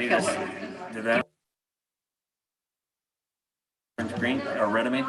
Because Did that green or red? I mean.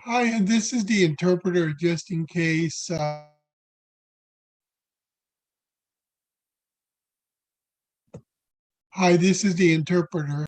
Hi, and this is the interpreter, just in case. Hi, this is the interpreter.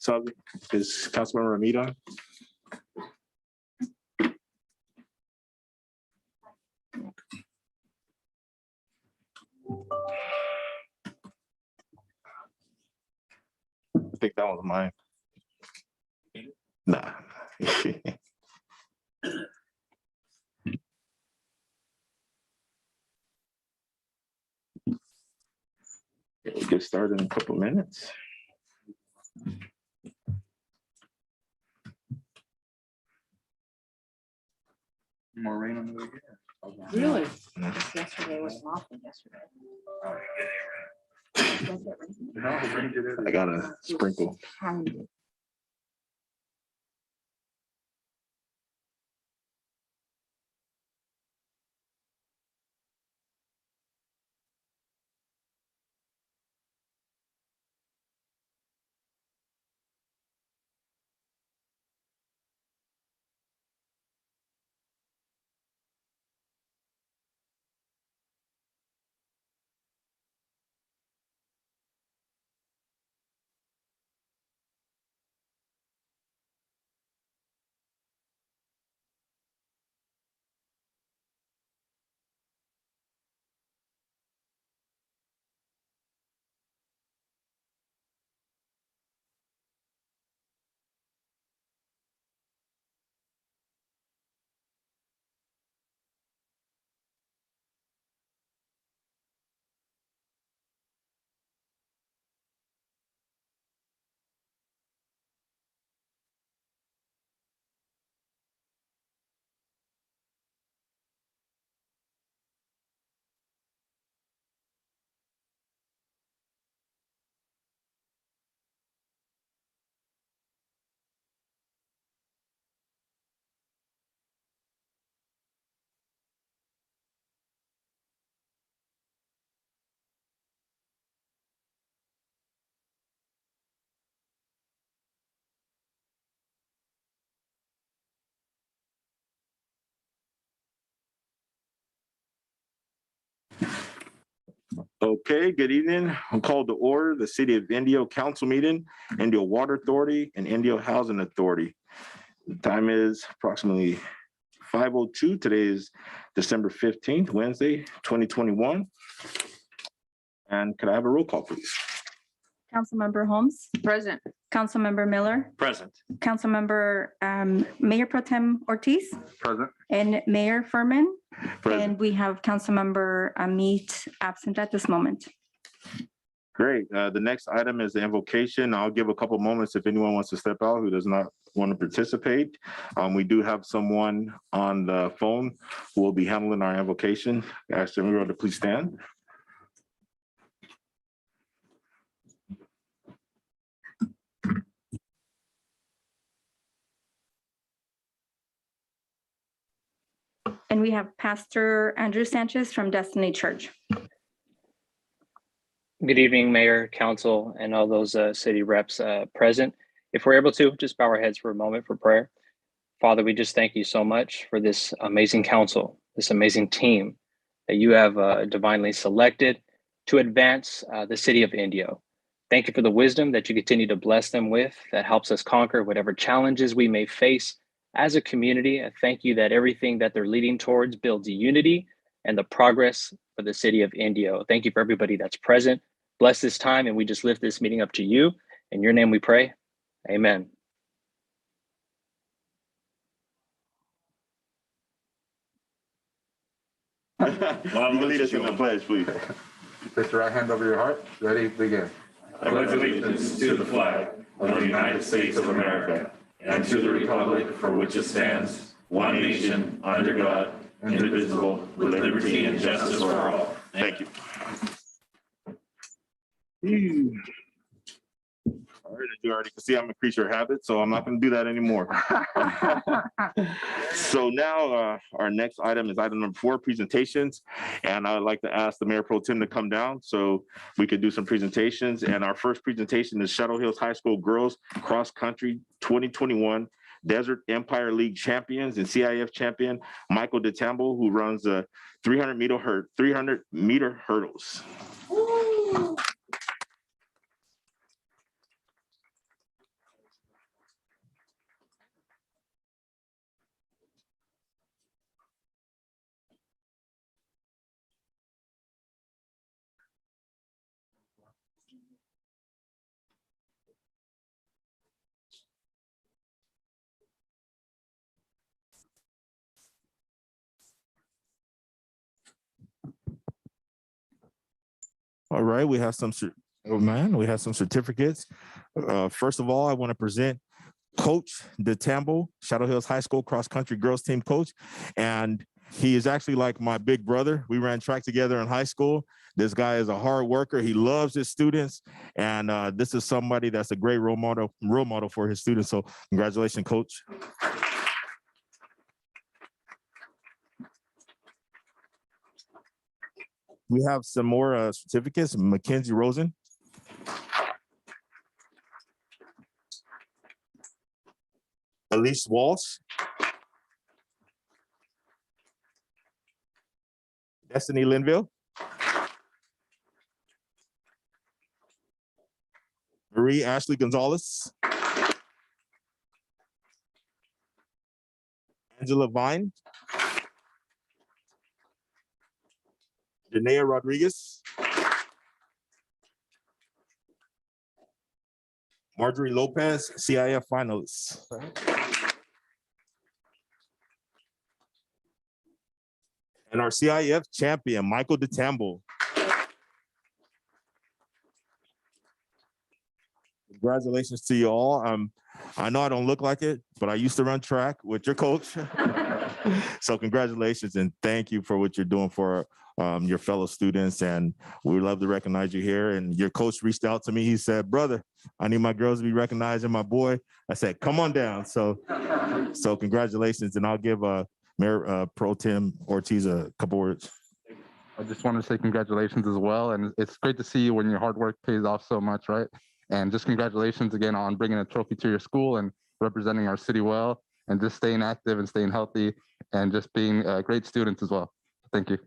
So is Councilmember Ramita on? I think that was mine. Nah. We'll get started in a couple minutes. More rain on the way here. really, yesterday was awful yesterday. I got a sprinkle. Pounded. Okay, good evening. I'm called to order the City of Indio Council meeting, Indio Water Authority and Indio Housing Authority. The time is approximately 5:02. Today is December 15th, Wednesday, 2021. And could I have a roll call, please? Councilmember Holmes, Present. Councilmember Miller, Present. Councilmember Mayor Pro Tem Ortiz, Present. and Mayor Furman. Present. And we have Councilmember Amit absent at this moment. Great. The next item is the invocation. I'll give a couple moments if anyone wants to step out who does not want to participate. We do have someone on the phone who will be handling our invocation. Ask them to please stand. And we have Pastor Andrew Sanchez from Destiny Church. Good evening, Mayor, Council, and all those city reps present. If we're able to, just bow our heads for a moment for prayer. Father, we just thank you so much for this amazing council, this amazing team that you have divinely selected to advance the city of Indio. Thank you for the wisdom that you continue to bless them with that helps us conquer whatever challenges we may face as a community. I thank you that everything that they're leading towards builds unity and the progress for the city of Indio. Thank you for everybody that's present. Bless this time, and we just lift this meeting up to you. In your name we pray. Amen. You can lead us in the pledge, please. Place your right hand over your heart. Ready, begin. I pledge allegiance to the flag of the United States of America and to the republic for which it stands, one nation, under God, indivisible, with liberty and justice for all. Thank you. All right, as you already can see, I'm a creature of habit, so I'm not going to do that anymore. So now our next item is item number 4, presentations. And I'd like to ask the Mayor Pro Tem to come down so we could do some presentations. And our first presentation is Shadow Hills High School Girls Cross Country 2021 Desert Empire League champions and CIF champion Michael DeTambo, who runs the 300-meter hurdles. All right, we have some certificates. First of all, I want to present Coach DeTambo, Shadow Hills High School cross country girls team coach. And he is actually like my big brother. We ran track together in high school. This guy is a hard worker. He loves his students. And this is somebody that's a great role model for his students. So congratulations, Coach. We have some more certificates. Mackenzie Rosen. Elise Walsh. Destiny Linville. Marie Ashley Gonzalez. Angela Vine. Danae Rodriguez. Marjorie Lopez, CIF finalists. And our CIF champion, Michael DeTambo. Congratulations to you all. I know I don't look like it, but I used to run track with your coach. So congratulations and thank you for what you're doing for your fellow students. And we would love to recognize you here. And your coach reached out to me. He said, brother, I need my girls to be recognizing my boy. I said, come on down. So congratulations. And I'll give Mayor Pro Tem Ortiz a couple words. I just want to say congratulations as well. And it's great to see you when your hard work pays off so much, right? And just congratulations again on bringing a trophy to your school and representing our city well, and just staying active and staying healthy and just being great students as well. Thank you.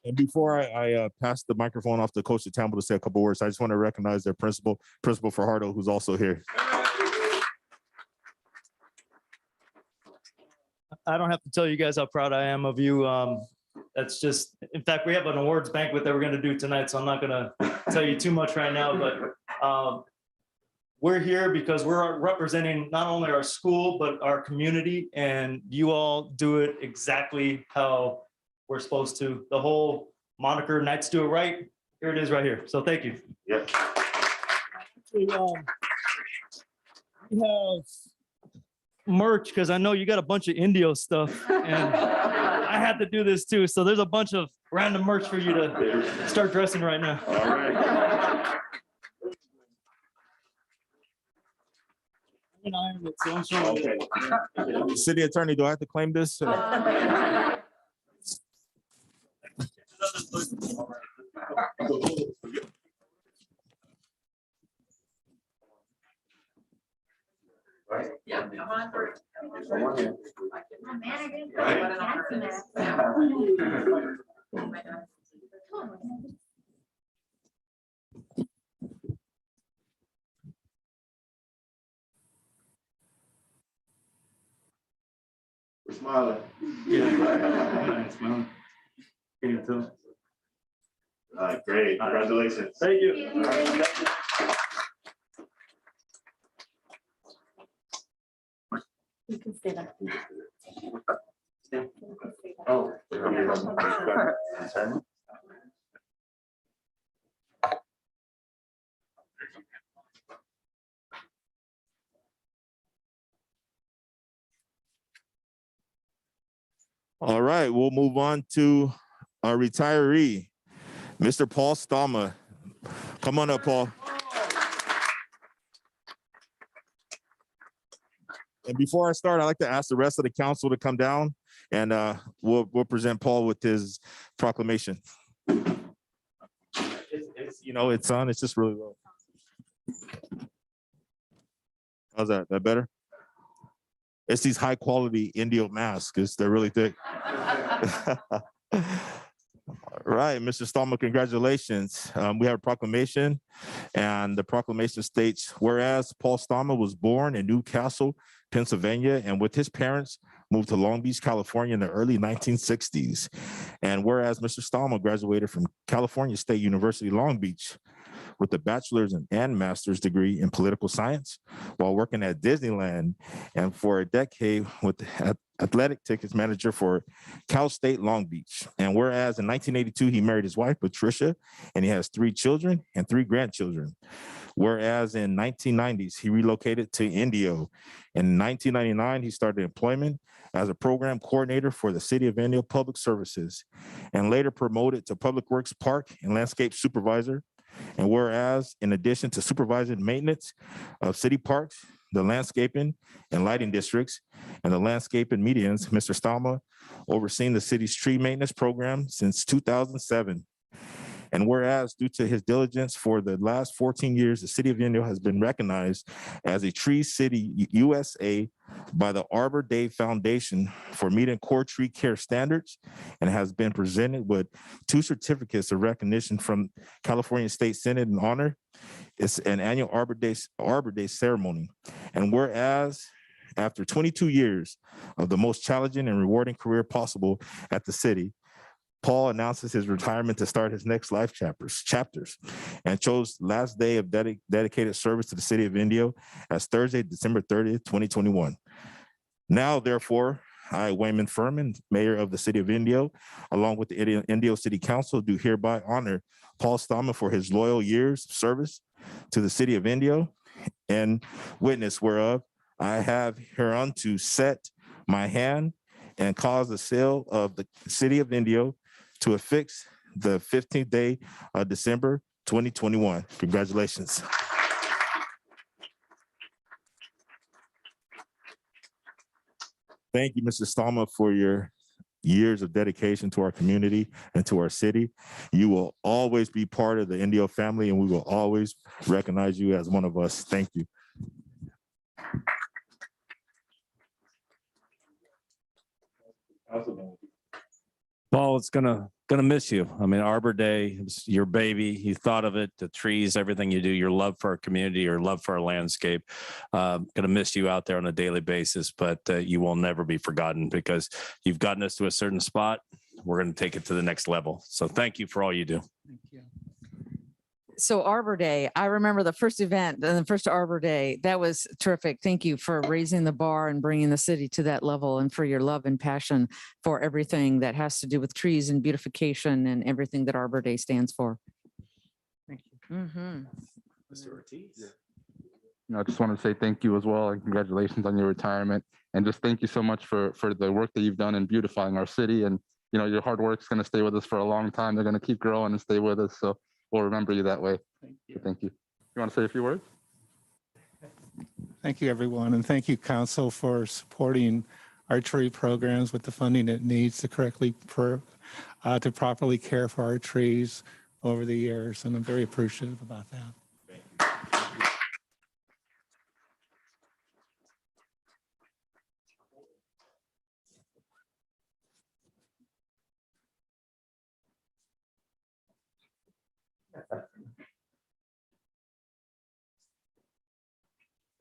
And before I pass the microphone off to Coach Tamale to say a couple words, I just want to recognize their Principal Fajardo, who's also here. I don't have to tell you guys how proud I am of you. That's just, in fact, we have an awards banquet that we're going to do tonight, so I'm not going to tell you too much right now, but we're here because we're representing not only our school, but our community, and you all do it exactly how we're supposed to. The whole moniker, Knights Do It Right, here it is right here. So thank you. Yeah. We have merch because I know you got a bunch of Indio stuff, and I had to do this too. So there's a bunch of random merch for you to start dressing right now. All right. I'm gonna iron it, so I'm showing you. City Attorney, do I have to claim this? We're smiling. All right, great. Congratulations. Thank you. You can stay there. Oh. All right, we'll move on to our retiree, Mr. Paul Stama. Come on up, Paul. And before I start, I'd like to ask the rest of the council to come down, and we'll present Paul with his proclamation. It's on. It's just really low. How's that? That better? It's these high quality Indio masks. They're really thick. All right, Mr. Stallman, congratulations. We have a proclamation, and the proclamation states, whereas Paul Stallman was born in Newcastle, Pennsylvania, and with his parents moved to Long Beach, California in the early 1960s. And whereas Mr. Stallman graduated from California State University, Long Beach, with a bachelor's and master's degree in political science while working at Disneyland, and for a decade with the athletic tickets manager for Cal State Long Beach. And whereas in 1982, he married his wife, Patricia, and he has 3 children and 3 grandchildren. Whereas in 1990s, he relocated to Indio. In 1999, he started employment as a program coordinator for the City of Indio Public Services, and later promoted to Public Works Park and Landscape Supervisor. And whereas, in addition to supervising maintenance of city parks, the landscaping and lighting districts, and the landscaping medians, Mr. Stallman overseeing the city's tree maintenance program since 2007. And whereas, due to his diligence for the last 14 years, the City of Indio has been recognized as a Tree City USA by the Arbor Day Foundation for meeting core tree care standards, and has been presented with 2 certificates of recognition from California State Senate in honor. It's an annual Arbor Day ceremony. And whereas, after 22 years of the most challenging and rewarding career possible at the city, Paul announces his retirement to start his next life chapters, and chose last day of dedicated service to the City of Indio as Thursday, December 30th, 2021. Now, therefore, I, Wayman Furman, Mayor of the City of Indio, along with the Indio City Council, do hereby honor Paul Stallman for his loyal years of service to the City of Indio, and witness whereof I have hereunto set my hand and cause the sale of the City of Indio to affix the 15th day of December 2021. Congratulations. Thank you, Mr. Stallman, for your years of dedication to our community and to our city. You will always be part of the Indio family, and we will always recognize you as one of us. Thank you. Paul Paul, it's gonna miss you. I mean, Arbor Day, it's your baby. You thought of it, the trees, everything you do, your love for our community, your love for our landscape. Gonna miss you out there on a daily basis, but you will never be forgotten because you've gotten us to a certain spot. We're gonna take it to the next level. So thank you for all you do. Thank you. So Arbor Day, I remember the first event and the first Arbor Day. That was terrific. Thank you for raising the bar and bringing the city to that level and for your love and passion for everything that has to do with trees and beautification and everything that Arbor Day stands for. Thank you. Mr. Ortiz. I just want to say thank you as well and congratulations on your retirement. And just thank you so much for the work that you've done in beautifying our city. And, you know, your hard work is going to stay with us for a long time. They're going to keep growing and stay with us. So we'll remember you that way. Thank you. So thank you. You want to say a few words? Thank you, everyone. And thank you, council, for supporting archery programs with the funding it needs to to properly care for our trees over the years. And I'm very appreciative about that.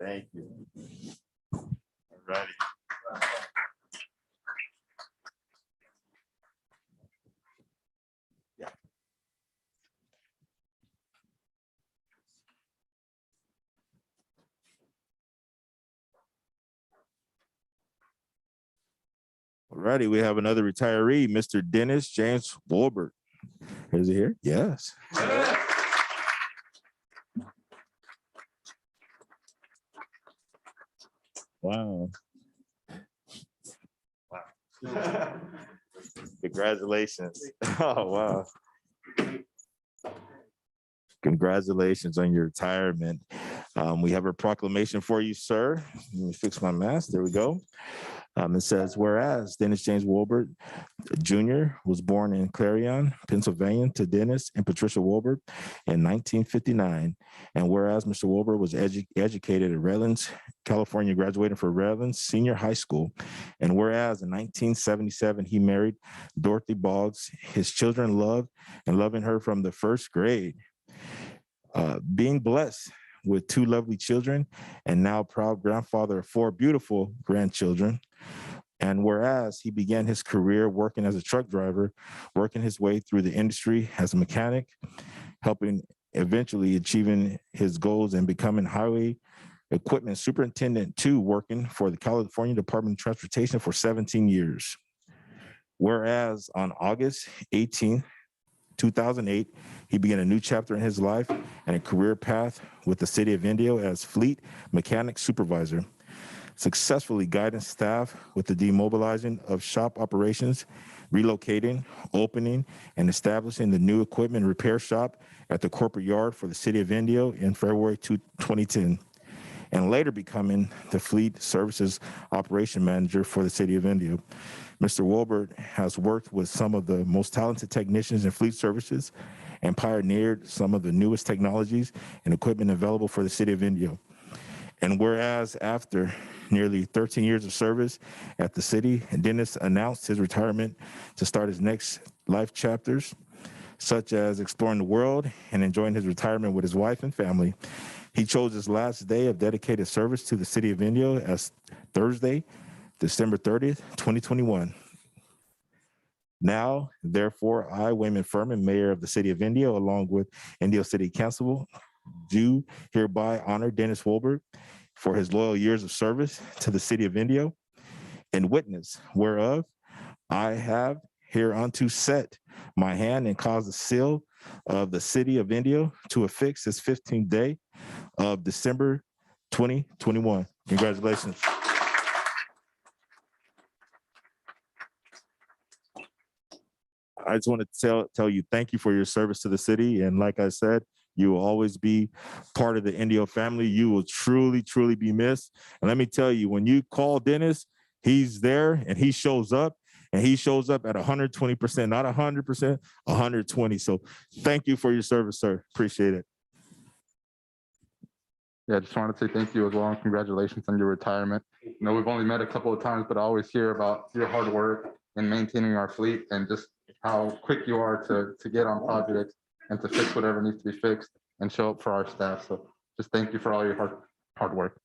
Thank you. All righty. Yeah. All righty, we have another retiree, Mr. Dennis James Wolbert. Is he here? Yes. Wow. Wow. Congratulations. Oh, wow. Congratulations on your retirement. We have a proclamation for you, sir. Let me fix my mask. There we go. It says, whereas Dennis James Wolbert Jr. was born in Clarion, Pennsylvania, to Dennis and Patricia Wolbert in 1959. And whereas Mr. Wolbert was educated at Redlands, California, graduating from Redlands Senior High School. And whereas in 1977, he married Dorothy Boggs, his children loved and loving her from the first grade. Being blessed with 2 lovely children and now proud grandfather of 4 beautiful grandchildren. And whereas he began his career working as a truck driver, working his way through the industry as a mechanic, helping eventually achieving his goals and becoming highway equipment superintendent to working for the California Department of Transportation for 17 years. Whereas on August 18th, 2008, he began a new chapter in his life and a career path with the city of Indio as fleet mechanic supervisor, successfully guiding staff with the demobilizing of shop operations, relocating, opening, and establishing the new equipment repair shop at the corporate yard for the city of Indio in February 2010, and later becoming the fleet services operation manager for the city of Indio. Mr. Wolbert has worked with some of the most talented technicians in fleet services and pioneered some of the newest technologies and equipment available for the city of Indio. And whereas after nearly 13 years of service at the city, Dennis announced his retirement to start his next life chapters, such as exploring the world and enjoying his retirement with his wife and family. He chose his last day of dedicated service to the city of Indio as Thursday, December 30th, 2021. Now, therefore, I, Wayman Furman, Mayor of the City of Indio, along with Indio City Council, do hereby honor Dennis Wolbert for his loyal years of service to the City of Indio, and witness whereof I have hereunto set my hand and caused the seal of the City of Indio to affix this 15th day of December 2021. Congratulations. I just want to tell you thank you for your service to the city. And like I said, you will always be part of the Indio family. You will truly, truly be missed. And let me tell you, when you call Dennis, he's there and he shows up, and he shows up at 120%, not 100%, 120. So thank you for your service, sir. Appreciate it. Yeah, I just wanted to say thank you as well. And congratulations on your retirement. You know, we've only met a couple of times, but I always hear about your hard work in maintaining our fleet and just how quick you are to get on projects and to fix whatever needs to be fixed and show up for our staff. So just thank you for all your hard work.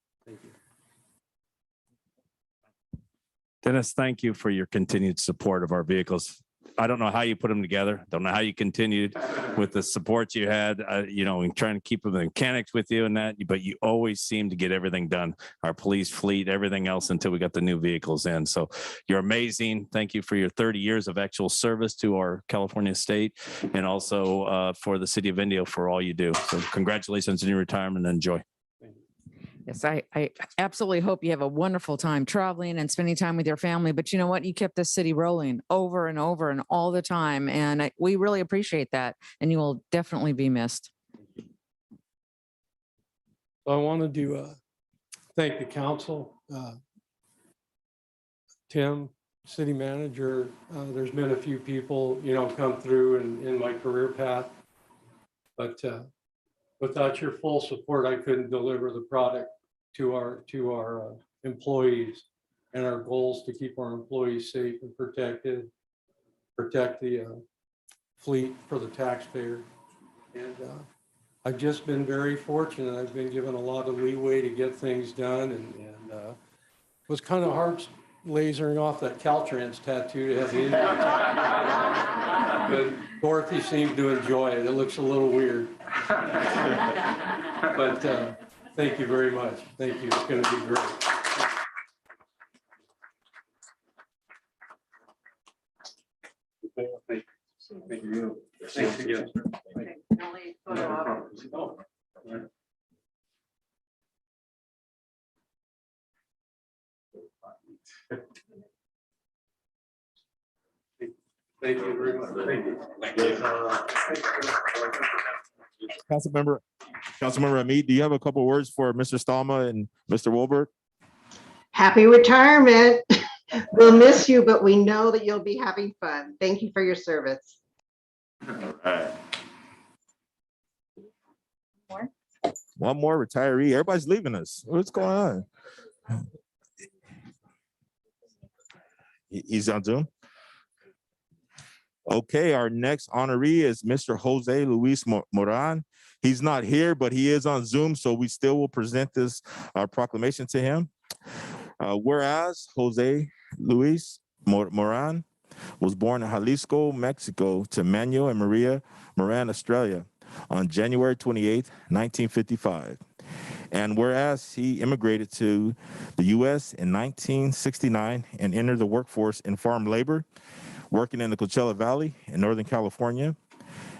Dennis, thank you for your continued support of our vehicles. I don't know how you put them together. Don't know how you continued with the support you had, and trying to keep the mechanics with you and that, but you always seem to get everything done. Our police fleet, everything else until we got the new vehicles in. So you're amazing. Thank you for your 30 years of actual service to our California state and also for the city of Indio for all you do. So congratulations on your retirement and enjoy. Yes, I absolutely hope you have a wonderful time traveling and spending time with your family. But you know what? You kept this city rolling over and over and all the time. And we really appreciate that. And you will definitely be missed. I wanted to thank the council, Tim, city manager. There's been a few people, come through in my career path, but without your full support, I couldn't deliver the product to our employees and our goals to keep our employees safe and protected, protect the fleet for the taxpayer. And I've just been very fortunate. I've been given a lot of leeway to get things done, and it was kind of hard lasering off that Caltrans tattoo to have the Indio but Dorothy seemed to enjoy it. It looks a little weird. But thank you very much. Thank you. It's going to be great. Thank you. Thanks again. Thank you very much. Thank you. Councilmember Amit, do you have a couple words for Mr. Stalma and Mr. Wolbert? Happy retirement. We'll miss you, but we know that you'll be having fun. Thank you for your service. All right. One more retiree. Everybody's leaving us. What's going on? He's on Zoom. Okay, our next honoree is Mr. Jose Luis Moran. He's not here, but he is on Zoom, so we still will present this proclamation to him. Whereas Jose Luis Moran was born in Jalisco, Mexico, to Manuel and Maria Moran, Australia, on January 28, 1955. And whereas he immigrated to the U.S. in 1969 and entered the workforce in farm labor, working in the Coachella Valley in Northern California.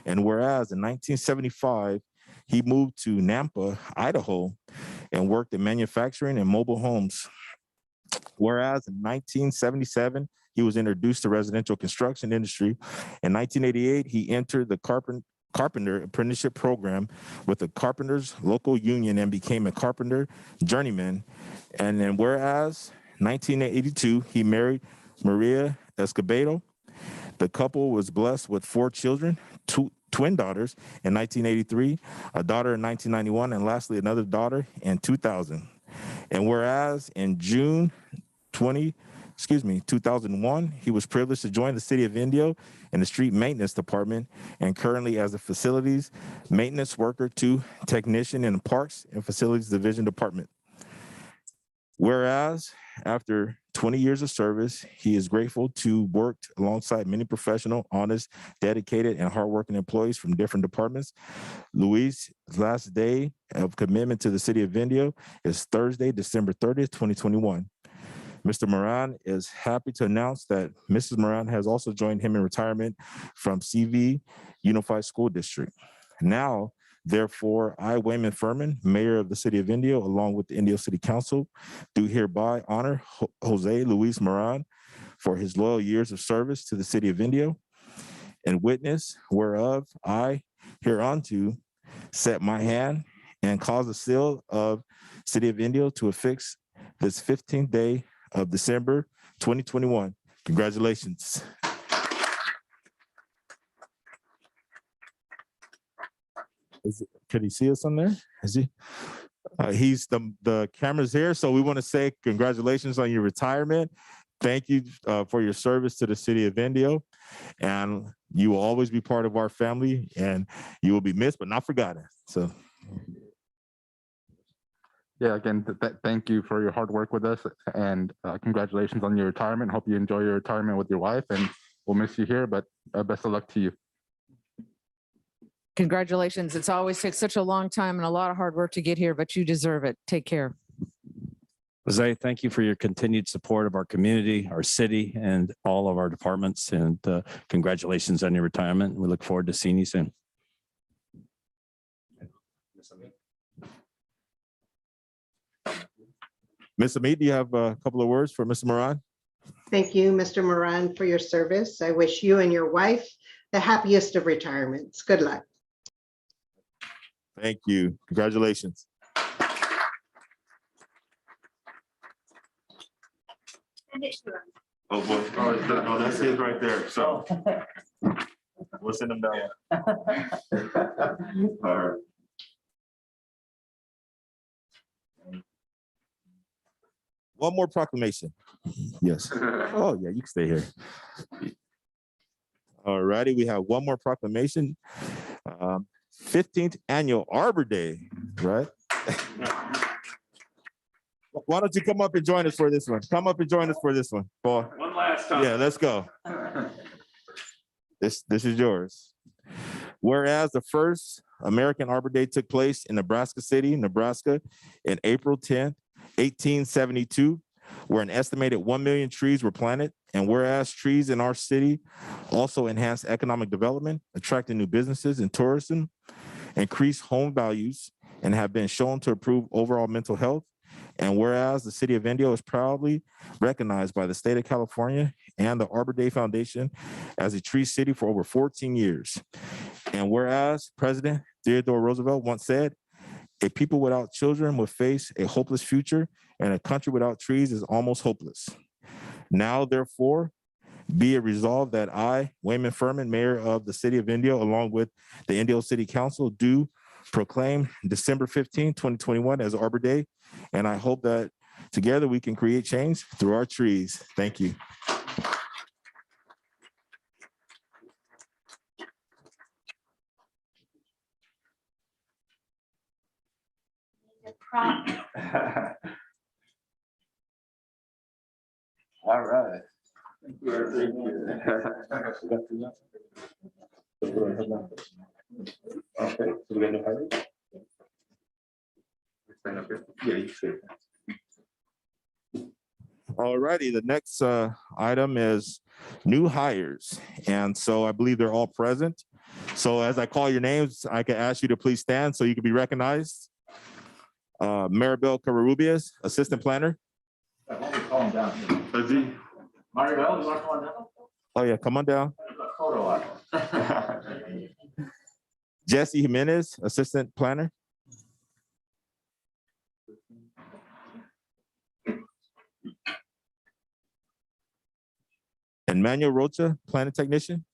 And whereas in 1975, he moved to Nampa, Idaho, and worked in manufacturing and mobile homes. Whereas in 1977, he was introduced to residential construction industry. In 1988, he entered the carpenter apprenticeship program with the Carpenters Local Union and became a carpenter journeyman. And then whereas 1982, he married Maria Escobedo. The couple was blessed with 4 children, 2 twin daughters in 1983, a daughter in 1991, and lastly, another daughter in 2000. And whereas in June 2001, he was privileged to join the city of Indio in the street maintenance department and currently as a facilities maintenance worker to technician in the Parks and Facilities Division Department. Whereas after 20 years of service, he is grateful to work alongside many professional, honest, dedicated, and hardworking employees from different departments. Luis' last day of commitment to the city of Indio is Thursday, December 30th, 2021. Mr. Moran is happy to announce that Mrs. Moran has also joined him in retirement from CV Unified School District. Now, therefore, I, Wayman Furman, Mayor of the City of Indio, along with the Indio City Council, do hereby honor Jose Luis Moran for his loyal years of service to the City of Indio, and witness whereof I hereunto set my hand and cause the seal of City of Indio to affix this 15th day of December 2021. Congratulations. Could he see us on there? Is he? He's the camera's here, so we want to say congratulations on your retirement. thank you for your service to the city of Indio, and you will always be part of our family, and you will be missed but not forgotten. So. Yeah, again, thank you for your hard work with us, and congratulations on your retirement. Hope you enjoy your retirement with your wife, and we'll miss you here, but best of luck to you. Congratulations. It's always takes such a long time and a lot of hard work to get here, but you deserve it. Take care. Jose, thank you for your continued support of our community, our city, and all of our departments. And congratulations on your retirement. We look forward to seeing you soon. Ms. Amit, do you have a couple of words for Mr. Moran? Thank you, Mr. Moran, for your service. I wish you and your wife the happiest of retirements. Good luck. Thank you. Congratulations. Oh, boy. No, that's it right there. So we'll send them down. All right. One more proclamation. Yes. Oh, yeah, you can stay here. All righty, we have one more proclamation. 15th Annual Arbor Day, right? Why don't you come up and join us for this one? Come up and join us for this one, Paul. One last time. Yeah, let's go. This is yours. Whereas the first American Arbor Day took place in Nebraska City, Nebraska, in April 10th, 1872, where an estimated 1 million trees were planted. And whereas trees in our city also enhance economic development, attracting new businesses and tourism, increase home values, and have been shown to improve overall mental health. And whereas the city of Indio is proudly recognized by the state of California and the Arbor Day Foundation as a tree city for over 14 years. And whereas President Theodore Roosevelt once said, a people without children will face a hopeless future, and a country without trees is almost hopeless. Now, therefore, be it resolved that I, Wayman Furman, Mayor of the City of Indio, along with the Indio City Council, do proclaim December 15, 2021 as Arbor Day. And I hope that together we can create change through our trees. Thank you. All right. Okay, so we're gonna have it. Yeah, you should. All righty, the next item is new hires. And so I believe they're all present. So as I call your names, I can ask you to please stand so you can be recognized. Maribel Covarrubias, Assistant Planner. Calm down. Maribel, you want to come on down? Oh yeah, come on down. Photo op. Jesse Jimenez, Assistant Planner. And Manuel Rocha, Planning Technician.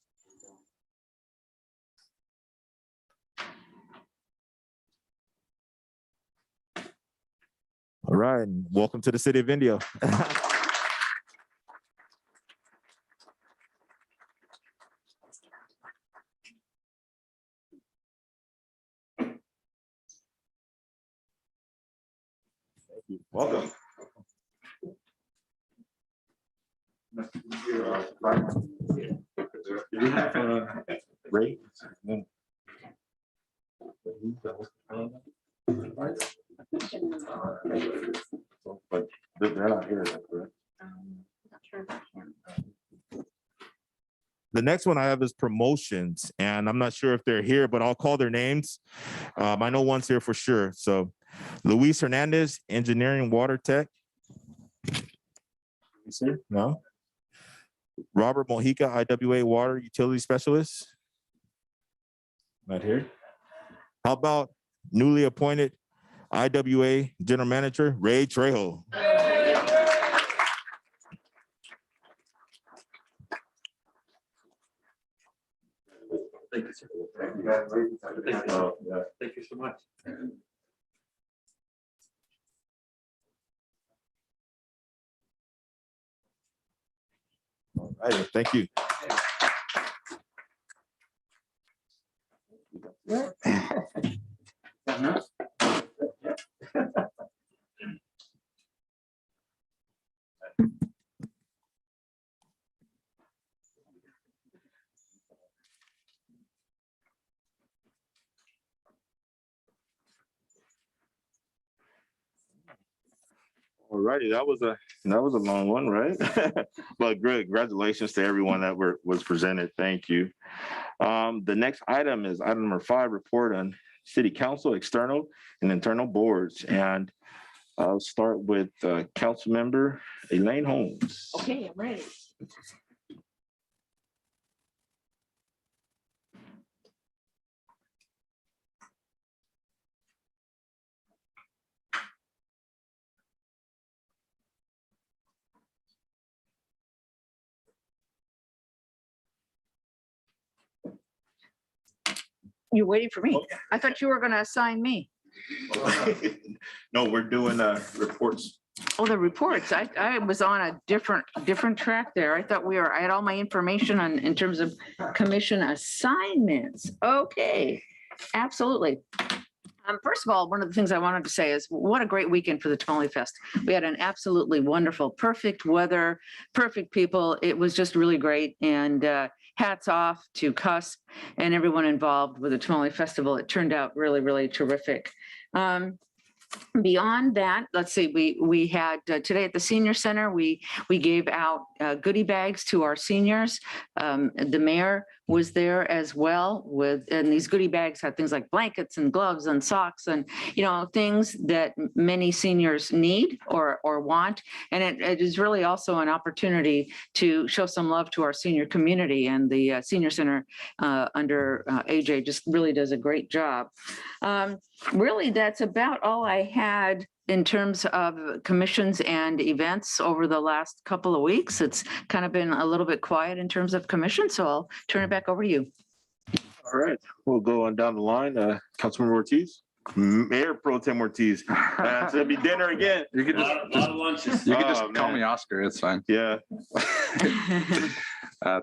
All right, and welcome to the City of Indio. Welcome. Ray? But they're not here, correct? Not sure if I can. The next one I have is promotions, and I'm not sure if they're here, but I'll call their names. I know one's here for sure. So Luis Hernandez, Engineering Water Tech. Is here? No. Robert Mojica, IWA Water Utility Specialist. Not here. How about newly appointed IWA General Manager, Ray Trejo? Thank you, sir. Thank you so much. right, thank you. All righty, that was a long one, right? But great, congratulations to everyone that was presented. Thank you. The next item is item number 5, report on city council external and internal boards. And I'll start with council member Elaine Holmes. Okay, I'm ready. You're waiting for me. I thought you were going to assign me. No, we're doing reports. Oh, the reports. I was on a different track there. I thought I had all my information on in terms of commission assignments. Okay, absolutely. First of all, one of the things I wanted to say is what a great weekend for the Tamale Fest. We had an absolutely wonderful, perfect weather, perfect people. It was just really great. And hats off to CUSP and everyone involved with the Tamale Festival. It turned out really, really terrific. Beyond that, let's see, we had today at the senior center, we gave out goodie bags to our seniors. The mayor was there as well and these goodie bags had things like blankets and gloves and socks and, things that many seniors need or want. And it is really also an opportunity to show some love to our senior community, and the senior center under AJ just really does a great job. Really, that's about all I had in terms of commissions and events over the last couple of weeks. It's kind of been a little bit quiet in terms of commission, so I'll turn it back over to you. All right, we'll go on down the line. Councilmember Ortiz, Mayor Pro Tem Ortiz. It's gonna be dinner again. You could just lunches. you could just call me Oscar. It's fine. Yeah.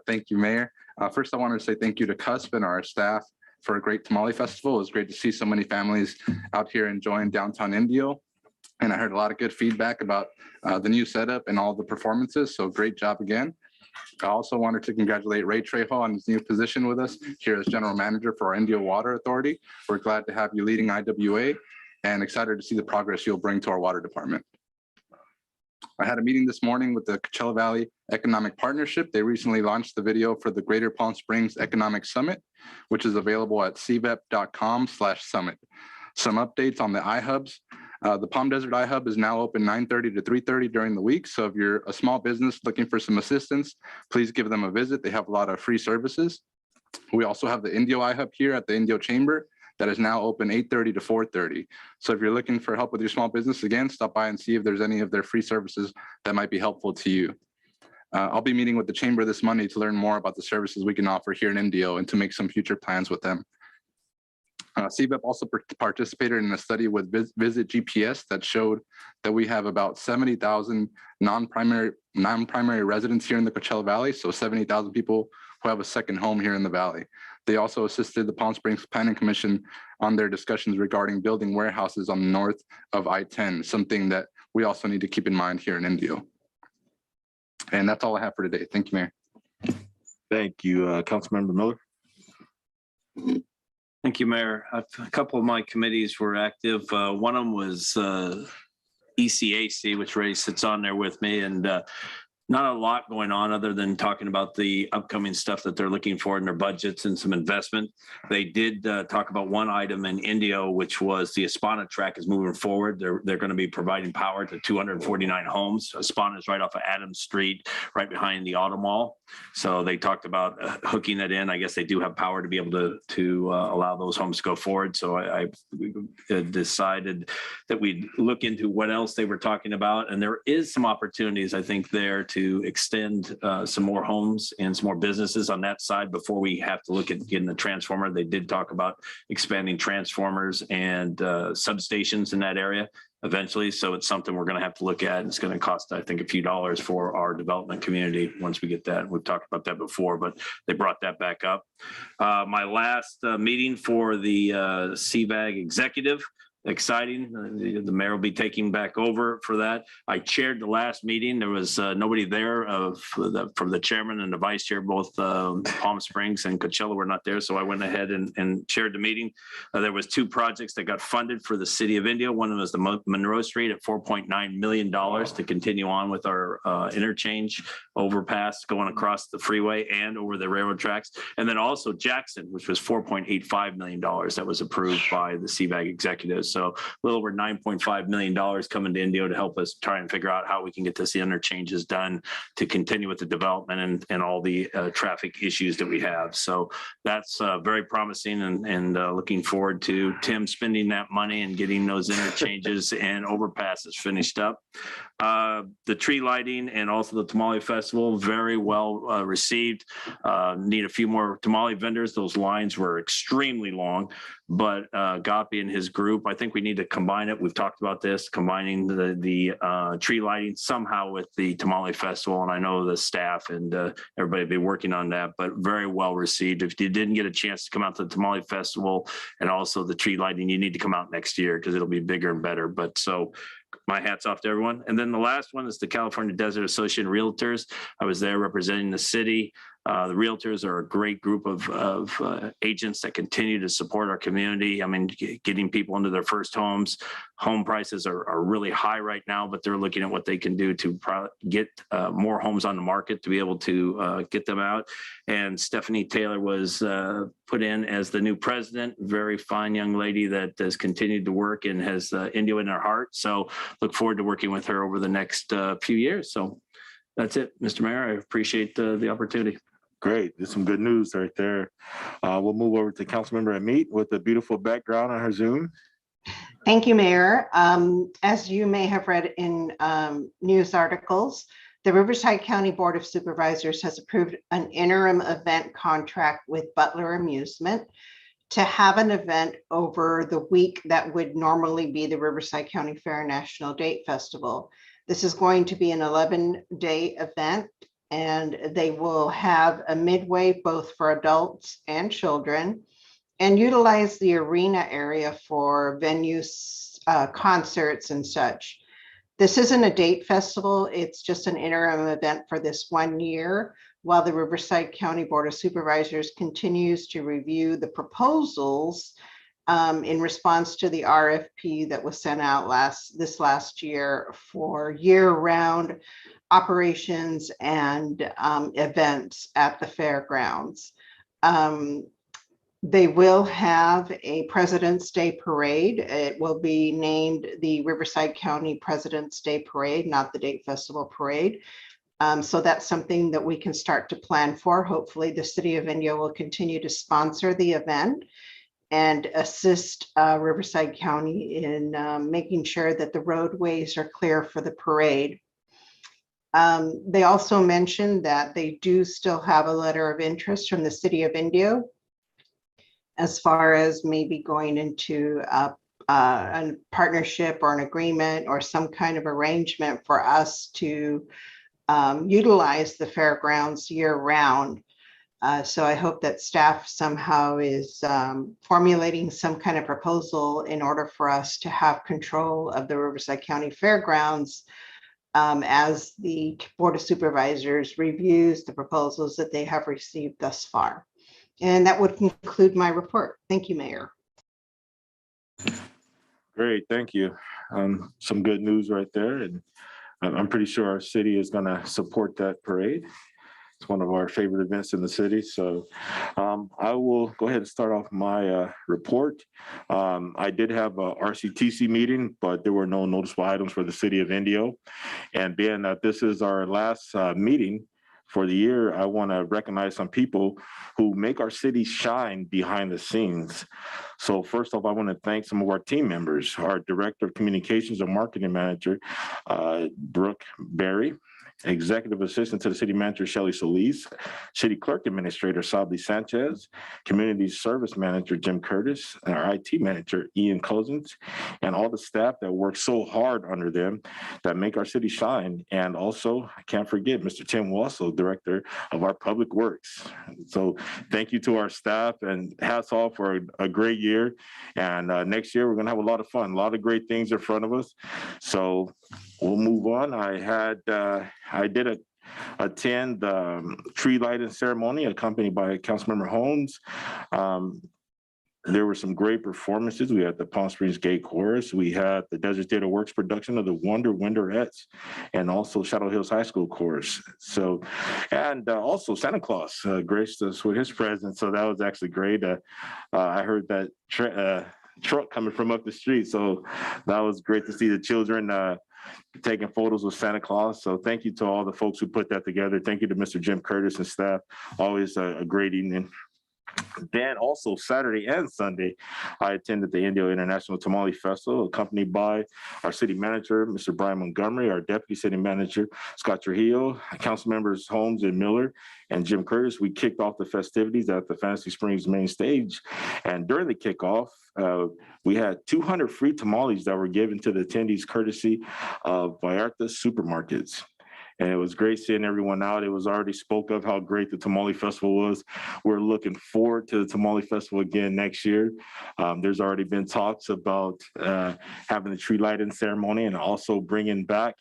Thank you, Mayor. First, I wanted to say thank you to CUSP and our staff for a great Tamale Festival. It was great to see so many families out here enjoying downtown Indio. And I heard a lot of good feedback about the new setup and all the performances. So great job again. I also wanted to congratulate Ray Trejo on his new position with us here as General Manager for our Indio Water Authority. We're glad to have you leading IWA and excited to see the progress you'll bring to our water department. I had a meeting this morning with the Coachella Valley Economic Partnership. They recently launched the video for the Greater Palm Springs Economic Summit, which is available at cvep.com/summit. Some updates on the iHubs. The Palm Desert iHub is now open 9:30 to 3:30 during the week. So if you're a small business looking for some assistance, please give them a visit. They have a lot of free services. We also have the Indio iHub here at the Indio Chamber that is now open 8:30 to 4:30. So if you're looking for help with your small business, again, stop by and see if there's any of their free services that might be helpful to you. I'll be meeting with the Chamber this Monday to learn more about the services we can offer here in Indio and to make some future plans with them. CVEP also participated in a study with Visit GPS that showed that we have about 70,000 non-primary residents here in the Coachella Valley. So 70,000 people who have a second home here in the Valley. They also assisted the Palm Springs Planning Commission on their discussions regarding building warehouses on the north of I-10, something that we also need to keep in mind here in Indio. And that's all I have for today. Thank you, Mayor. Thank you, Councilmember Miller. Thank you, Mayor. A couple of my committees were active. One of them was ECAC, which Ray sits on there with me, and not a lot going on other than talking about the upcoming stuff that they're looking for in their budgets and some investment. They did talk about one item in Indio, which was the Espana track is moving forward. They're going to be providing power to 249 homes. Espana is right off of Adams Street, right behind the Auto Mall. So they talked about hooking that in. I guess they do have power to be able to allow those homes to go forward. So I decided that we'd look into what else they were talking about. And there is some opportunities, I think, there to extend some more homes and some more businesses on that side before we have to look at getting a transformer. They did talk about expanding transformers and substations in that area. eventually. So it's something we're going to have to look at. It's going to cost, I think, a few dollars for our development community once we get that. We've talked about that before, but they brought that back up. My last meeting for the CVAG executive. Exciting. The mayor will be taking back over for that. I chaired the last meeting. There was nobody there from the chairman and the vice chair. Both Palm Springs and Coachella were not there. So I went ahead and chaired the meeting. There was 2 projects that got funded for the city of Indio. One was the Monroe Street at $4.9 million to continue on with our interchange overpass going across the freeway and over the railroad tracks. And then also Jackson, which was $4.85 million that was approved by the CVAG executives. So a little over $9.5 million coming to Indio to help us try and figure out how we can get this interchanges done to continue with the development and all the traffic issues that we have. So that's very promising and looking forward to Tim spending that money and getting those interchanges and overpasses finished up. The tree lighting and also the Tamale Festival, very well received. Need a few more tamale vendors. Those lines were extremely long, but Gopi and his group, I think we need to combine it. We've talked about this, combining the tree lighting somehow with the Tamale Festival. And I know the staff and everybody will be working on that, but very well received. If you didn't get a chance to come out to the Tamale Festival and also the tree lighting, you need to come out next year because it'll be bigger and better. But so my hat's off to everyone. And then the last one is the California Desert Association Realtors. I was there representing the city. The Realtors are a great group of agents that continue to support our community. I mean, getting people into their first homes. Home prices are really high right now, but they're looking at what they can do to get more homes on the market to be able to get them out. And Stephanie Taylor was put in as the new president. Very fine young lady that has continued to work and has Indio in her heart. So look forward to working with her over the next few years. So that's it, Mr. Mayor. I appreciate the opportunity. Great. There's some good news right there. We'll move over to Councilmember Amit with a beautiful background on her Zoom. Thank you, Mayor. As you may have read in news articles, the Riverside County Board of Supervisors has approved an interim event contract with Butler Amusement to have an event over the week that would normally be the Riverside County Fair National Date Festival. This is going to be an 11-day event, and they will have a midway both for adults and children, and utilize the arena area for venues, concerts and such. This isn't a date festival, it's just an interim event for this 1 year while the Riverside County Board of Supervisors continues to review the proposals in response to the RFP that was sent out this last year for year-round operations and events at the fairgrounds. They will have a President's Day Parade. It will be named the Riverside County President's Day Parade, not the Date Festival Parade. So that's something that we can start to plan for. Hopefully the City of Indio will continue to sponsor the event and assist Riverside County in making sure that the roadways are clear for the parade. They also mentioned that they do still have a letter of interest from the City of Indio as far as maybe going into a partnership or an agreement or some kind of arrangement for us to utilize the fairgrounds year-round. So I hope that staff somehow is formulating some kind of proposal in order for us to have control of the Riverside County Fairgrounds as the Board of Supervisors reviews the proposals that they have received thus far. And that would conclude my report. Thank you, Mayor. Great, thank you. Some good news right there. And I'm pretty sure our city is gonna support that parade. It's one of our favorite events in the city. So I will go ahead and start off my report. I did have a RCTC meeting, but there were no noticeable items for the city of Indio. And being that this is our last meeting for the year, I want to recognize some people who make our city shine behind the scenes. So first off, I want to thank some of our team members, our Director of Communications and Marketing Manager, Brooke Berry, Executive Assistant to the City Manager, Shelley Solis, City Clerk Administrator, Sabli Sanchez, Community Service Manager, Jim Curtis, and our IT Manager, Ian Cousins, and all the staff that work so hard under them that make our city shine. And also, I can't forget Mr. Tim Wassel, Director of our Public Works. So thank you to our staff and hats off for a great year. And next year, we're going to have a lot of fun, a lot of great things in front of us. So we'll move on. I did attend the tree lighting ceremony accompanied by Councilmember Holmes. There were some great performances. We had the Palm Springs Gay Chorus. We had the Desert Theater Works production of the Wonder Winderettes, and also Shadow Hills High School Chorus. So, and also Santa Claus graced us with his presence. So that was actually great. I heard that truck coming from up the street. So that was great to see the children taking photos with Santa Claus. So thank you to all the folks who put that together. Thank you to Mr. Jim Curtis and staff. Always a great evening. Then also Saturday and Sunday, I attended the Indio International Tamale Festival, accompanied by our city manager, Mr. Brian Montgomery, our deputy city manager, Scott Trujillo, council members Holmes and Miller, and Jim Curtis. We kicked off the festivities at the Fantasy Springs main stage. And during the kickoff, we had 200 free tamales that were given to the attendees courtesy of Vallarta Supermarkets. And it was great seeing everyone out. It was already spoke of how great the Tamale Festival was. We're looking forward to the Tamale Festival again next year. There's already been talks about having the tree lighting ceremony and also bringing back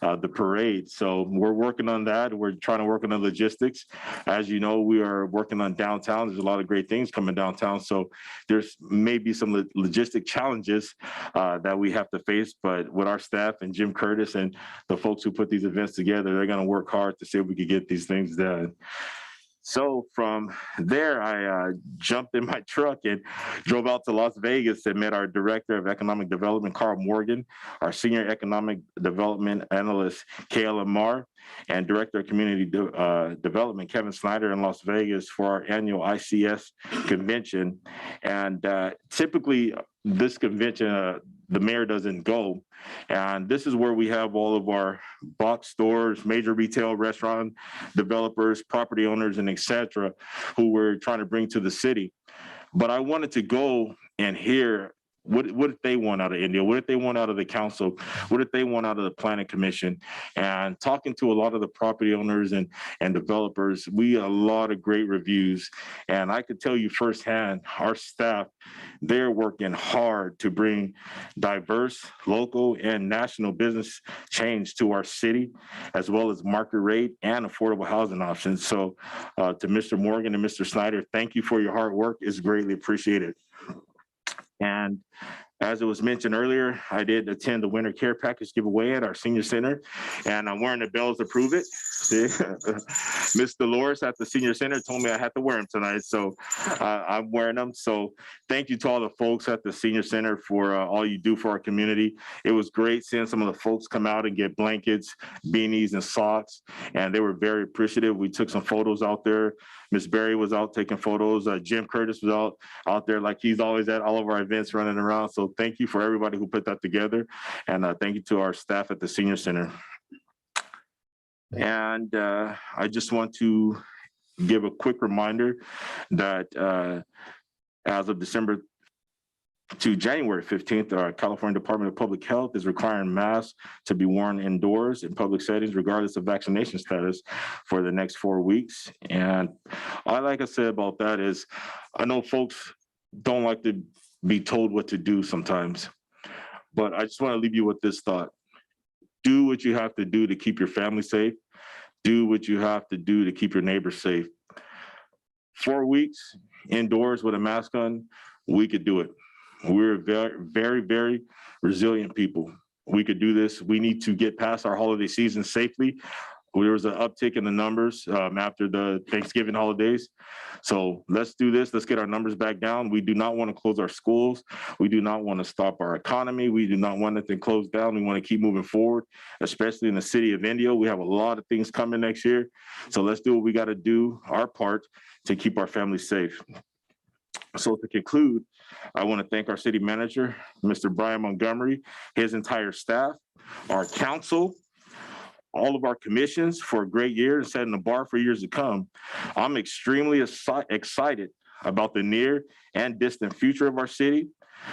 the parade. So we're working on that. We're trying to work on the logistics. As you know, we are working on downtown. There's a lot of great things coming downtown. So there's maybe some logistic challenges that we have to face, but with our staff and Jim Curtis and the folks who put these events together, they're going to work hard to see if we can get these things done. So from there, I jumped in my truck and drove out to Las Vegas and met our Director of Economic Development, Carl Morgan, our Senior Economic Development Analyst, Kayla Marr, and Director of Community Development, Kevin Snyder, in Las Vegas for our annual ICS convention. And typically, this convention, the mayor doesn't go. And this is where we have all of our box stores, major retail restaurant developers, property owners, and et cetera, who we're trying to bring to the city. But I wanted to go and hear what did they want out of India? What did they want out of the council? What did they want out of the planning commission? And talking to a lot of the property owners and developers, we had a lot of great reviews. And I could tell you firsthand, our staff, they're working hard to bring diverse local and national business change to our city, as well as market rate and affordable housing options. So to Mr. Morgan and Mr. Snyder, thank you for your hard work. It's greatly appreciated. And as it was mentioned earlier, I did attend the winter care package giveaway at our senior center, and I'm wearing the bells to prove it. Miss Dolores at the senior center told me I had to wear them tonight, so I'm wearing them. So thank you to all the folks at the senior center for all you do for our community. It was great seeing some of the folks come out and get blankets, beanies, and socks, and they were very appreciative. We took some photos out there. Miss Berry was out taking photos. Jim Curtis was out there like he's always at all of our events running around. So thank you for everybody who put that together. And thank you to our staff at the senior center. And I just want to give a quick reminder that as of December to January 15th, our California Department of Public Health is requiring masks to be worn indoors in public settings, regardless of vaccination status, for the next 4 weeks. And all I like to say about that is, I know folks don't like to be told what to do sometimes, but I just want to leave you with this thought. Do what you have to do to keep your family safe. Do what you have to do to keep your neighbors safe. 4 weeks indoors with a mask on, we could do it. We're very, very, very resilient people. We could do this. We need to get past our holiday season safely. There was an uptick in the numbers after the Thanksgiving holidays. So let's do this. Let's get our numbers back down. We do not want to close our schools. We do not want to stop our economy. We do not want it to close down. We want to keep moving forward, especially in the city of Indio. We have a lot of things coming next year. So let's do what we got to do, our part, to keep our families safe. So to conclude, I want to thank our city manager, Mr. Brian Montgomery, his entire staff, our council, all of our commissions for a great year and setting the bar for years to come. I'm extremely excited about the near and distant future of our city,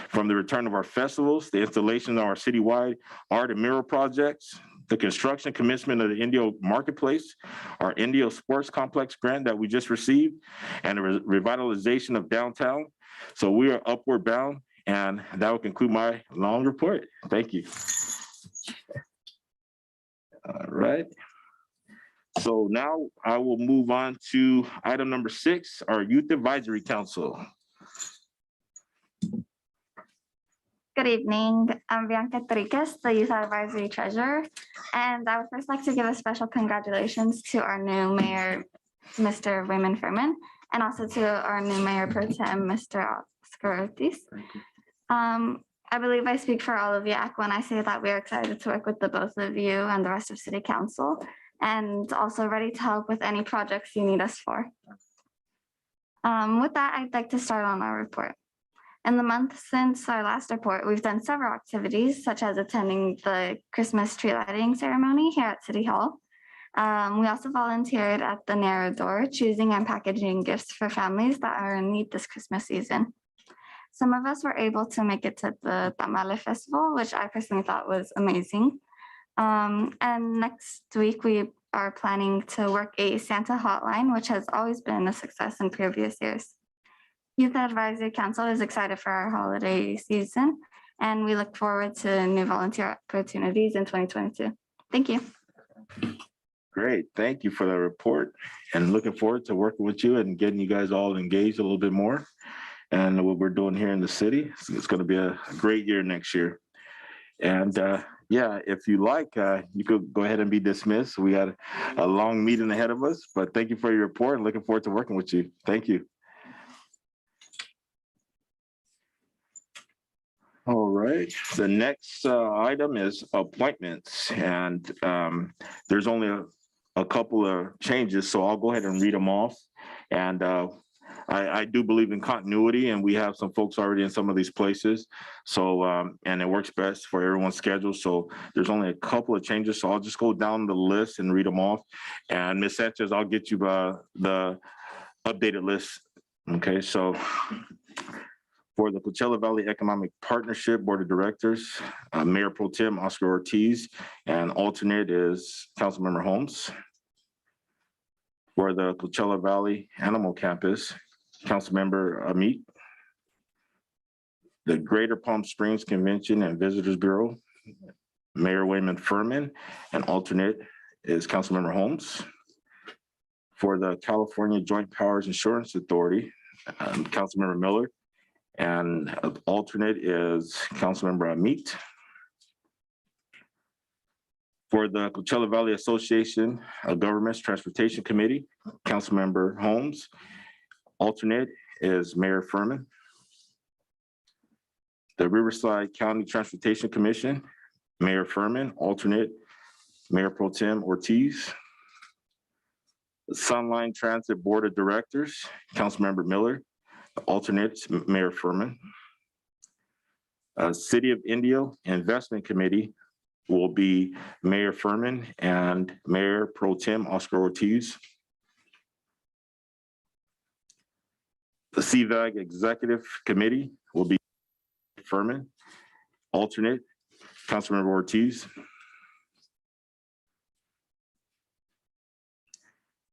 from the return of our festivals, the installation of our citywide art and mural projects, the construction commencement of the Indio Marketplace, our Indio Sports Complex grant that we just received, and the revitalization of downtown. So we are upward bound, and that will conclude my long report. Thank you. All right. So now I will move on to item number 6, our Youth Advisory Council. Good evening. I'm Bianca Triquez, the Youth Advisory Treasurer, and I would first like to give a special congratulations to our new mayor, Mr. Raymond Furman, and also to our new mayor pro tem, Mr. Oscar Ortiz. I believe I speak for all of YAC when I say that we are excited to work with the both of you and the rest of City Council, and also ready to help with any projects you need us for. With that, I'd like to start on our report. In the month since our last report, we've done several activities, such as attending the Christmas tree lighting ceremony here at City Hall. We also volunteered at the Narrow Door, choosing and packaging gifts for families that are in need this Christmas season. Some of us were able to make it to the Tamale Festival, which I personally thought was amazing. And next week, we are planning to work a Santa hotline, which has always been a success in previous years. Youth Advisory Council is excited for our holiday season, and we look forward to new volunteer opportunities in 2022. Thank you. Great, thank you for that report, and looking forward to working with you and getting you guys all engaged a little bit more and what we're doing here in the city. It's going to be a great year next year. And yeah, if you like, you could go ahead and be dismissed. We got a long meeting ahead of us, but thank you for your report and looking forward to working with you. Thank you. All right, the next item is appointments, and there's only a couple of changes, so I'll go ahead and read them off. And I do believe in continuity, and we have some folks already in some of these places. So, and it works best for everyone's schedule. So there's only a couple of changes. So I'll just go down the list and read them off. And Ms. Sanchez, I'll get you the updated list. Okay, so for the Coachella Valley Economic Partnership Board of Directors, Mayor Pro Tem Oscar Ortiz, and alternate is Councilmember Holmes. For the Coachella Valley Animal Campus, Councilmember Amit. The Greater Palm Springs Convention and Visitors Bureau, Mayor Wayman Furman, and alternate is Councilmember Holmes. For the California Joint Powers Insurance Authority, Councilmember Miller, and alternate is Councilmember Amit. For the Coachella Valley Association of Governments Transportation Committee, Councilmember Holmes. Alternate is Mayor Furman. The Riverside County Transportation Commission, Mayor Furman. Alternate, Mayor Pro Tem Ortiz. The Sunline Transit Board of Directors, Councilmember Miller. Alternate, Mayor Furman. City of Indio Investment Committee will be Mayor Furman and Mayor Pro Tem Oscar Ortiz. The CVAG Executive Committee will be Furman. Alternate, Councilmember Ortiz.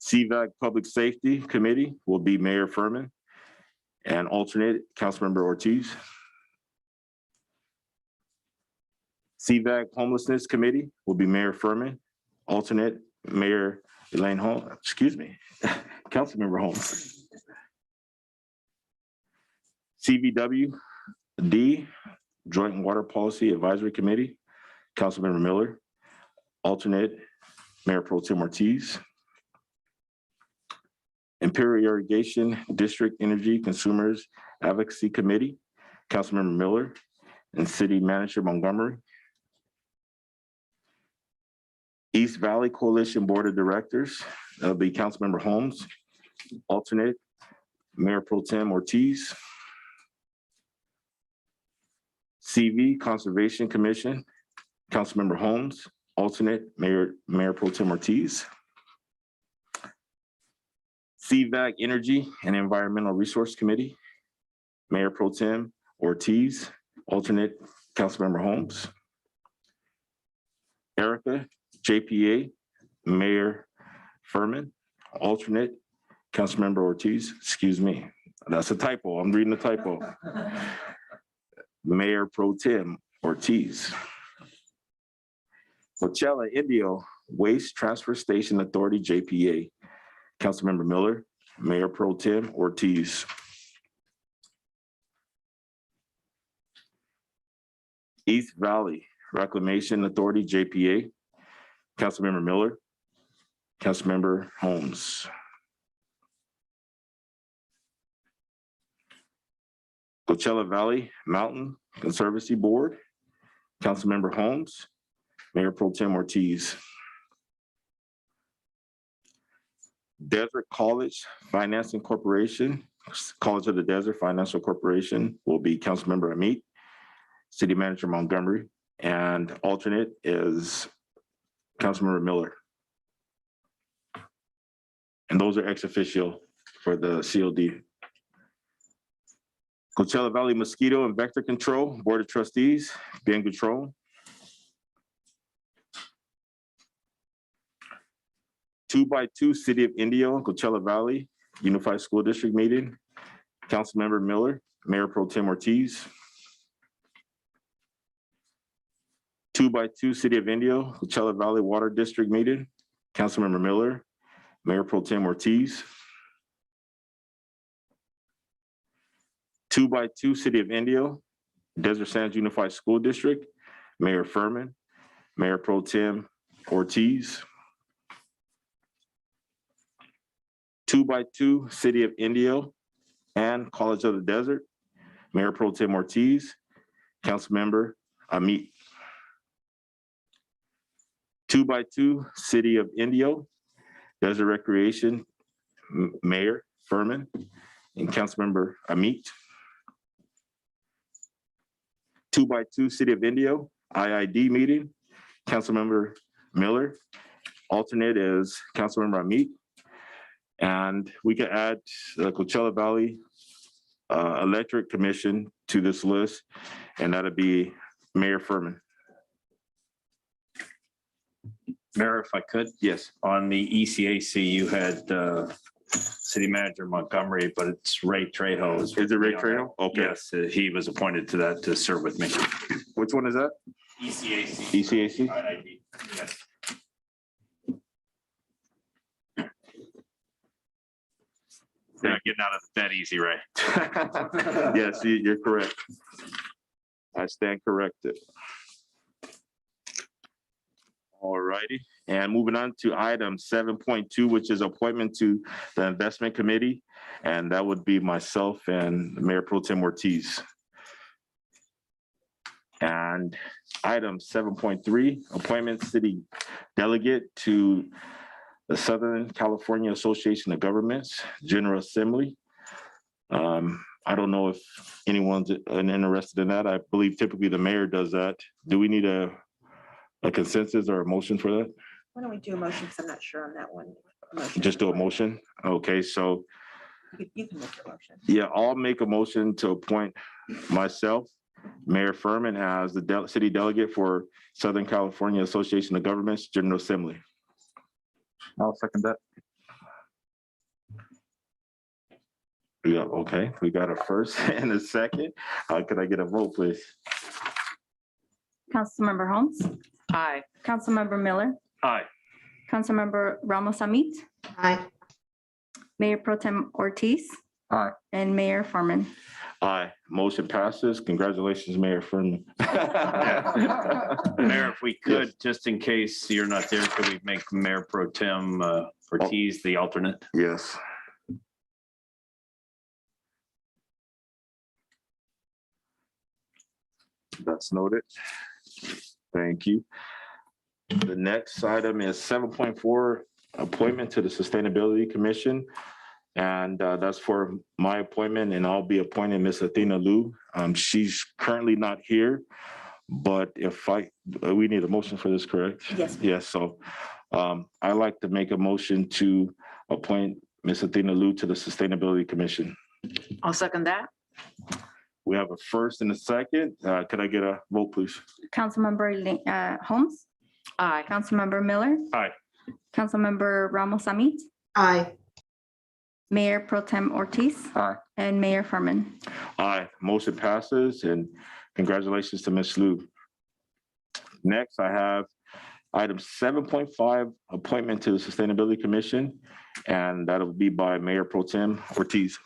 CVAG Public Safety Committee will be Mayor Furman and alternate, Councilmember Ortiz. CVAG Homelessness Committee will be Mayor Furman, alternate, Mayor Elaine Holmes, excuse me, Councilmember Holmes. CVWD, Joint Water Policy Advisory Committee, Councilmember Miller, alternate, Mayor Pro Tem Ortiz. Imperial Irrigation District Energy Consumers Advocacy Committee, Councilmember Miller, and City Manager Montgomery. East Valley Coalition Board of Directors, that'll be Councilmember Holmes, alternate, Mayor Pro Tem Ortiz. CV Conservation Commission, Councilmember Holmes, alternate Mayor Pro Tem Ortiz. CVAC Energy and Environmental Resource Committee, Mayor Pro Tem Ortiz, alternate Councilmember Holmes. Erica JPA, Mayor Furman, alternate Councilmember Ortiz. Excuse me, that's a typo. I'm reading the typo. Mayor Pro Tem Ortiz. Coachella Indio Waste Transfer Station Authority JPA, Councilmember Miller, Mayor Pro Tem Ortiz. East Valley Reclamation Authority JPA, Councilmember Miller, Councilmember Holmes. Coachella Valley Mountain Conservancy Board, Councilmember Holmes, Mayor Pro Tem Ortiz. Desert College Financing Corporation, College of the Desert Financial Corporation will be Councilmember Amit, City Manager Montgomery, and alternate is Councilmember Miller. And those are ex officio for the COD. Coachella Valley Mosquito and Vector Control Board of Trustees, Ben Gutron. 2x2 City of Indio, Coachella Valley Unified School District meeting, Councilmember Miller, Mayor Pro Tem Ortiz. 2x2 City of Indio, Coachella Valley Water District meeting, Councilmember Miller, Mayor Pro Tem Ortiz. 2x2 City of Indio, Desert Sands Unified School District, Mayor Furman, Mayor Pro Tem Ortiz. 2x2 City of Indio and College of the Desert, Mayor Pro Tem Ortiz, Councilmember Amit. 2x2 City of Indio, Desert Recreation, Mayor Furman and Councilmember Amit. 2x2 City of Indio, IID meeting, Councilmember Miller. Alternate is Councilmember Amit. And we can add the Coachella Valley Electric Commission to this list, and that'll be Mayor Furman. Mayor, if I could. Yes. On the ECAC, you had City Manager Montgomery, but it's Ray Trejo. Is it Ray Trejo? Okay. Yes, he was appointed to that to serve with me. Which one is that? ECAC. ECAC? IID, yes. You're not getting out of that easy, Ray. Yes, you're correct. I stand corrected. All righty, and moving on to item 7.2, which is appointment to the investment committee. And that would be myself and Mayor Pro Tem Ortiz. And item 7.3, appointment city delegate to the Southern California Association of Governments, General Assembly. I don't know if anyone's interested in that. I believe typically the mayor does that. Do we need a consensus or a motion for that? Why don't we do a motion, because I'm not sure on that one. Just do a motion? Okay, so. You can make a motion. Yeah, I'll make a motion to appoint myself, Mayor Furman, as the city delegate for Southern California Association of Governments, General Assembly. I'll second that. Yeah, okay, we got a first and a second. Could I get a vote, please? Councilmember Holmes, Aye. Councilmember Miller, Aye. Councilmember Ramos Amit, Aye. Mayor Pro Tem Ortiz, Aye. and Mayor Furman. Aye, motion passes. Congratulations, Mayor Furman. Mayor, if we could, just in case you're not there, could we make Mayor Pro Tem Ortiz the alternate? Yes. That's noted. Thank you. The next item is 7.4, appointment to the Sustainability Commission. And that's for my appointment, and I'll be appointing Miss Athena Liu. She's currently not here, But we need a motion for this, correct? Yes. Yes, so I'd like to make a motion to appoint Ms. Athena Liu to the Sustainability Commission. I'll second that. We have a first and a second. Could I get a vote, please? Councilmember Holmes, Aye. Councilmember Miller, Aye. Councilmember Ramos Amit, Aye. Mayor Pro Tem Ortiz, Aye. and Mayor Furman. Aye, motion passes, and congratulations to Ms. Liu. Next, I have item 7.5, appointment to the Sustainability Commission, and that'll be by Mayor Pro Tem Ortiz.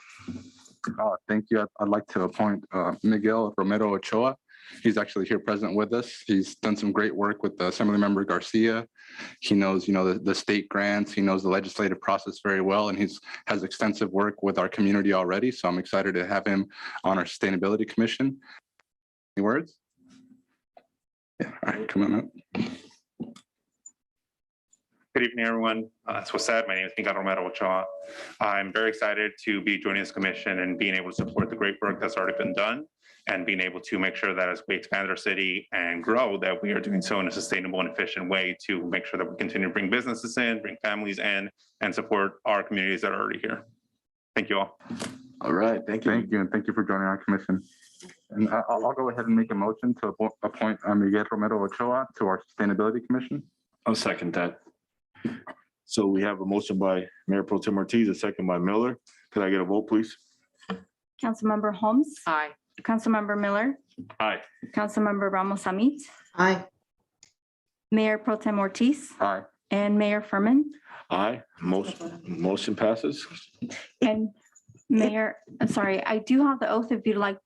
Thank you. I'd like to appoint Miguel Romero Ochoa. He's actually here present with us. He's done some great work with Assemblymember Garcia. He knows, the state grants. He knows the legislative process very well, and has extensive work with our community already. So I'm excited to have him on our Sustainability Commission. Any words? Yeah, all right, come on up. Good evening, everyone. As was said, my name is Miguel Romero Ochoa. I'm very excited to be joining this commission and being able to support the great work that's already been done and being able to make sure that as we expand our city and grow, that we are doing so in a sustainable and efficient way to make sure that we continue to bring businesses in, bring families in, and support our communities that are already here. Thank you all. All right, thank you. Thank you, and thank you for joining our commission. And I'll go ahead and make a motion to appoint Miguel Romero Ochoa to our Sustainability Commission. I'll second that. So we have a motion by Mayor Pro Tem Ortiz, a second by Miller. Could I get a vote, please? Councilmember Holmes, Aye. Councilmember Miller, Aye. Councilmember Ramos Amit, Aye. Mayor Pro Tem Ortiz, Aye. and Mayor Furman. Aye, motion passes. And Mayor, I'm sorry, I do have the oath if you'd like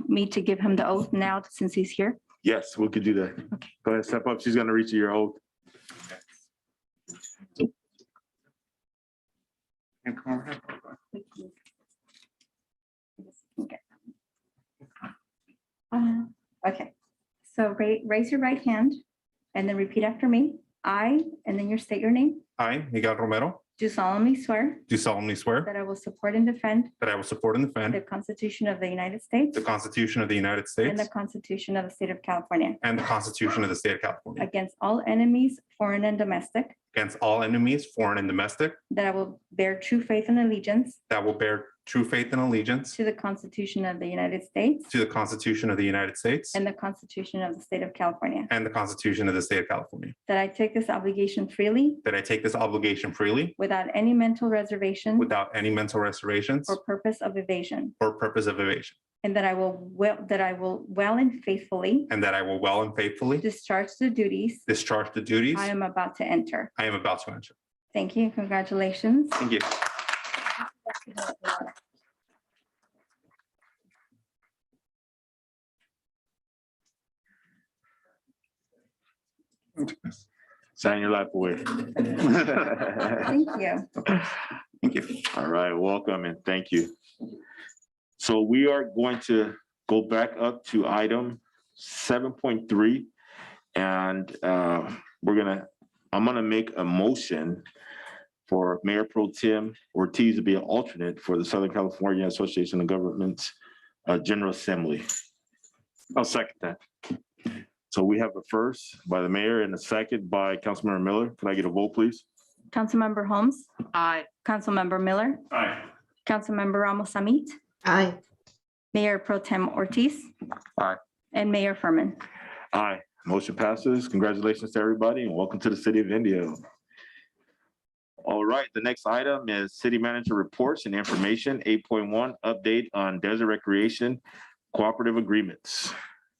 me to give him the oath now since he's here. Yes, we could do that. Go ahead, step up. She's gonna reach your oath. Okay, so raise your right hand and then repeat after me. I, and then you state your name, I, Miguel Romero, do solemnly swear do solemnly swear that I will support and defend that I will support and the defend Constitution of the United States the Constitution of the United and States the Constitution of the State of California and the Constitution of the State of California against all enemies, foreign and domestic, against all enemies, foreign and domestic, that I will bear true faith and allegiance that will bear true faith and allegiance to the Constitution of the United States to the Constitution of the United States and the Constitution of the State of California, and the Constitution of the State of California, that I take this obligation freely that I take this obligation freely without any mental reservation without any mental reservations or purpose of evasion, or purpose of evasion, and that I will well and faithfully and that I will well and faithfully discharge the duties discharge the duties I am about to enter. I am about to enter. Thank you. Congratulations. Thank you. Sign your life away. Thank you. Thank you. All right, welcome and thank you. So we are going to go back up to item 7.3. And I'm gonna make a motion for Mayor Pro Tem Ortiz to be an alternate for the Southern California Association of Governments General Assembly. I'll second that. So we have a first by the mayor and a second by Councilmember Miller. Can I get a vote, please? Councilmember Holmes, Aye. Councilmember Miller, Aye. Councilmember Ramos Amit, Aye. Mayor Pro Tem Ortiz, Aye. and Mayor Furman. Aye, motion passes. Congratulations to everybody and welcome to the city of Indio. All right, the next item is city manager reports and information. 8.1, update on desert recreation cooperative agreements.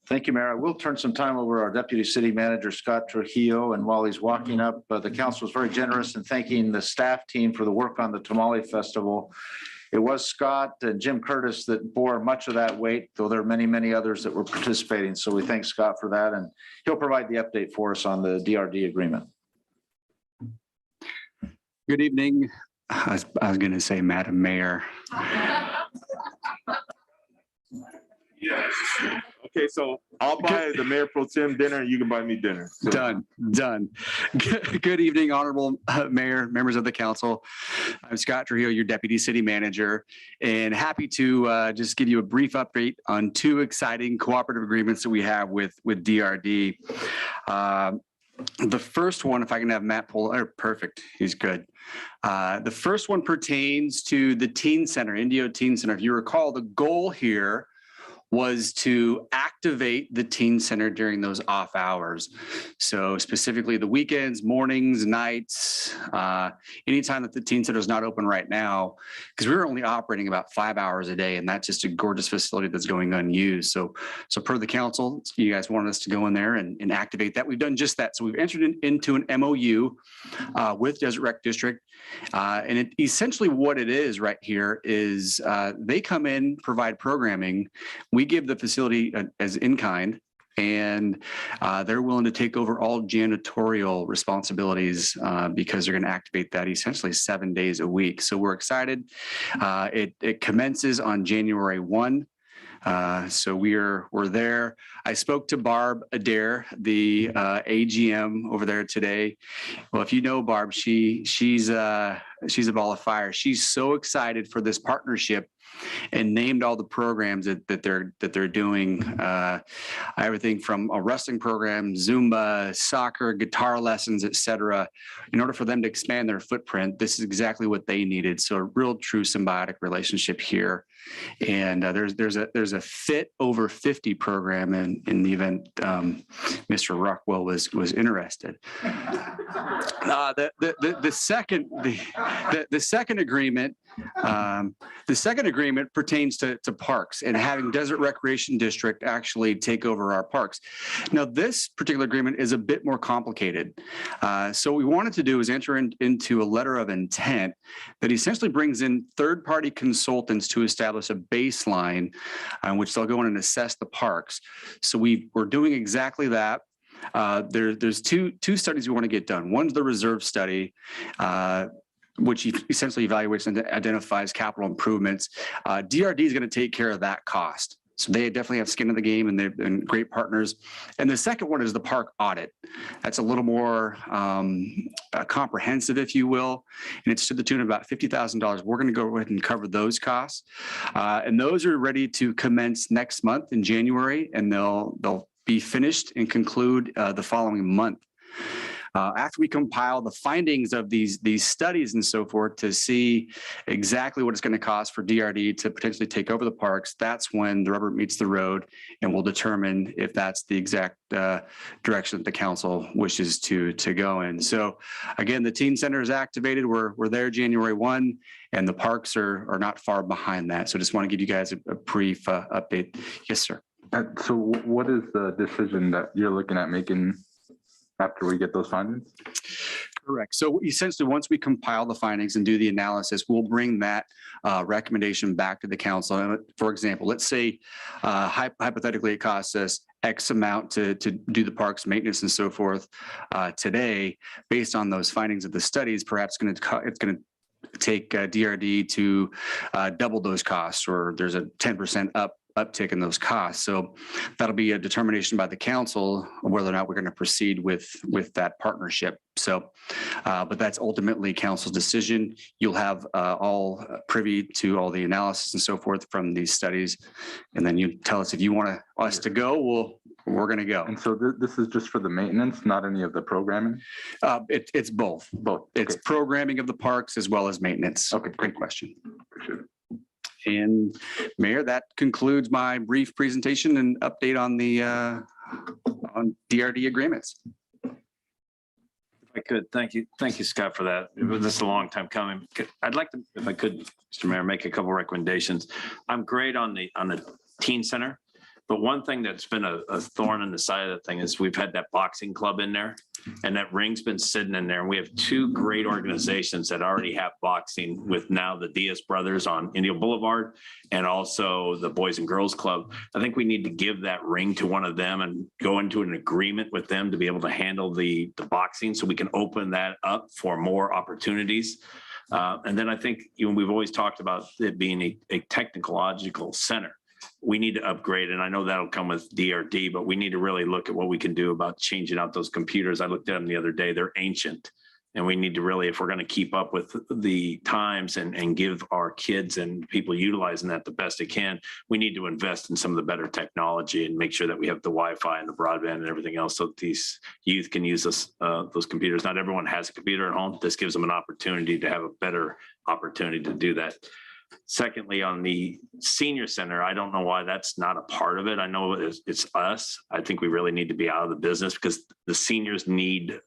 Thank you, Mayor. I will turn some time over our Deputy City Manager, Scott Trujillo, and while he's walking up, the council was very generous in thanking the staff team for the work on the Tamale Festival. It was Scott and Jim Curtis that bore much of that weight, though there are many, many others that were participating. So we thank Scott for that, and he'll provide the update for us on the DRD agreement. Good evening. I was going to say, Madam Mayor. Yes. Okay, so I'll buy the Mayor Pro Tem dinner and you can buy me dinner. So- Done. Good evening, Honorable Mayor, members of the council. I'm Scott Trujillo, your Deputy City Manager, and happy to just give you a brief update on two exciting cooperative agreements that we have with DRD. The first one, if I can have Matt pull, perfect, he's good. The first one pertains to the Teen Center, Indio Teen Center. If you recall, the goal here was to activate the teen center during those off hours. So specifically the weekends, mornings, nights, anytime that the teen center is not open right now, because we were only operating about 5 hours a day, and that's just a gorgeous facility that's going unused. So per the council, you guys wanted us to go in there and activate that. We've done just that. So we've entered into an MOU with Desert Rec District. And essentially what it is right here is they come in, provide programming. We give the facility as in-kind, and they're willing to take over all janitorial responsibilities because they're going to activate that essentially 7 days a week. So we're excited. It commences on January 1. So we're there. I spoke to Barb Adair, the AGM over there today. Well, if you know Barb, she's a ball of fire. She's so excited for this partnership and named all the programs that they're doing. Everything from a wrestling program, Zumba, soccer, guitar lessons, etc. In order for them to expand their footprint, this is exactly what they needed. So a real true symbiotic relationship here. And there's a Fit Over 50 program in the event Mr. Rockwell was interested. The second agreement pertains to parks and having Desert Recreation District actually take over our parks. Now, this particular agreement is a bit more complicated. So what we wanted to do is enter into a letter of intent that essentially brings in third-party consultants to establish a baseline on which they'll go in and assess the parks. So we're doing exactly that. There's two studies we want to get done. One's the reserve study, which essentially evaluates and identifies capital improvements. DRD is going to take care of that cost. So they definitely have skin in the game, and they've been great partners. And the second one is the park audit. That's a little more comprehensive, if you will, and it's to the tune of about $50,000. We're going to go ahead and cover those costs. And those are ready to commence next month in January, and they'll be finished and conclude the following month. After we compile the findings of these studies and so forth to see exactly what it's going to cost for DRD to potentially take over the parks, that's when the rubber meets the road, and we'll determine if that's the exact direction that the council wishes to go in. So again, the teen center is activated. We're there January 1, and the parks are not far behind that. So just want to give you guys a brief update. Yes, sir. So what is the decision that you're looking at making after we get those findings? Correct. So essentially, once we compile the findings and do the analysis, we'll bring that recommendation back to the council. For example, let's say hypothetically it costs us X amount to do the parks maintenance and so forth today. Based on those findings of the studies, perhaps it's going to take DRD to double those costs, or there's a 10% uptick in those costs. So that'll be a determination by the council whether or not we're going to proceed with that partnership. So, but that's ultimately council's decision. You'll have all privy to all the analysis and so forth from these studies. And then you tell us if you want us to go, we're going to go. And so this is just for the maintenance, not any of the programming? It's both. It's programming of the parks as well as maintenance. Okay. Great question. Appreciate it. And Mayor, that concludes my brief presentation and update on the on DRD agreements. If I could, thank you, Scott, for that. This is a long time coming. I'd like to, if I could, Mr. Mayor, make a couple recommendations. I'm great on the teen center, but one thing that's been a thorn in the side of the thing is we've had that boxing club in there, and that ring's been sitting in there. And we have two great organizations that already have boxing, with now the Diaz brothers on Indio Boulevard and also the Boys and Girls Club. I think we need to give that ring to one of them and go into an agreement with them to be able to handle the boxing, so we can open that up for more opportunities. And then I think we've always talked about it being a technological center. we need to upgrade. And I know that'll come with DRD, but we need to really look at what we can do about changing out those computers. I looked at them the other day. They're ancient. And we need to really, if we're going to keep up with the times and give our kids and people utilizing that the best they can, we need to invest in some of the better technology and make sure that we have the Wi-Fi and the broadband and everything else so that these youth can use those computers. Not everyone has a computer at home. This gives them an opportunity to have a better opportunity to do that. Secondly, on the senior center, I don't know why that's not a part of it. I know it's us. I think we really need to be out of the business because the seniors need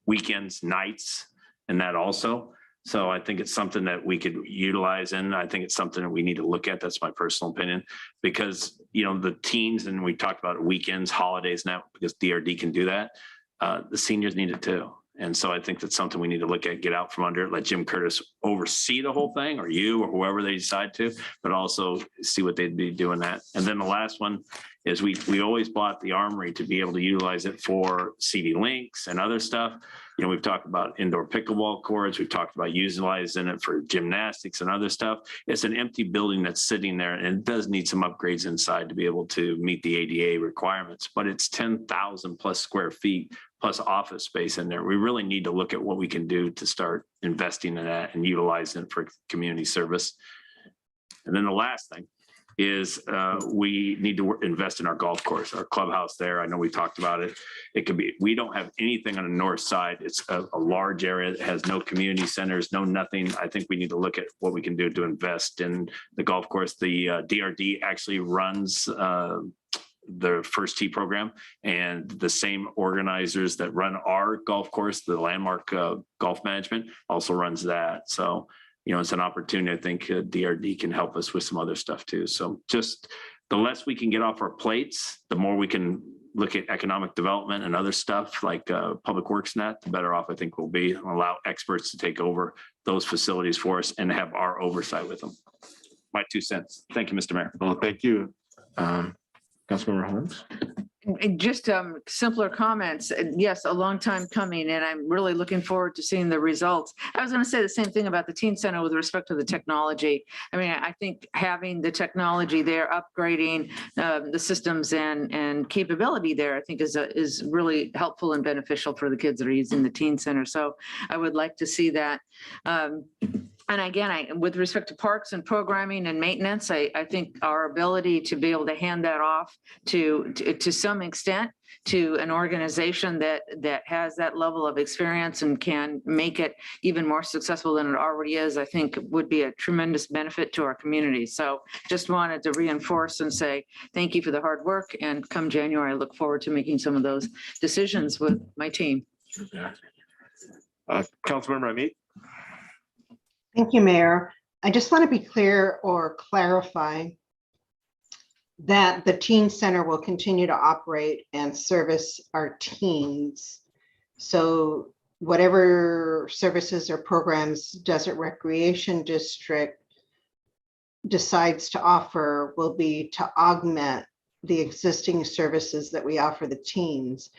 weekends, nights, and that also. So I think it's something that we could utilize, and I think it's something that we need to look at. That's my personal opinion, because the teens, and we talked about weekends, holidays now, because DRD can do that. The seniors need it too. And so I think that's something we need to look at, get out from under it, let Jim Curtis oversee the whole thing, or you, or whoever they decide to, but also see what they'd be doing that. And then the last one is we always bought the Armory to be able to utilize it for CD links and other stuff. We've talked about indoor pickleball courts. We've talked about utilizing it for gymnastics and other stuff. It's an empty building that's sitting there, and it does need some upgrades inside to be able to meet the ADA requirements, but it's 10,000 plus square feet plus office space in there. We really need to look at what we can do to start investing in that and utilizing it for community service. And then the last thing is we need to invest in our golf course, our clubhouse there. I know we talked about it. We don't have anything on the north side. It's a large area that has no community centers, no nothing. I think we need to look at what we can do to invest in the golf course. The DRD actually runs the First Tee program, and the same organizers that run our golf course, the Landmark Golf Management, also runs that. So it's an opportunity. I think DRD can help us with some other stuff too. So just the less we can get off our plates, the more we can look at economic development and other stuff like public works net, the better off I think we'll be, and allow experts to take over those facilities for us and have our oversight with them. My 2 cents. Thank you, Mr. Mayor. Well, thank you. Councilmember Holmes. And just simpler comments. Yes, a long time coming, and I'm really looking forward to seeing the results. I was going to say the same thing about the teen center with respect to the technology. I mean, I think having the technology there, upgrading the systems and capability there, I think is really helpful and beneficial for the kids that are using the teen center. So I would like to see that. And again, with respect to parks and programming and maintenance, I think our ability to be able to hand that off to some extent to an organization that has that level of experience and can make it even more successful than it already is, I think would be a tremendous benefit to our community. So just wanted to reinforce and say thank you for the hard work. And come January, I look forward to making some of those decisions with my team. Councilmember Amit. Thank you, Mayor. I just want to be clear or clarify that the teen center will continue to operate and service our teens. So whatever services or programs Desert Recreation District decides to offer will be to augment the existing services that we offer the teens.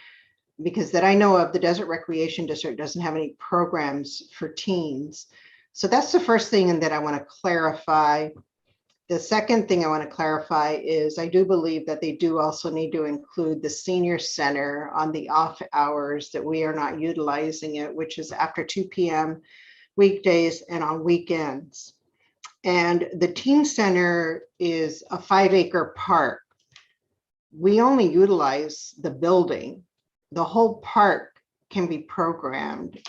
Because that I know of, the Desert Recreation District doesn't have any programs for teens. So that's the first thing and that I want to clarify. The second thing I want to clarify is I do believe that they do also need to include the senior center on the off hours that we are not utilizing it, which is after 2 p.m. weekdays and on weekends. And the teen center is a 5-acre park. We only utilize the building. The whole park can be programmed.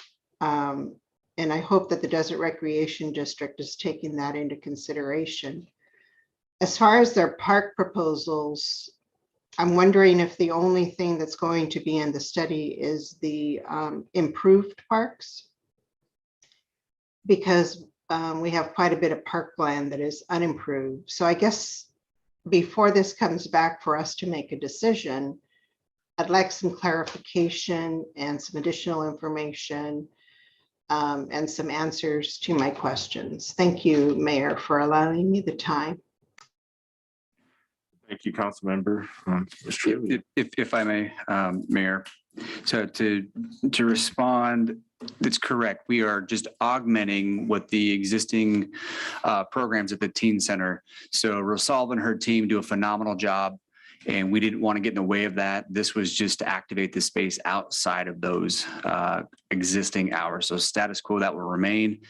And I hope that the Desert Recreation District is taking that into consideration. As far as their park proposals, I'm wondering if the only thing that's going to be in the study is the improved parks, because we have quite a bit of parkland that is unimproved. So I guess before this comes back for us to make a decision, I'd like some clarification and some additional information and some answers to my questions. Thank you, Mayor, for allowing me the time. Thank you, Councilmember. If I may, Mayor, so to respond That's correct. We are just augmenting what the existing programs at the teen center. So Rosalva and her team do a phenomenal job, and we didn't want to get in the way of that. This was just to activate the space outside of those existing hours. So status quo, that will remain,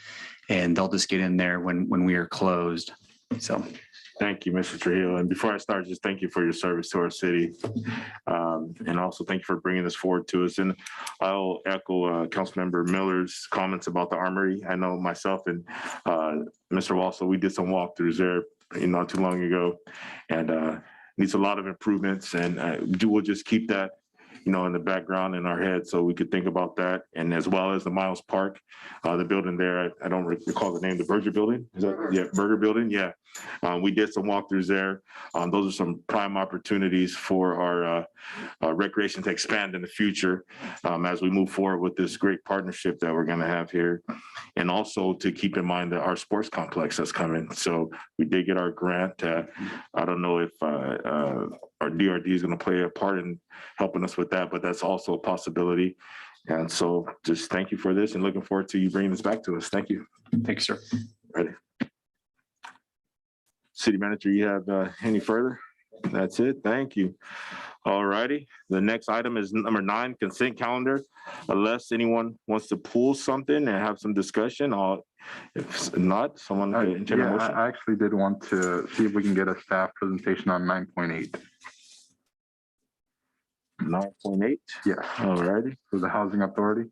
and they'll just get in there when we are closed. So. Thank you, Mr. Trujillo. And before I start, just thank you for your service to our city. And also thank you for bringing this forward to us. And I'll echo Councilmember Miller's comments about the armory. I know myself and Mr. Walsall, we did some walkthroughs there not too long ago, and needs a lot of improvements. And we'll just keep that in the background in our head so we could think about that. And as well as the Miles Park, the building there, I don't recall the name, the Burger Building. Is that, yeah, Burger Building, yeah. We did some walkthroughs there. Those are some prime opportunities for our recreation to expand in the future as we move forward with this great partnership that we're going to have here. And also to keep in mind that our sports complex that's coming. So we did get our grant. I don't know if our DRD is going to play a part in helping us with that, but that's also a possibility. And so just thank you for this and looking forward to you bringing this back to us. Thank you. Thank you, sir. Ready. City Manager, you have any further? That's it. Thank you. All righty. The next item is number 9, consent calendar. Unless anyone wants to pull something and have some discussion, or if not, someone could enter a motion. I actually did want to see if we can get a staff presentation on 9.8. 9.8? Yeah. All righty. For the Housing Authority.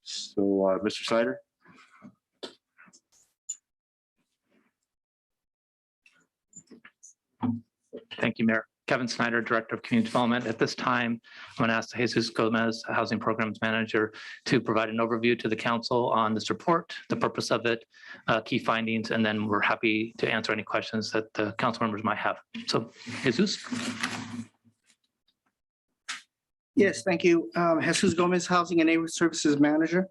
So, Mr. Snyder. Thank you, Mayor. Kevin Snyder, Director of Community Development. At this time, I'm going to ask Jesus Gomez, Housing Programs Manager, to provide an overview to the council on this report, the purpose of it, key findings, and then we're happy to answer any questions that the council members might have. So, Jesus. Yes, thank you. Jesus Gomez, Housing and Neighborhood Services Manager.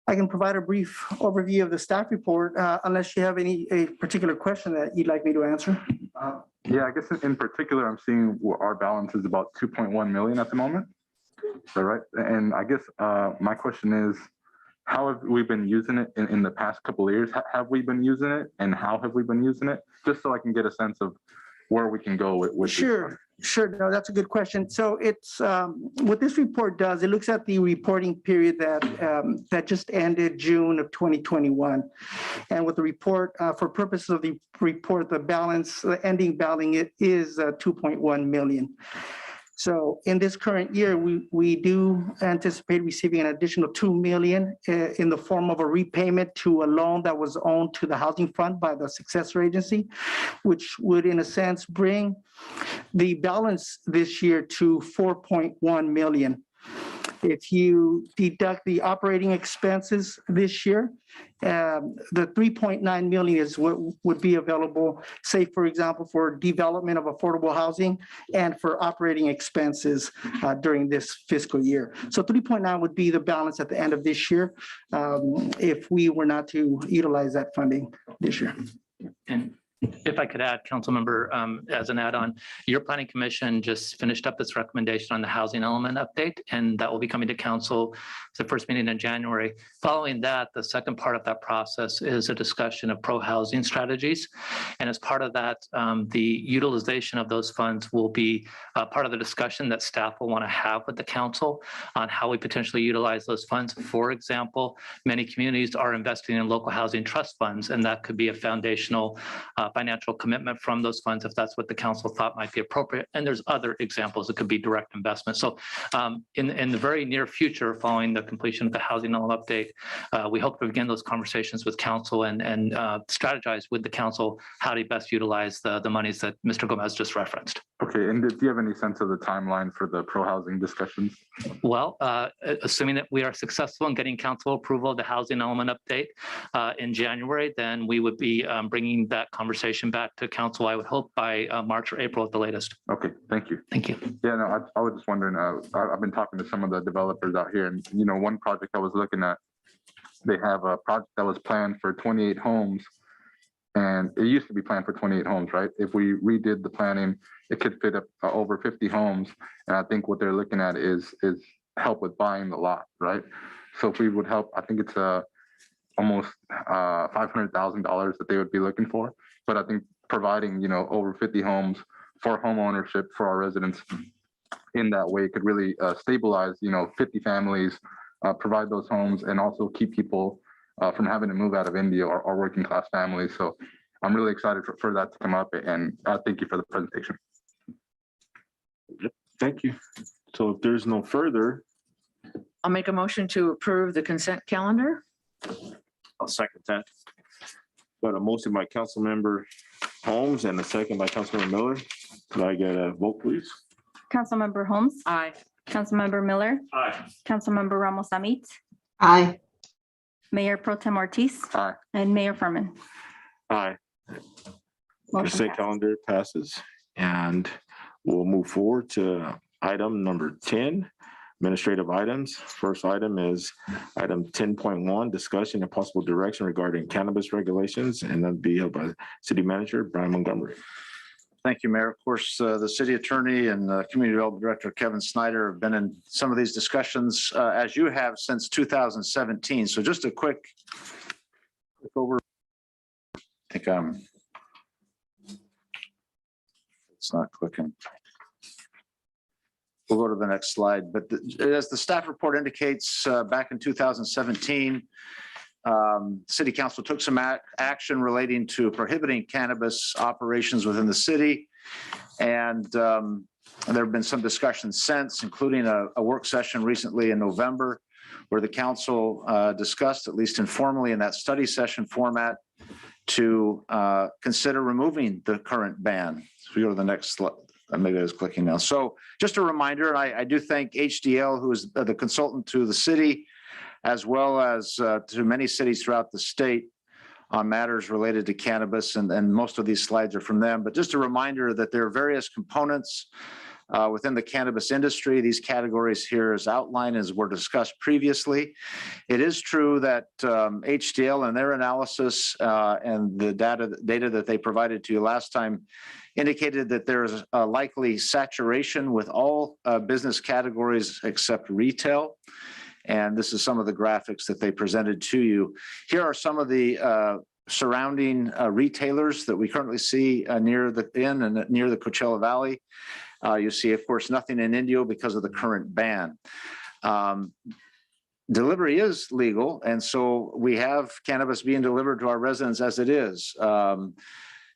I can provide a brief overview of the staff report unless you have a particular question that you'd like me to answer. Yeah, I guess in particular, I'm seeing our balance is about 2.1 million at the moment. Is that right? And I guess my question is, how have we been using it in the past couple of years? Have we been using it, and how have we been using it? Just so I can get a sense of where we can go with Sure. No, that's a good question. So it's what this report does, it looks at the reporting period that just ended June of 2021. And with the report, for purposes of the report, the balance, the ending balance is 2.1 million. So in this current year, we do anticipate receiving an additional 2 million in the form of a repayment to a loan that was owned to the housing fund by the successor agency, which would in a sense bring the balance this year to 4.1 million. If you deduct the operating expenses this year, the 3.9 million is what would be available, say, for example, for development of affordable housing and for operating expenses during this fiscal year. So 3.9 would be the balance at the end of this year if we were not to utilize that funding this year. And if I could add, Councilmember, as an add-on, your Planning Commission just finished up its recommendation on the housing element update, and that will be coming to council the first meeting in January. Following that, the second part of that process is a discussion of pro-housing strategies. And as part of that, the utilization of those funds will be part of the discussion that staff will want to have with the council on how we potentially utilize those funds. For example, many communities are investing in local housing trust funds, and that could be a foundational financial commitment from those funds if that's what the council thought might be appropriate. And there's other examples. It could be direct investment. So in the very near future, following the completion of the housing element update, we hope to begin those conversations with council and strategize with the council how to best utilize the monies that Mr. Gomez just referenced. Okay, and do you have any sense of the timeline for the pro-housing discussions? Well, assuming that we are successful in getting council approval of the housing element update in January, then we would be bringing that conversation back to council, I would hope by March or April at the latest. Okay, thank you. Thank you. Yeah, no, I was just wondering, I've been talking to some of the developers out here, and one project I was looking at, they have a project that was planned for 28 homes, and it used to be planned for 28 homes, right? If we redid the planning it could fit up over 50 homes. And I think what they're looking at is help with buying the lot, right? So if we would help, I think it's almost $500,000 that they would be looking for. But I think providing, over 50 homes for home ownership for our residents in that way could really stabilize, 50 families, provide those homes, and also keep people from having to move out of India or working class families. So I'm really excited for that to come up, and thank you for the presentation. Thank you. So if there's no further, I'll make a motion to approve the consent calendar. I'll second that. got a motion by Councilmember Holmes and a second by Councilmember Miller. Can I get a vote, please? Councilmember Holmes. Aye. Councilmember Miller. Aye. Councilmember Ramos Amit. Aye. Mayor Pro Tem Ortiz. Aye. And Mayor Furman. Aye. Motion Consent passed. calendar passes, and we'll move forward to item number 10, administrative items. First item is item 10.1, discussion and possible direction regarding cannabis regulations, and that'll be held by City Manager Brian Montgomery. Thank you, Mayor. Of course, the city attorney and Community Development Director Kevin Snyder have been in some of these discussions, as you have, since 2017. So just a quick over. I think it's not clicking. We'll go to the next slide. But as the staff report indicates, back in 2017, City Council took some action relating to prohibiting cannabis operations within the city. And there have been some discussions since, including a work session recently in November, where the council discussed, at least informally in that study session format, to consider removing the current ban. So we go to the next slide. Maybe I was clicking now. So just a reminder, and I do thank HDL, who is the consultant to the city, as well as to many cities throughout the state on matters related to cannabis. And most of these slides are from them. But just a reminder that there are various components within the cannabis industry. These categories here as outlined as were discussed previously. It is true that HDL and their analysis and the data that they provided to you last time indicated that there is a likely saturation with all business categories except retail. And this is some of the graphics that they presented to you. Here are some of the surrounding retailers that we currently see near the Coachella Valley. You see, of course, nothing in Indio because of the current ban. Delivery is legal, and so we have cannabis being delivered to our residents as it is.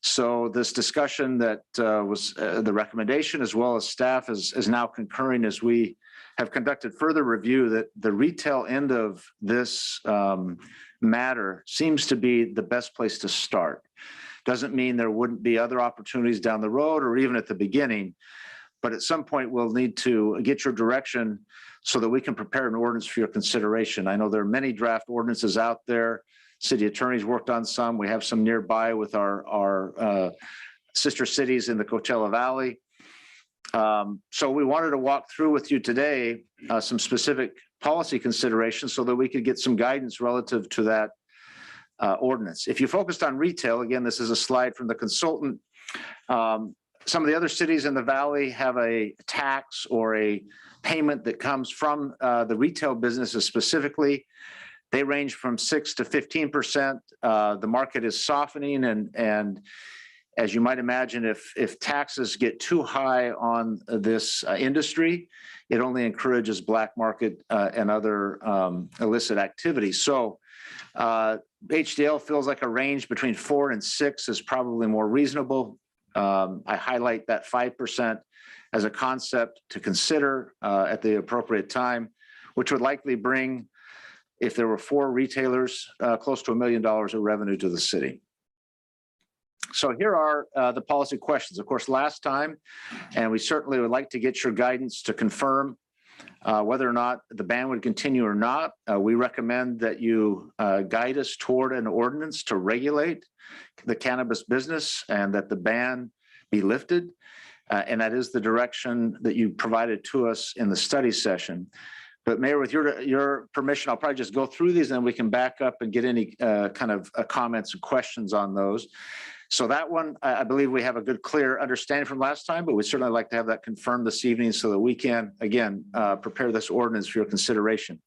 So this discussion that was the recommendation, as well as staff, is now concurring as we have conducted further review that the retail end of this matter seems to be the best place to start. Doesn't mean there wouldn't be other opportunities down the road or even at the beginning, but at some point we'll need to get your direction so that we can prepare an ordinance for your consideration. I know there are many draft ordinances out there. City attorneys worked on some. We have some nearby with our sister cities in the Coachella Valley. So we wanted to walk through with you today some specific policy considerations so that we could get some guidance relative to that ordinance. If you focused on retail, again, this is a slide from the consultant. Some of the other cities in the valley have a tax or a payment that comes from the retail businesses specifically. They range from 6 to 15%. The market is softening, and as you might imagine, if taxes get too high on this industry, it only encourages black market and other illicit activities. So HDL feels like a range between 4 and 6 is probably more reasonable. I highlight that 5% as a concept to consider at the appropriate time, which would likely bring, if there were 4 retailers, close to $1 million of revenue to the city. So here are the policy questions. Of course, last time, and we certainly would like to get your guidance to confirm whether or not the ban would continue or not. We recommend that you guide us toward an ordinance to regulate the cannabis business and that the ban be lifted. And that is the direction that you provided to us in the study session. But Mayor, with your permission, I'll probably just go through these and then we can back up and get any kind of comments and questions on those. So that one, I believe we have a good, clear understanding from last time, but we'd certainly like to have that confirmed this evening so that we can, again, prepare this ordinance for your consideration.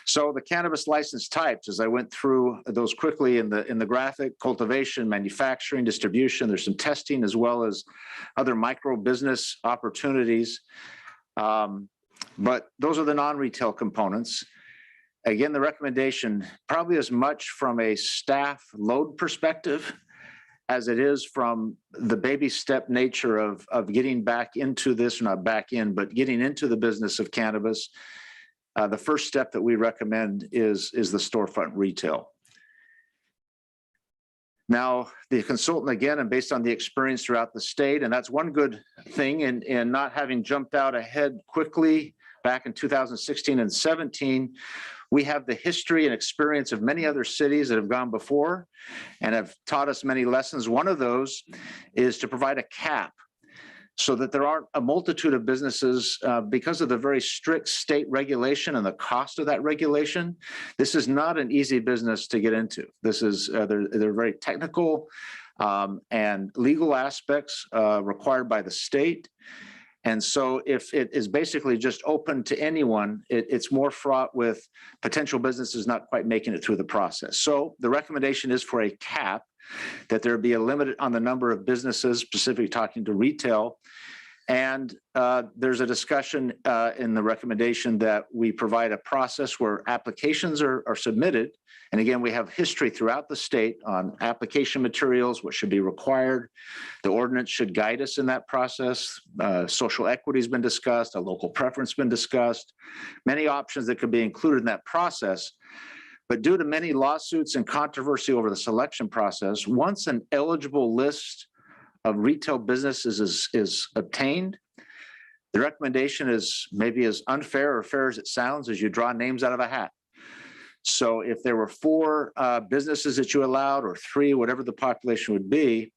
So the cannabis license types, as I went through those quickly in the graphic: cultivation, manufacturing, distribution. There's some testing as well as other micro business opportunities. But those are the non-retail components. Again, the recommendation, probably as much from a staff load perspective as it is from the baby step nature of getting back into this, not back in, but getting into the business of cannabis. The first step that we recommend is the storefront retail. Now, the consultant, again, and based on the experience throughout the state, and that's one good thing in not having jumped out ahead quickly back in 2016 and 17, we have the history and experience of many other cities that have gone before and have taught us many lessons. One of those is to provide a cap so that there aren't a multitude of businesses because of the very strict state regulation and the cost of that regulation. This is not an easy business to get into. This is, they're very technical and legal aspects required by the state. And so if it is basically just open to anyone, it's more fraught with potential businesses not quite making it through the process. So the recommendation is for a cap, that there be a limit on the number of businesses, specifically talking to retail. And there's a discussion in the recommendation that we provide a process where applications are submitted. And again, we have history throughout the state on application materials, what should be required. The ordinance should guide us in that process. Social equity has been discussed, a local preference been discussed, many options that could be included in that process. But due to many lawsuits and controversy over the selection process, once an eligible list of retail businesses is obtained, the recommendation is maybe as unfair or fair as it sounds, as you draw names out of a hat. So if there were 4 businesses that you allowed, or 3, whatever the population would be,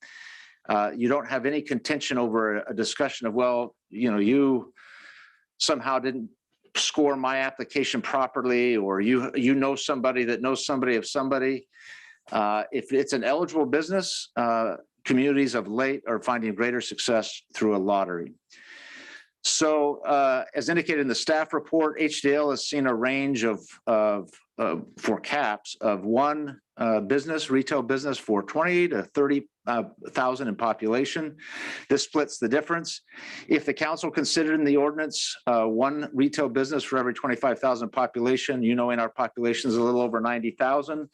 you don't have any contention over a discussion of, well, you somehow didn't score my application properly, or you know somebody that knows somebody of somebody. If it's an eligible business, communities of late are finding greater success through a lottery. So as indicated in the staff report, HDL has seen a range of for caps of 1 business, retail business, for 20 to 30,000 in population. This splits the difference. If the council considered in the ordinance 1 retail business for every 25,000 population, in our population is a little over 90,000.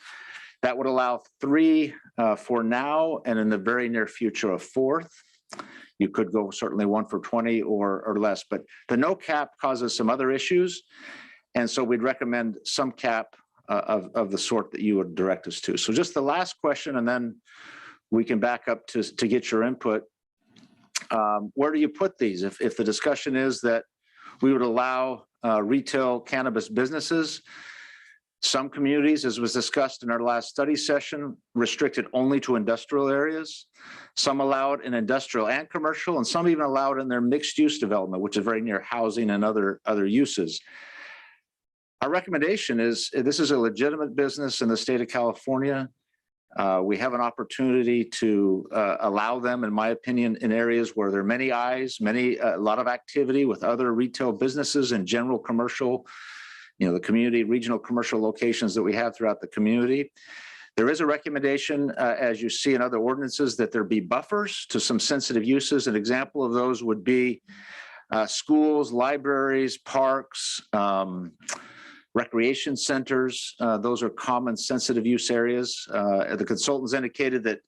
That would allow 3 for now, and in the very near future, a 4th. You could go certainly 1 for 20 or less, but the no cap causes some other issues. And so we'd recommend some cap of the sort that you would direct us to. So just the last question, and then we can back up to get your input. Where do you put these? If the discussion is that we would allow retail cannabis businesses, some communities, as was discussed in our last study session, restricted only to industrial areas. Some allowed in industrial and commercial, and some even allowed in their mixed use development, which is very near housing and other uses. Our recommendation is this is a legitimate business in the state of California. We have an opportunity to allow them, in my opinion, in areas where there are many eyes, a lot of activity with other retail businesses and general commercial, the community, regional commercial locations that we have throughout the community. There is a recommendation, as you see in other ordinances, that there be buffers to some sensitive uses. An example of those would be schools, libraries, parks, recreation centers. Those are common sensitive use areas. The consultants indicated that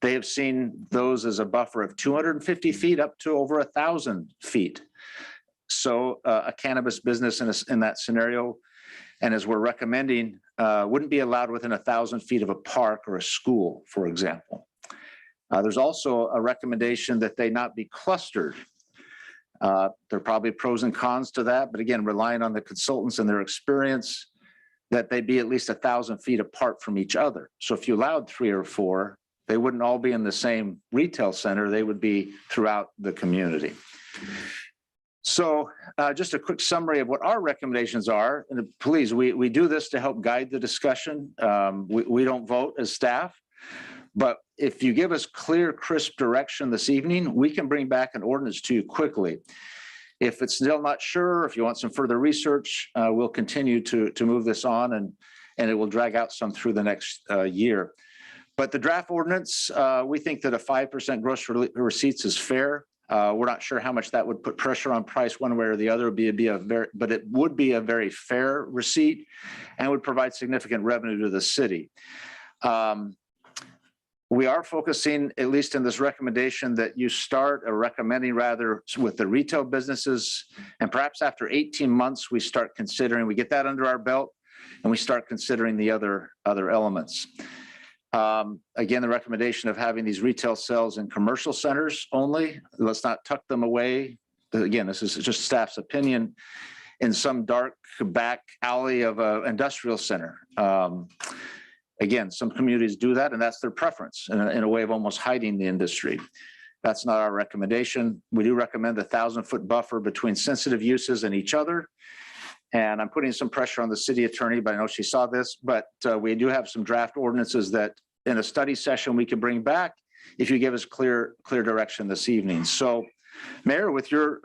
they have seen those as a buffer of 250 feet up to over 1,000 feet. So a cannabis business in that scenario, and as we're recommending, wouldn't be allowed within 1,000 feet of a park or a school, for example. There's also a recommendation that they not be clustered. There are probably pros and cons to that, but again, relying on the consultants and their experience, that they be at least 1,000 feet apart from each other. So if you allowed 3 or 4, they wouldn't all be in the same retail center. They would be throughout the community. So just a quick summary of what our recommendations are. And please, we do this to help guide the discussion. We don't vote as staff. But if you give us clear, crisp direction this evening, we can bring back an ordinance to you quickly. If it's still not sure, if you want some further research, we'll continue to move this on and it will drag out some through the next year. But the draft ordinance, we think that a 5% gross receipts is fair. We're not sure how much that would put pressure on price one way or the other. But it would be a very fair receipt and would provide significant revenue to the city. We are focusing, at least in this recommendation, that you start or recommending rather with the retail businesses. And perhaps after 18 months, we start considering, we get that under our belt and we start considering the other elements. Again, the recommendation of having these retail sales in commercial centers only. Let's not tuck them away. Again, this is just staff's opinion in some dark back alley of an industrial center. Again, some communities do that and that's their preference in a way of almost hiding the industry. That's not our recommendation. We do recommend the 1,000-foot buffer between sensitive uses and each other. And I'm putting some pressure on the city attorney, but I know she saw this, but we do have some draft ordinances that in a study session we can bring back if you give us clear direction this evening. So Mayor, with your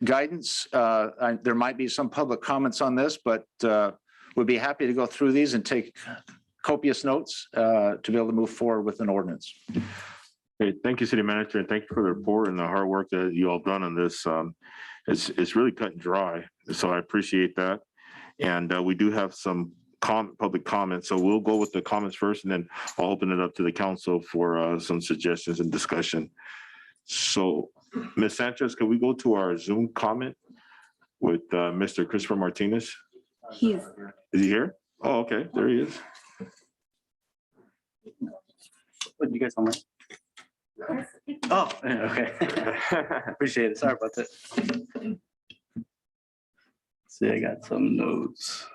guidance, there might be some public comments on this, but we'd be happy to go through these and take copious notes to be able to move forward with an ordinance. Hey, thank you, City Manager, and thank you for the report and the hard work that you all done on this. It's really cut and dry, so I appreciate that. And we do have some public comments, so we'll go with the comments first, and then I'll open it up to the council for some suggestions and discussion. So, Ms. Sanchez, can we go to our Zoom comment with Mr. Christopher Martinez? Is he here? Oh, okay, there he is. What you guys on my? Oh, okay. Appreciate it. Sorry about that. See, I got some notes.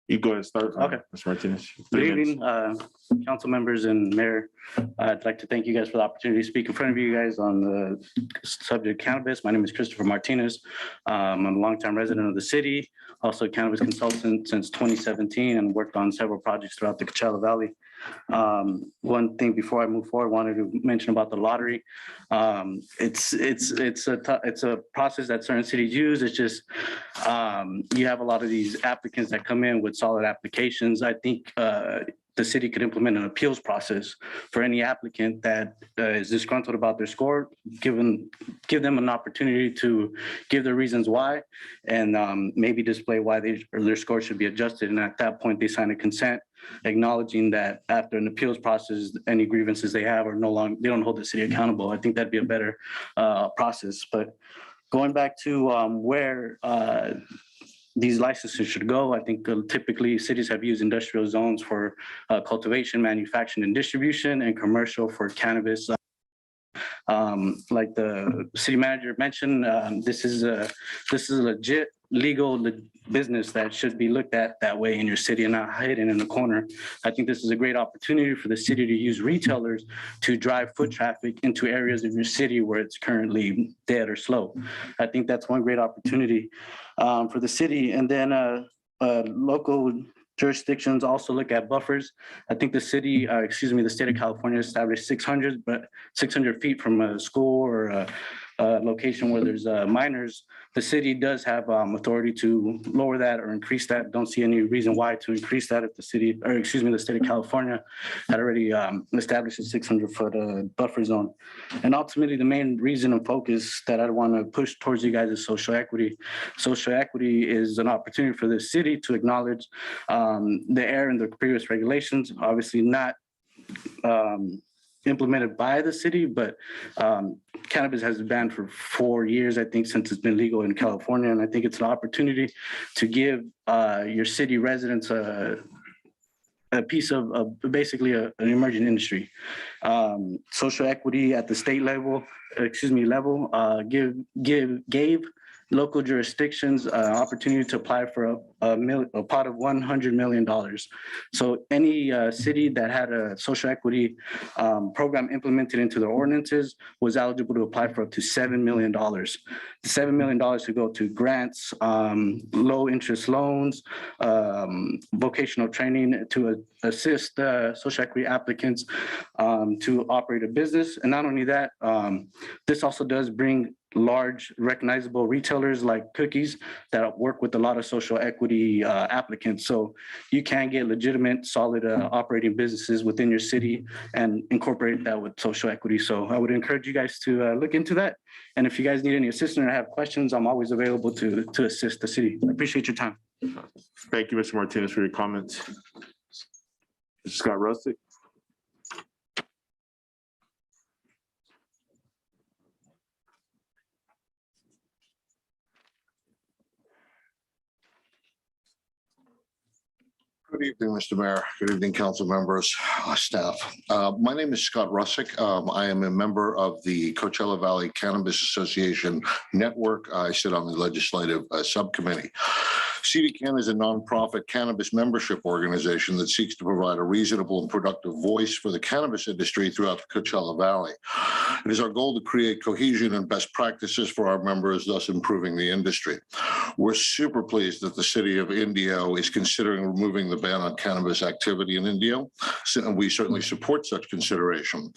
You go ahead and start. Okay. Mr. Martinez. Good evening, council members and mayor. I'd like to thank you guys for the opportunity to speak in front of you guys on the subject of cannabis. My name is Christopher Martinez. I'm a longtime resident of the city, also a cannabis consultant since 2017 and worked on several projects throughout the Coachella Valley. One thing before I move forward, I wanted to mention about the lottery. It's a process that certain cities use. It's just you have a lot of these applicants that come in with solid applications. I think the city could implement an appeals process for any applicant that is disgruntled about their score, give them an opportunity to give their reasons why, and maybe display why their score should be adjusted. And at that point, they sign a consent acknowledging that after an appeals process, any grievances they have are no longer, they don't hold the city accountable. I think that'd be a better process. But going back to where these licenses should go, I think typically cities have used industrial zones for cultivation, manufacturing, and distribution, and commercial for cannabis. Like the city manager mentioned, this is a legit legal business that should be looked at that way in your city and not hidden in the corner. I think this is a great opportunity for the city to use retailers to drive foot traffic into areas of your city where it's currently dead or slow. I think that's one great opportunity for the city. And then local jurisdictions also look at buffers. I think the city, the state of California established 600 feet from a school or a location where there's minors. The city does have authority to lower that or increase that. Don't see any reason why to increase that if the city, or the state of California had already established a 600-foot buffer zone. And ultimately, the main reason and focus that I want to push towards you guys is social equity. Social equity is an opportunity for the city to acknowledge the error in the previous regulations, obviously not implemented by the city, but cannabis has been banned for 4 years, I think, since it's been legal in California. And I think it's an opportunity to give your city residents a piece of basically an emerging industry. Social equity at the state level, gave local jurisdictions opportunity to apply for a pot of $100 million. So any city that had a social equity program implemented into their ordinances was eligible to apply for up to $7 million. The $7 million to go to grants, low interest loans, vocational training to assist social equity applicants to operate a business. And not only that, this also does bring large recognizable retailers like Cookies that work with a lot of social equity applicants. So you can get legitimate, solid operating businesses within your city and incorporate that with social equity. So I would encourage you guys to look into that. And if you guys need any assistance or have questions, I'm always available to assist the city. I appreciate your time. Thank you, Mr. Martinez, for your comments. Mr. Scott Rustick. Good evening, Mr. Mayor. Good evening, council members, staff. My name is Scott Russick. I am a member of the Coachella Valley Cannabis Association Network. I sit on the legislative subcommittee. CVCAN is a nonprofit cannabis membership organization that seeks to provide a reasonable and productive voice for the cannabis industry throughout the Coachella Valley. It is our goal to create cohesion and best practices for our members, thus improving the industry. We're super pleased that the city of Indio is considering removing the ban on cannabis activity in Indio, and we certainly support such consideration.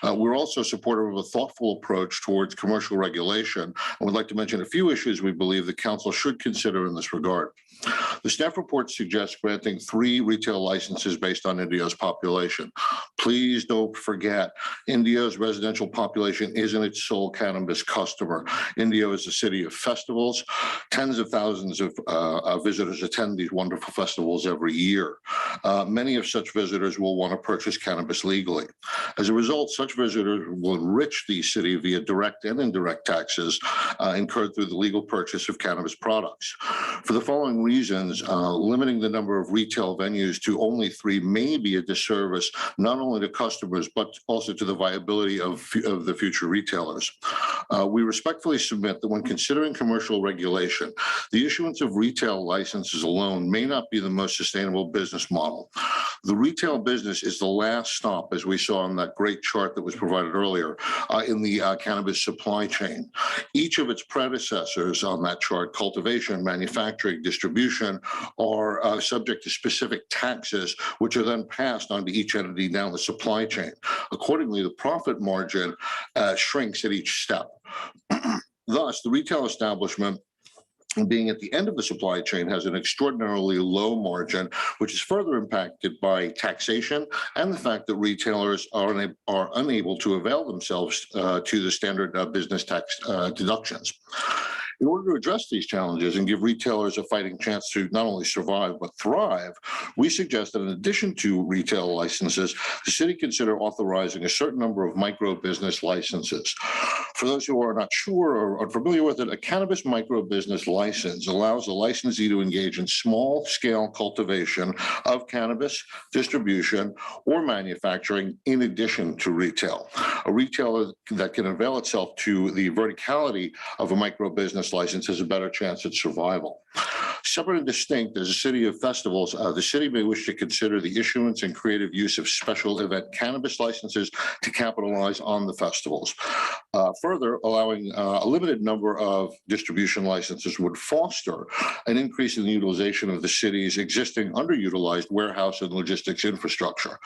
We're also supportive of a thoughtful approach towards commercial regulation, and would like to mention a few issues we believe the council should consider in this regard. The staff report suggests granting 3 retail licenses based on Indio's population. Please don't forget, Indio's residential population isn't its sole cannabis customer. Indio is a city of festivals. Tens of thousands of visitors attend these wonderful festivals every year. Many of such visitors will want to purchase cannabis legally. As a result, such visitors will enrich the city via direct and indirect taxes incurred through the legal purchase of cannabis products. For the following reasons, limiting the number of retail venues to only 3 may be a disservice, not only to customers, but also to the viability of the future retailers. We respectfully submit that when considering commercial regulation, the issuance of retail licenses alone may not be the most sustainable business model. The retail business is the last stop, as we saw on that great chart that was provided earlier, in the cannabis supply chain. Each of its predecessors on that chart, cultivation, manufacturing, distribution, are subject to specific taxes, which are then passed on to each entity down the supply chain. Accordingly, the profit margin shrinks at each step. Thus, the retail establishment being at the end of the supply chain has an extraordinarily low margin, which is further impacted by taxation and the fact that retailers are unable to avail themselves to the standard business tax deductions. In order to address these challenges and give retailers a fighting chance to not only survive but thrive, we suggest that in addition to retail licenses, the city consider authorizing a certain number of micro business licenses. For those who are not sure or unfamiliar with it, a cannabis micro business license allows a licensee to engage in small-scale cultivation of cannabis, distribution, or manufacturing in addition to retail. A retailer that can avail itself to the verticality of a micro business license has a better chance at survival. Separate and distinct, as a city of festivals, the city may wish to consider the issuance and creative use of special event cannabis licenses to capitalize on the festivals. Further, allowing a limited number of distribution licenses would foster an increase in the utilization of the city's existing underutilized warehouse and logistics infrastructure.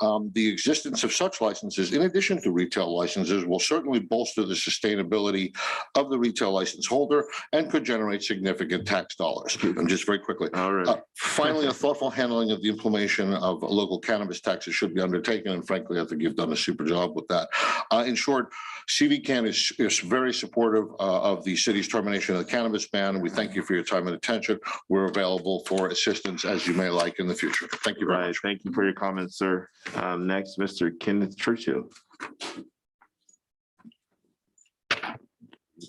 The existence of such licenses, in addition to retail licenses, will certainly bolster the sustainability of the retail license holder and could generate significant tax dollars. And just very quickly, finally, a thoughtful handling of the implementation of local cannabis taxes should be undertaken. And frankly, I think you've done a super job with that. In short, CVCAN is very supportive of the city's termination of the cannabis ban. And we thank you for your time and attention. We're available for assistance as you may like in the future. Thank you very much. Thank you for your comments, sir. Next, Mr. Kenneth Churchill.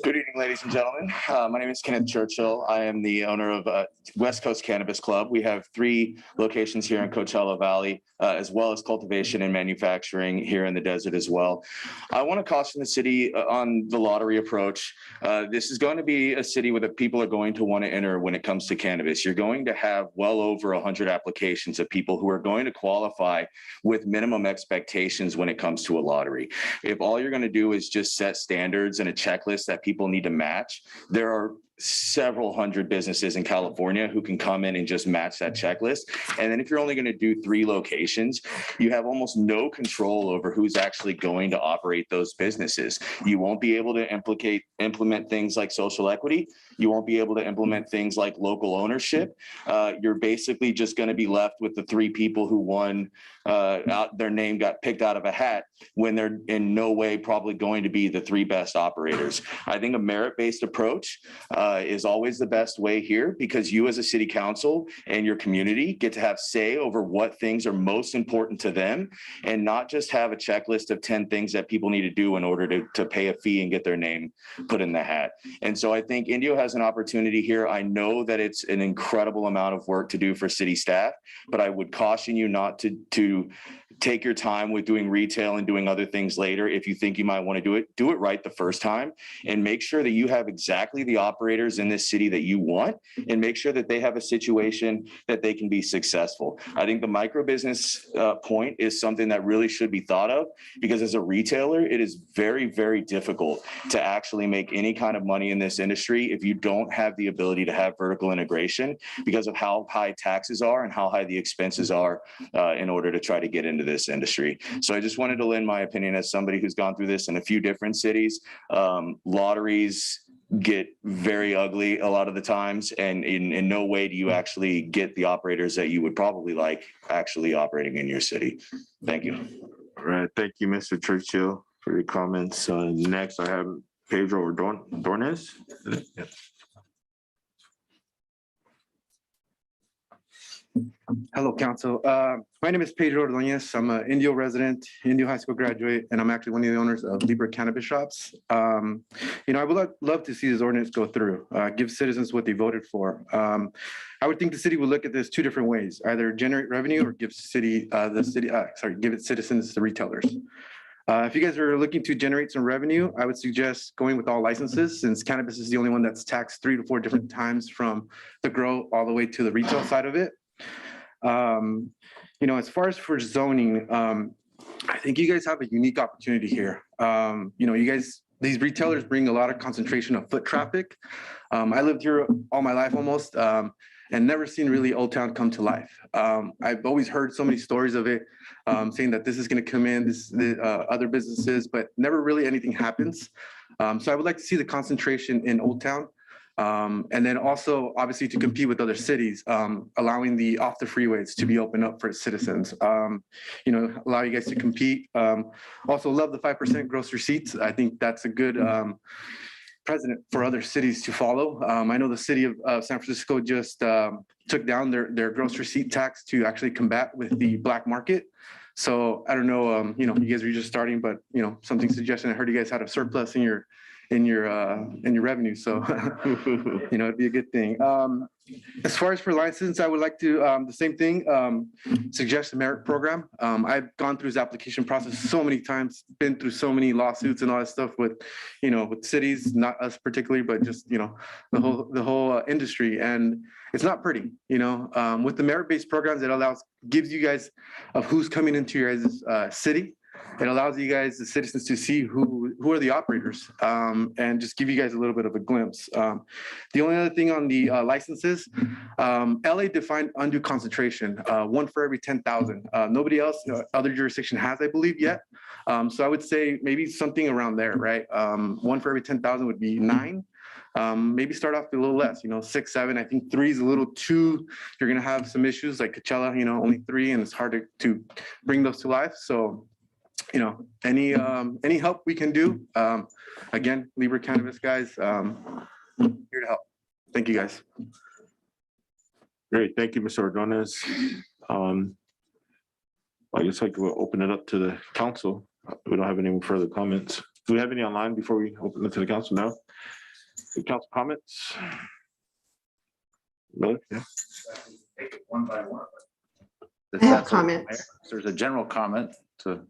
Good evening, ladies and gentlemen. My name is Kenneth Churchill. I am the owner of West Coast Cannabis Club. We have 3 locations here in Coachella Valley, as well as cultivation and manufacturing here in the desert as well. I want to caution the city on the lottery approach. This is going to be a city where the people are going to want to enter when it comes to cannabis. You're going to have well over 100 applications of people who are going to qualify with minimum expectations when it comes to a lottery. If all you're going to do is just set standards and a checklist that people need to match, there are several hundred businesses in California who can come in and just match that checklist. And then if you're only going to do 3 locations, you have almost no control over who's actually going to operate those businesses. You won't be able to implement things like social equity. You won't be able to implement things like local ownership. You're basically just going to be left with the 3 people who won out, their name got picked out of a hat when they're in no way probably going to be the 3 best operators. I think a merit-based approach is always the best way here, because you as a city council and your community get to have say over what things are most important to them, and not just have a checklist of 10 things that people need to do in order to pay a fee and get their name put in the hat. And so I think Indio has an opportunity here. I know that it's an incredible amount of work to do for city staff, but I would caution you not to take your time with doing retail and doing other things later. If you think you might want to do it right the first time, and make sure that you have exactly the operators in this city that you want, and make sure that they have a situation that they can be successful. I think the micro business point is something that really should be thought of, because as a retailer, it is very, very difficult to actually make any kind of money in this industry if you don't have the ability to have vertical integration, because of how high taxes are and how high the expenses are in order to try to get into this industry. So I just wanted to lend my opinion as somebody who's gone through this in a few different cities. Lotteries get very ugly a lot of the times, and in no way do you actually get the operators that you would probably like actually operating in your city. Thank you. All right, thank you, Mr. Churchill, for your comments. Next, I have Pedro Ordonez. Hello, Council. My name is Pedro Ordonez. I'm an Indio resident, Indio High School graduate, and I'm actually one of the owners of Libre Cannabis Shops. I would love to see this ordinance go through, give citizens what they voted for. I would think the city would look at this 2 different ways: either generate revenue or give give its citizens, the retailers. If you guys are looking to generate some revenue, I would suggest going with all licenses, since cannabis is the only one that's taxed 3 to 4 different times from the grow all the way to the retail side of it. As far as for zoning, I think you guys have a unique opportunity here. These retailers bring a lot of concentration of foot traffic. I lived here all my life almost, and never seen really Old Town come to life. I've always heard so many stories of it, saying that this is going to come in, other businesses, but never really anything happens. So I would like to see the concentration in Old Town. And then also, obviously, to compete with other cities, allowing the off the freeways to be open up for citizens, allow you guys to compete. Also love the 5% gross receipts. I think that's a good precedent for other cities to follow. I know the city of San Francisco just took down their gross receipt tax to actually combat with the black market. So I don't know, you guys were just starting, but something suggesting, I heard you guys had a surplus in your revenue, so it'd be a good thing. As far as for license, I would like to the same thing, suggest a merit program. I've gone through this application process so many times, been through so many lawsuits and all that stuff with with cities, not us particularly, but just the whole industry, and it's not pretty. With the merit-based programs, it gives you guys of who's coming into your guys' city. It allows you guys, the citizens, to see who are the operators, and just give you guys a little bit of a glimpse. The only other thing on the licenses, LA defined undue concentration, 1 for every 10,000. Nobody else, other jurisdiction has, I believe, yet. So I would say maybe something around there, right? 1 for every 10,000 would be 9. Maybe start off a little less, 6, 7. I think 3 is a little too, you're going to have some issues like Coachella, only 3, and it's hard to bring those to life. So any help we can do, again, Libre Cannabis guys, here to help. Thank you, guys. Great, thank you, Mr. Ordonez. I guess I could open it up to the council. We don't have any further comments. Do we have any online before we open it to the council now? Council comments? Really? Yeah. Take it one by one. I have comments. There's a general comment to.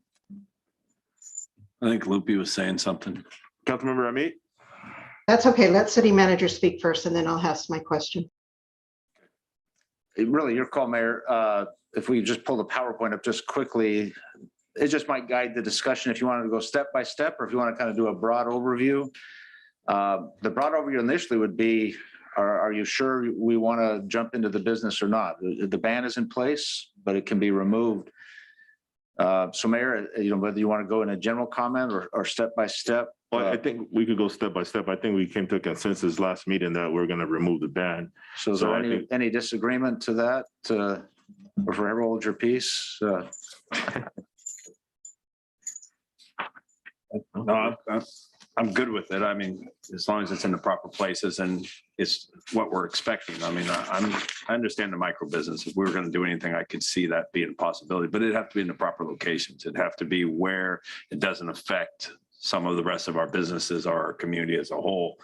I think Loopy was saying something. Councilmember Amit? That's okay. Let city manager speak first and then I'll ask my question. Really, your call, Mayor. If we just pull the PowerPoint up just quickly, it just might guide the discussion if you wanted to go step by step, or if you want to kind of do a broad overview. The broad overview initially would be, are you sure we want to jump into the business or not? The ban is in place, but it can be removed. So Mayor, whether you want to go in a general comment or step by step. Well, I think we could go step by step. I think we came to a consensus last meeting that we're going to remove the ban. So is there any disagreement to that? Or forever hold your peace? No, I'm good with it. I mean, as long as it's in the proper places and it's what we're expecting. I mean, I understand the micro business. If we were going to do anything, I could see that being a possibility, but it'd have to be in the proper locations. It'd have to be where it doesn't affect some of the rest of our businesses or our community as a whole.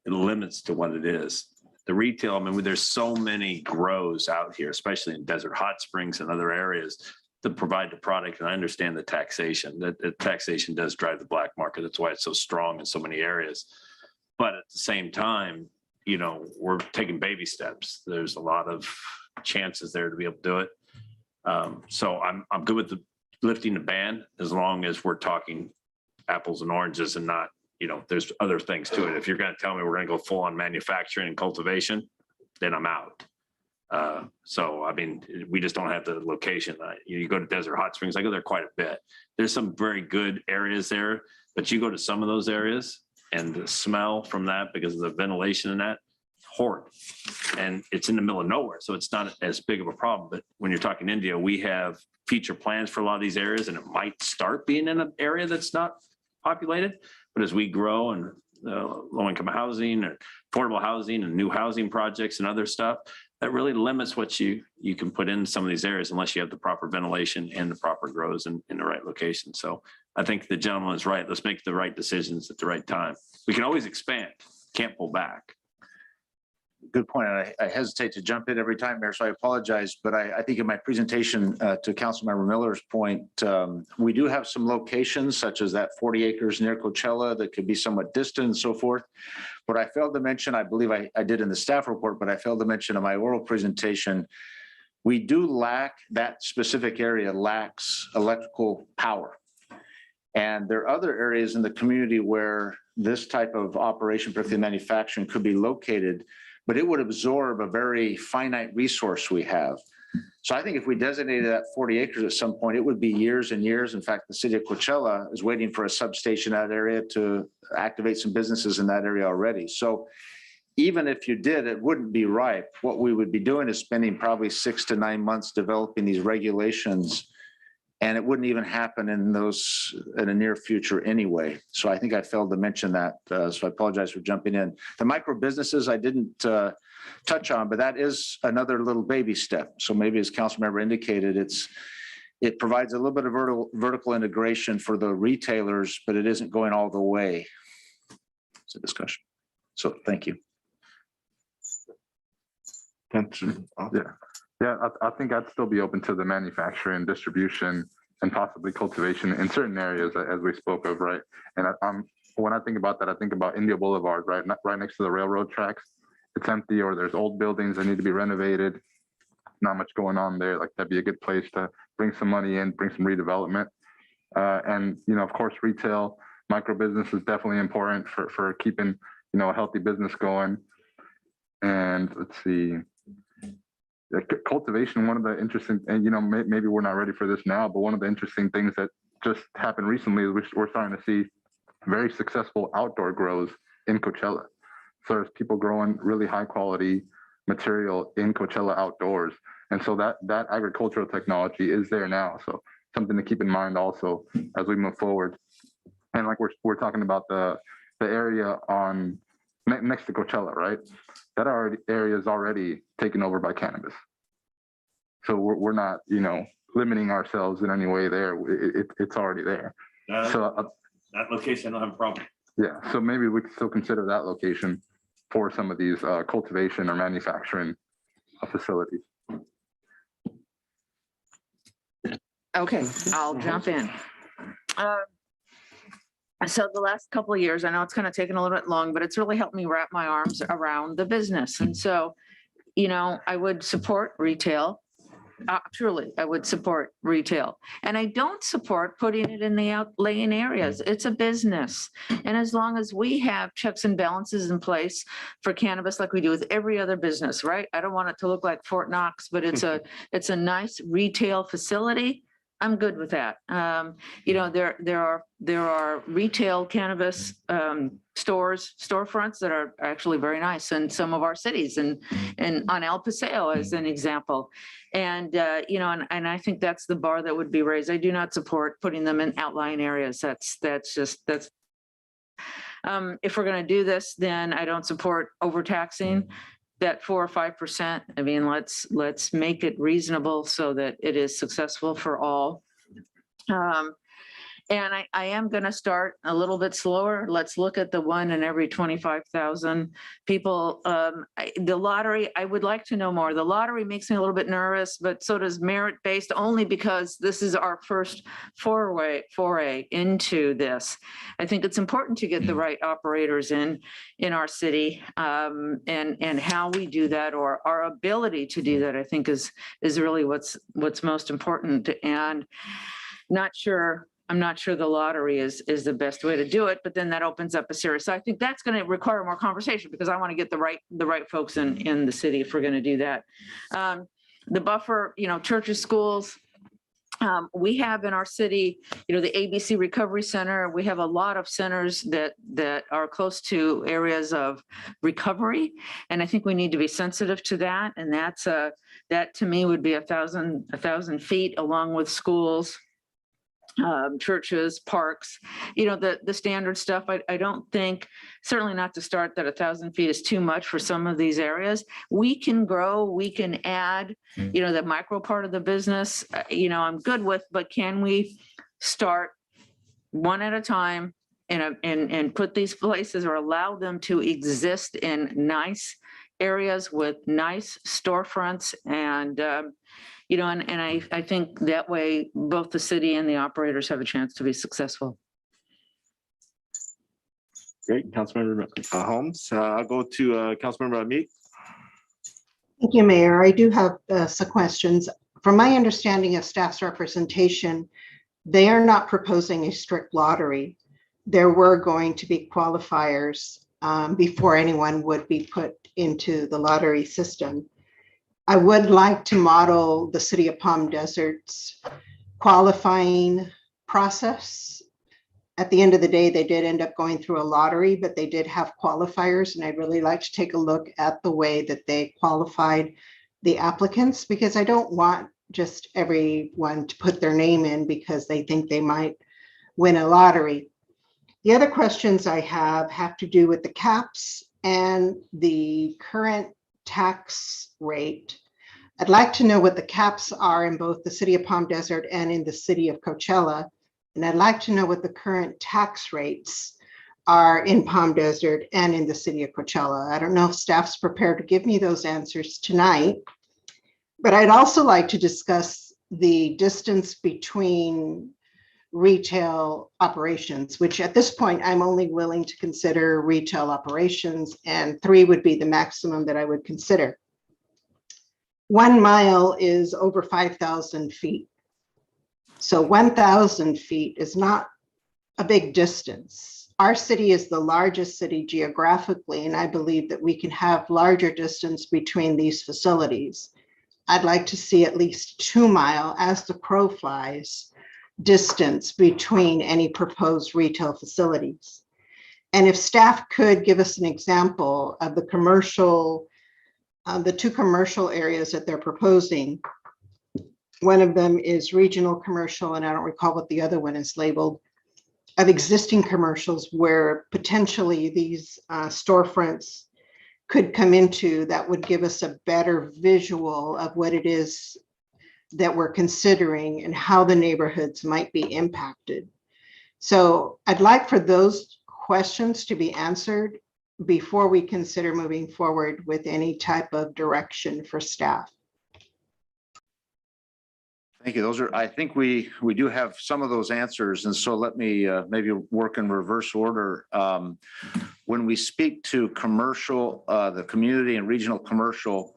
It limits to what it is. The retail, I mean, there's so many grows out here, especially in Desert Hot Springs and other areas, to provide the product. And I understand the taxation, that taxation does drive the black market. That's why it's so strong in so many areas. But at the same time, we're taking baby steps. There's a lot of chances there to be able to do it. So I'm good with lifting the ban as long as we're talking apples and oranges and not, there's other things to it. If you're going to tell me we're going to go full on manufacturing and cultivation, then I'm out. So, I mean, we just don't have the location. You go to Desert Hot Springs, I go there quite a bit. There's some very good areas there, but you go to some of those areas and the smell from that, because of the ventilation in that, horrid. And it's in the middle of nowhere, so it's not as big of a problem. But when you're talking India, we have future plans for a lot of these areas, and it might start being in an area that's not populated. But as we grow and low-income housing or affordable housing and new housing projects and other stuff, that really limits what you can put in some of these areas unless you have the proper ventilation and the proper grows in the right location. So I think the gentleman is right. Let's make the right decisions at the right time. We can always expand, can't pull back. Good point. I hesitate to jump in every time, Mayor, so I apologize. But I think in my presentation to Councilmember Miller's point, we do have some locations such as that 40 acres near Coachella that could be somewhat distant and so forth. What I failed to mention, I believe I did in the staff report, but I failed to mention in my oral presentation, we do lack, that specific area lacks electrical power. And there are other areas in the community where this type of operation, particularly manufacturing, could be located, but it would absorb a very finite resource we have. So I think if we designated that 40 acres at some point, it would be years and years. In fact, the city of Coachella is waiting for a substation in that area to activate some businesses in that area already. So even if you did, it wouldn't be ripe. What we would be doing is spending probably 6 to 9 months developing these regulations, and it wouldn't even happen in the near future anyway. So I think I failed to mention that. So I apologize for jumping in. The micro businesses I didn't touch on, but that is another little baby step. So maybe as council member indicated, it provides a little bit of vertical integration for the retailers, but it isn't going all the way. It's a discussion. So thank you. Yeah, I think I'd still be open to the manufacturing, distribution, and possibly cultivation in certain areas, as we spoke of, right? And when I think about that, I think about Indio Boulevard, right next to the railroad tracks. It's empty, or there's old buildings that need to be renovated. Not much going on there. Like, that'd be a good place to bring some money in, bring some redevelopment. And of course, retail, micro business is definitely important for keeping a healthy business going. And let's see. Cultivation, one of the interesting, and maybe we're not ready for this now, but one of the interesting things that just happened recently is we're starting to see very successful outdoor grows in Coachella. So there's people growing really high quality material in Coachella outdoors. And so that agricultural technology is there now. So something to keep in mind also as we move forward. And like we're talking about the area on next to Coachella, right? That area is already taken over by cannabis. So we're not, limiting ourselves in any way there. It's already there. So That location, I don't have a problem. Yeah, so maybe we could still consider that location for some of these cultivation or manufacturing facilities. Okay, I'll jump in. So the last couple of years, I know it's kind of taken a little bit long, but it's really helped me wrap my arms around the business. And so, you know, I would support retail. Truly, I would support retail. And I don't support putting it in the outlying areas. It's a business. And as long as we have checks and balances in place for cannabis, like we do with every other business, right? I don't want it to look like Fort Knox, but it's a nice retail facility. I'm good with that. You know, there are retail cannabis storefronts that are actually very nice in some of our cities, and on El Paseo as an example. And you know, and I think that's the bar that would be raised. I do not support putting them in outlying areas. That's if we're going to do this, then I don't support overtaxing that 4 or 5%. I mean, let's make it reasonable so that it is successful for all. And I am going to start a little bit slower. Let's look at the 1 in every 25,000 people. The lottery, I would like to know more. The lottery makes me a little bit nervous, but so does merit-based, only because this is our first foray into this. I think it's important to get the right operators in our city, and how we do that, or our ability to do that, I think is really what's most important. And I'm not sure the lottery is the best way to do it, but then that opens up a series. So I think that's going to require more conversation, because I want to get the right folks in the city if we're going to do that. The buffer, you know, churches, schools, we have in our city, you know, the ABC Recovery Center. We have a lot of centers that are close to areas of recovery, and I think we need to be sensitive to that. And that to me would be 1,000 feet, along with schools, churches, parks, you know, the standard stuff. I don't think, certainly not to start, that 1,000 feet is too much for some of these areas. We can grow, we can add, you know, the micro part of the business, you know, I'm good with, but can we start one at a time and put these places, or allow them to exist in nice areas with nice storefronts, and you know, and I think that way both the city and the operators have a chance to be successful. Great, Councilmember Holmes. I'll go to Councilmember Amit. Thank you, Mayor. I do have some questions. From my understanding of staff's representation, they are not proposing a strict lottery. There were going to be qualifiers before anyone would be put into the lottery system. I would like to model the City of Palm Desert's qualifying process. At the end of the day, they did end up going through a lottery, but they did have qualifiers, and I'd really like to take a look at the way that they qualified the applicants, because I don't want just everyone to put their name in because they think they might win a lottery. The other questions I have to do with the caps and the current tax rate. I'd like to know what the caps are in both the City of Palm Desert and in the City of Coachella. And I'd like to know what the current tax rates are in Palm Desert and in the City of Coachella. I don't know if staff's prepared to give me those answers tonight, but I'd also like to discuss the distance between retail operations, which at this point, I'm only willing to consider retail operations, and 3 would be the maximum that I would consider. 1 mile is over 5,000 feet. So 1,000 feet is not a big distance. Our city is the largest city geographically, and I believe that we can have larger distance between these facilities. I'd like to see at least 2 mile, as the crow flies, distance between any proposed retail facilities. And if staff could give us an example of the commercial, the 2 commercial areas that they're proposing. One of them is regional commercial, and I don't recall what the other one is labeled, of existing commercials where potentially these storefronts could come into, that would give us a better visual of what it is that we're considering and how the neighborhoods might be impacted. So I'd like for those questions to be answered before we consider moving forward with any type of direction for staff. Thank you. Those are, I think we do have some of those answers. And so let me maybe work in reverse order. When we speak to commercial, the community and regional commercial,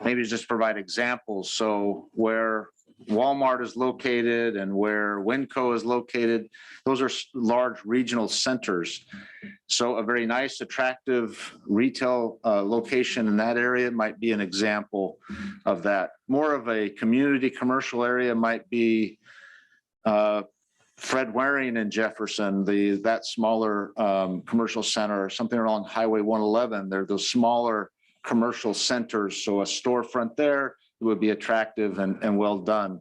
maybe just provide examples. So where Walmart is located and where Winco is located, those are large regional centers. So a very nice, attractive retail location in that area might be an example of that. More of a community commercial area might be Fred Waring in Jefferson, that smaller commercial center, or something along Highway 111. They're those smaller commercial centers. So a storefront there would be attractive and well done,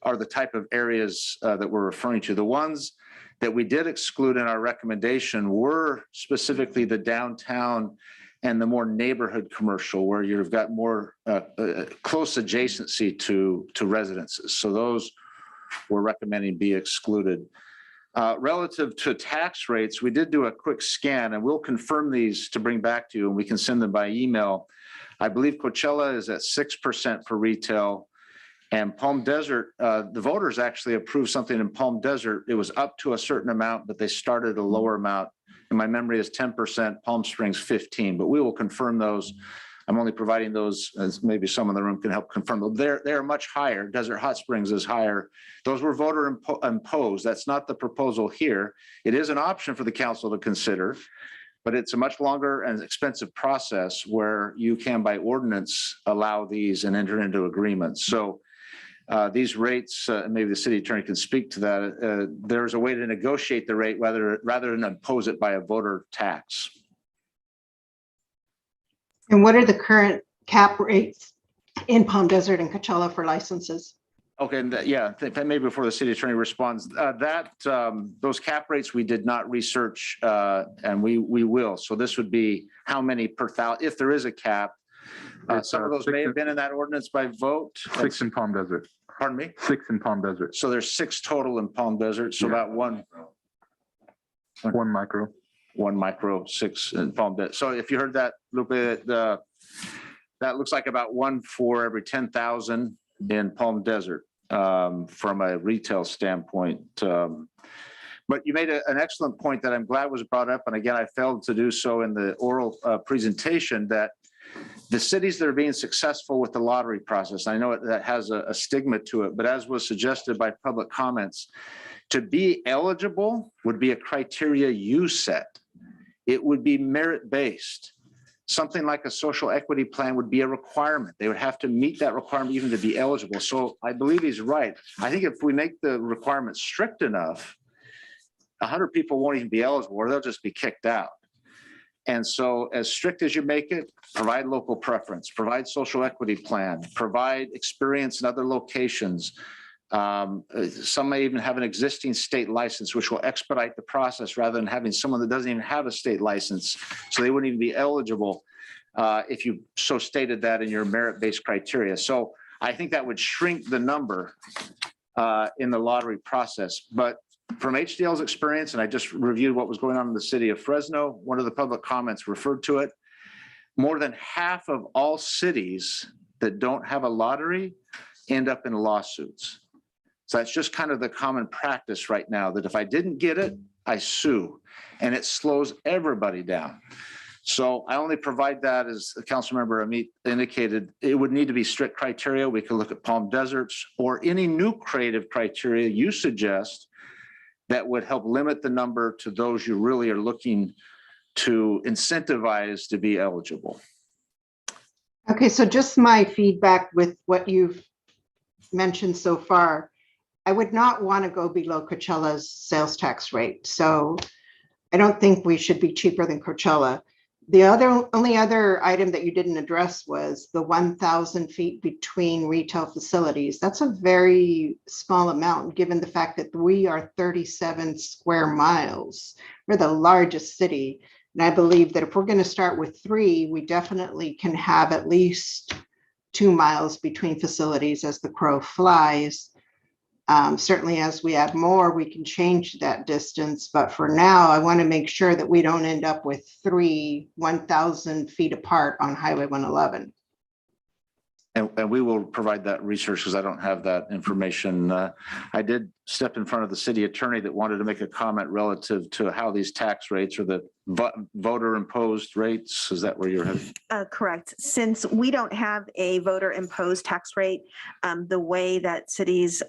are the type of areas that we're referring to. The ones that we did exclude in our recommendation were specifically the downtown and the more neighborhood commercial, where you've got more close adjacency to residences. So those we're recommending be excluded. Relative to tax rates, we did do a quick scan, and we'll confirm these to bring back to you, and we can send them by email. I believe Coachella is at 6% for retail, and Palm Desert, the voters actually approved something in Palm Desert. It was up to a certain amount, but they started a lower amount. And my memory is 10%, Palm Springs 15, but we will confirm those. I'm only providing those as maybe some in the room can help confirm them. They're much higher. Desert Hot Springs is higher. Those were voter imposed. That's not the proposal here. It is an option for the council to consider, but it's a much longer and expensive process where you can by ordinance allow these and enter into agreements. So these rates, maybe the city attorney can speak to that. There's a way to negotiate the rate rather than impose it by a voter tax. And what are the current cap rates in Palm Desert and Coachella for licenses? Okay, and yeah, maybe before the city attorney responds, those cap rates we did not research, and we will. So this would be how many per thousand, if there is a cap. Some of those may have been in that ordinance by vote. 6 in Palm Desert. Pardon me? 6 in Palm Desert. So there's 6 total in Palm Desert. So about one micro. 1 micro, 6 in Palm Desert. So if you heard that, Lupe, that looks like about 1 for every 10,000 in Palm Desert from a retail standpoint. But you made an excellent point that I'm glad was brought up. And again, I failed to do so in the oral presentation, that the cities that are being successful with the lottery process, I know that has a stigma to it, but as was suggested by public comments, to be eligible would be a criteria you set. It would be merit-based. Something like a social equity plan would be a requirement. They would have to meet that requirement even to be eligible. So I believe he's right. I think if we make the requirements strict enough, 100 people won't even be eligible, or they'll just be kicked out. And so as strict as you make it, provide local preference, provide social equity plan, provide experience in other locations. Some may even have an existing state license, which will expedite the process rather than having someone that doesn't even have a state license. So they wouldn't even be eligible if you so stated that in your merit-based criteria. So I think that would shrink the number in the lottery process. But from HDL's experience, and I just reviewed what was going on in the city of Fresno, one of the public comments referred to it. More than half of all cities that don't have a lottery end up in lawsuits. So that's just kind of the common practice right now, that if I didn't get it, I sue, and it slows everybody down. So I only provide that, as the council member Amit indicated, it would need to be strict criteria. We could look at Palm Deserts or any new creative criteria you suggest that would help limit the number to those you really are looking to incentivize to be eligible. Okay, so just my feedback with what you've mentioned so far. I would not want to go below Coachella's sales tax rate. So I don't think we should be cheaper than Coachella. The only other item that you didn't address was the 1,000 feet between retail facilities. That's a very small amount, given the fact that we are 37 square miles. We're the largest city. And I believe that if we're going to start with 3, we definitely can have at least 2 miles between facilities as the crow flies. Certainly, as we add more, we can change that distance. But for now, I want to make sure that we don't end up with 1,000 feet apart on Highway 111. And we will provide that research because I don't have that information. I did step in front of the city attorney that wanted to make a comment relative to how these tax rates or the voter imposed rates. Is that where you're headed? Correct. Since we don't have a voter imposed tax rate, the way that cities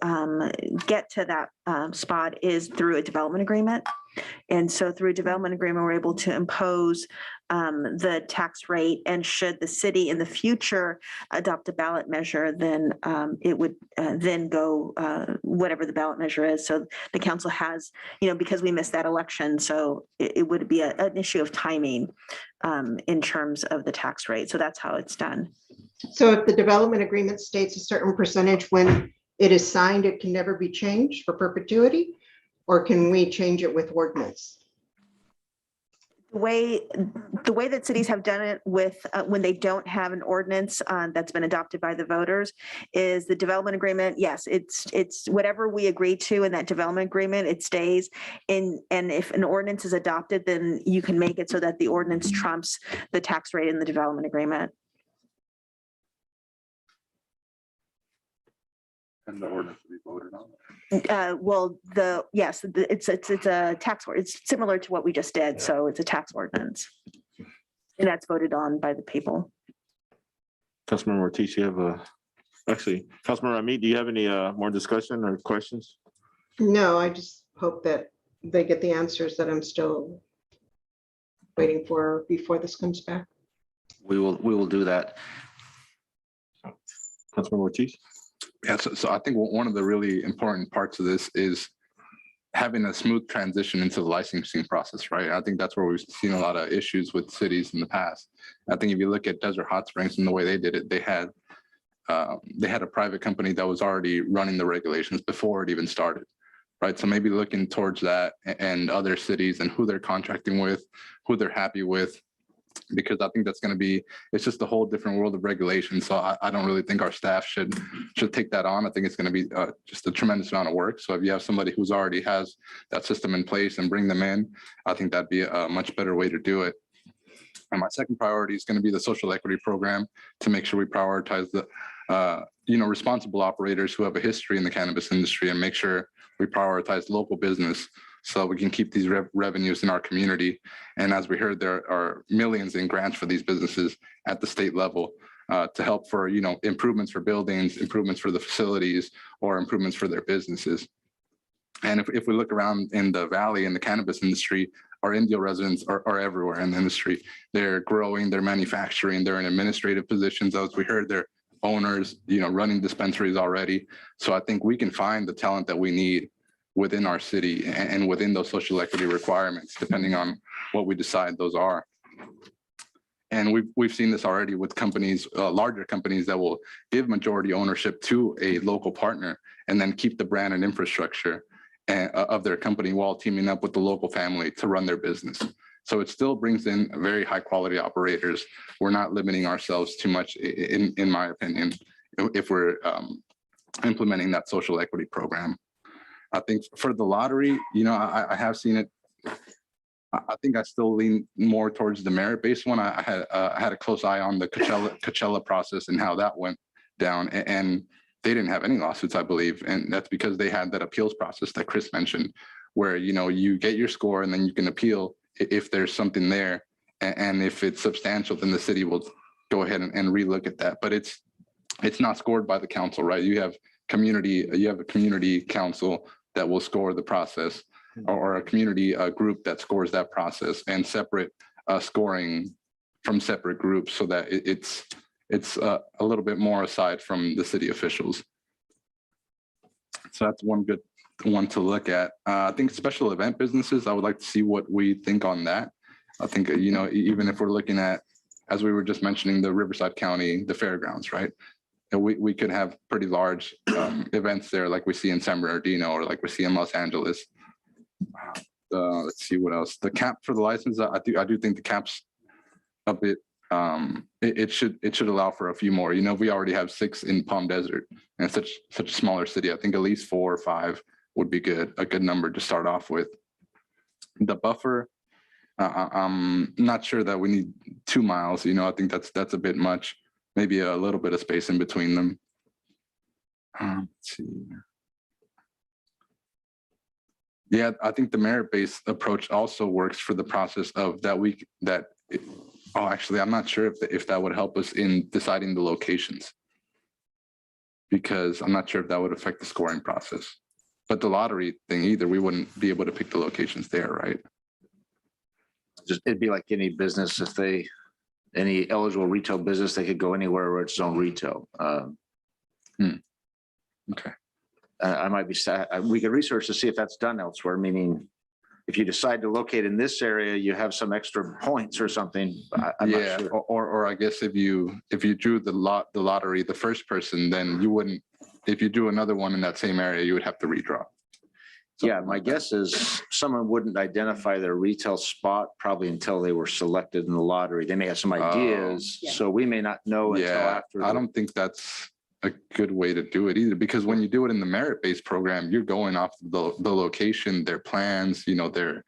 get to that spot is through a development agreement. And so through a development agreement, we're able to impose the tax rate. And should the city in the future adopt a ballot measure, then it would then go whatever the ballot measure is. So the council has, because we missed that election, so it would be an issue of timing in terms of the tax rate. So that's how it's done. So if the development agreement states a certain percentage, when it is signed, it can never be changed for perpetuity? Or can we change it with ordinance? The way that cities have done it with when they don't have an ordinance that's been adopted by the voters is the development agreement. Yes, it's whatever we agree to in that development agreement, it stays in. And if an ordinance is adopted, then you can make it so that the ordinance trumps the tax rate in the development agreement. And the ordinance to be voted on. Well, yes, it's a tax, it's similar to what we just did. So it's a tax ordinance. And that's voted on by the people. Councilmember Ortiz, you have actually, Councilmember Amit, do you have any more discussion or questions? No, I just hope that they get the answers that I'm still waiting for before this comes back. We will do that. Councilmember Ortiz? Yeah, so I think one of the really important parts of this is having a smooth transition into the licensing process, right? I think that's where we've seen a lot of issues with cities in the past. I think if you look at Desert Hot Springs and the way they did it, they had a private company that was already running the regulations before it even started, right? So maybe looking towards that and other cities and who they're contracting with, who they're happy with, because I think that's going to be, it's just a whole different world of regulation. So I don't really think our staff should take that on. I think it's going to be just a tremendous amount of work. So if you have somebody who's already has that system in place and bring them in, I think that'd be a much better way to do it. And my second priority is going to be the social equity program to make sure we prioritize the responsible operators who have a history in the cannabis industry and make sure we prioritize local business so we can keep these revenues in our community. And as we heard, there are millions in grants for these businesses at the state level to help for, improvements for buildings, improvements for the facilities, or improvements for their businesses. And if we look around in the Valley in the cannabis industry, our Indio residents are everywhere in the industry. They're growing, they're manufacturing, they're in administrative positions. As we heard, they're owners, running dispensaries already. So I think we can find the talent that we need within our city and within those social equity requirements, depending on what we decide those are. And we've seen this already with companies, larger companies that will give majority ownership to a local partner and then keep the brand and infrastructure of their company while teaming up with the local family to run their business. So it still brings in very high quality operators. We're not limiting ourselves too much, in my opinion, if we're implementing that social equity program. I think for the lottery, I have seen it. I think I still lean more towards the merit-based one. I had a close eye on the Coachella process and how that went down, and they didn't have any lawsuits, I believe, and that's because they had that appeals process that Chris mentioned, where you get your score and then you can appeal if there's something there, and if it's substantial, then the city will go ahead and relook at that. But it's not scored by the council, right? You have a community council that will score the process, or a community group that scores that process, and separate scoring from separate groups so that it's a little bit more aside from the city officials. So that's one good one to look at. I think special event businesses, I would like to see what we think on that. I think, even if we're looking at, as we were just mentioning, the Riverside County, the fairgrounds, right? And we could have pretty large events there, like we see in San Bernardino or like we see in Los Angeles. Let's see what else. The cap for the license, I do think the cap's a bit it should allow for a few more. You know, we already have 6 in Palm Desert, and such a smaller city. I think at least 4 or 5 would be a good number to start off with. The buffer, I'm not sure that we need 2 miles. You know, I think that's a bit much. Maybe a little bit of space in between them. Let's see. Yeah, I think the merit-based approach also works for the process of oh, actually, I'm not sure if that would help us in deciding the locations, because I'm not sure if that would affect the scoring process. But the lottery thing either, we wouldn't be able to pick the locations there, right? It'd be like any business. If any eligible retail business, they could go anywhere where it's zone retail. Okay. I might be sad. We could research to see if that's done elsewhere, meaning if you decide to locate in this area, you have some extra points or something. I'm Yeah, not sure. or I guess if you drew the lottery, the first person, then you wouldn't, if you drew another one in that same area, you would have to redraw. Yeah, my guess is someone wouldn't identify their retail spot probably until they were selected in the lottery. They may have some ideas, so we may not know until after. I don't think that's a good way to do it either, because when you do it in the merit-based program, you're going off the location, their plans, you know, their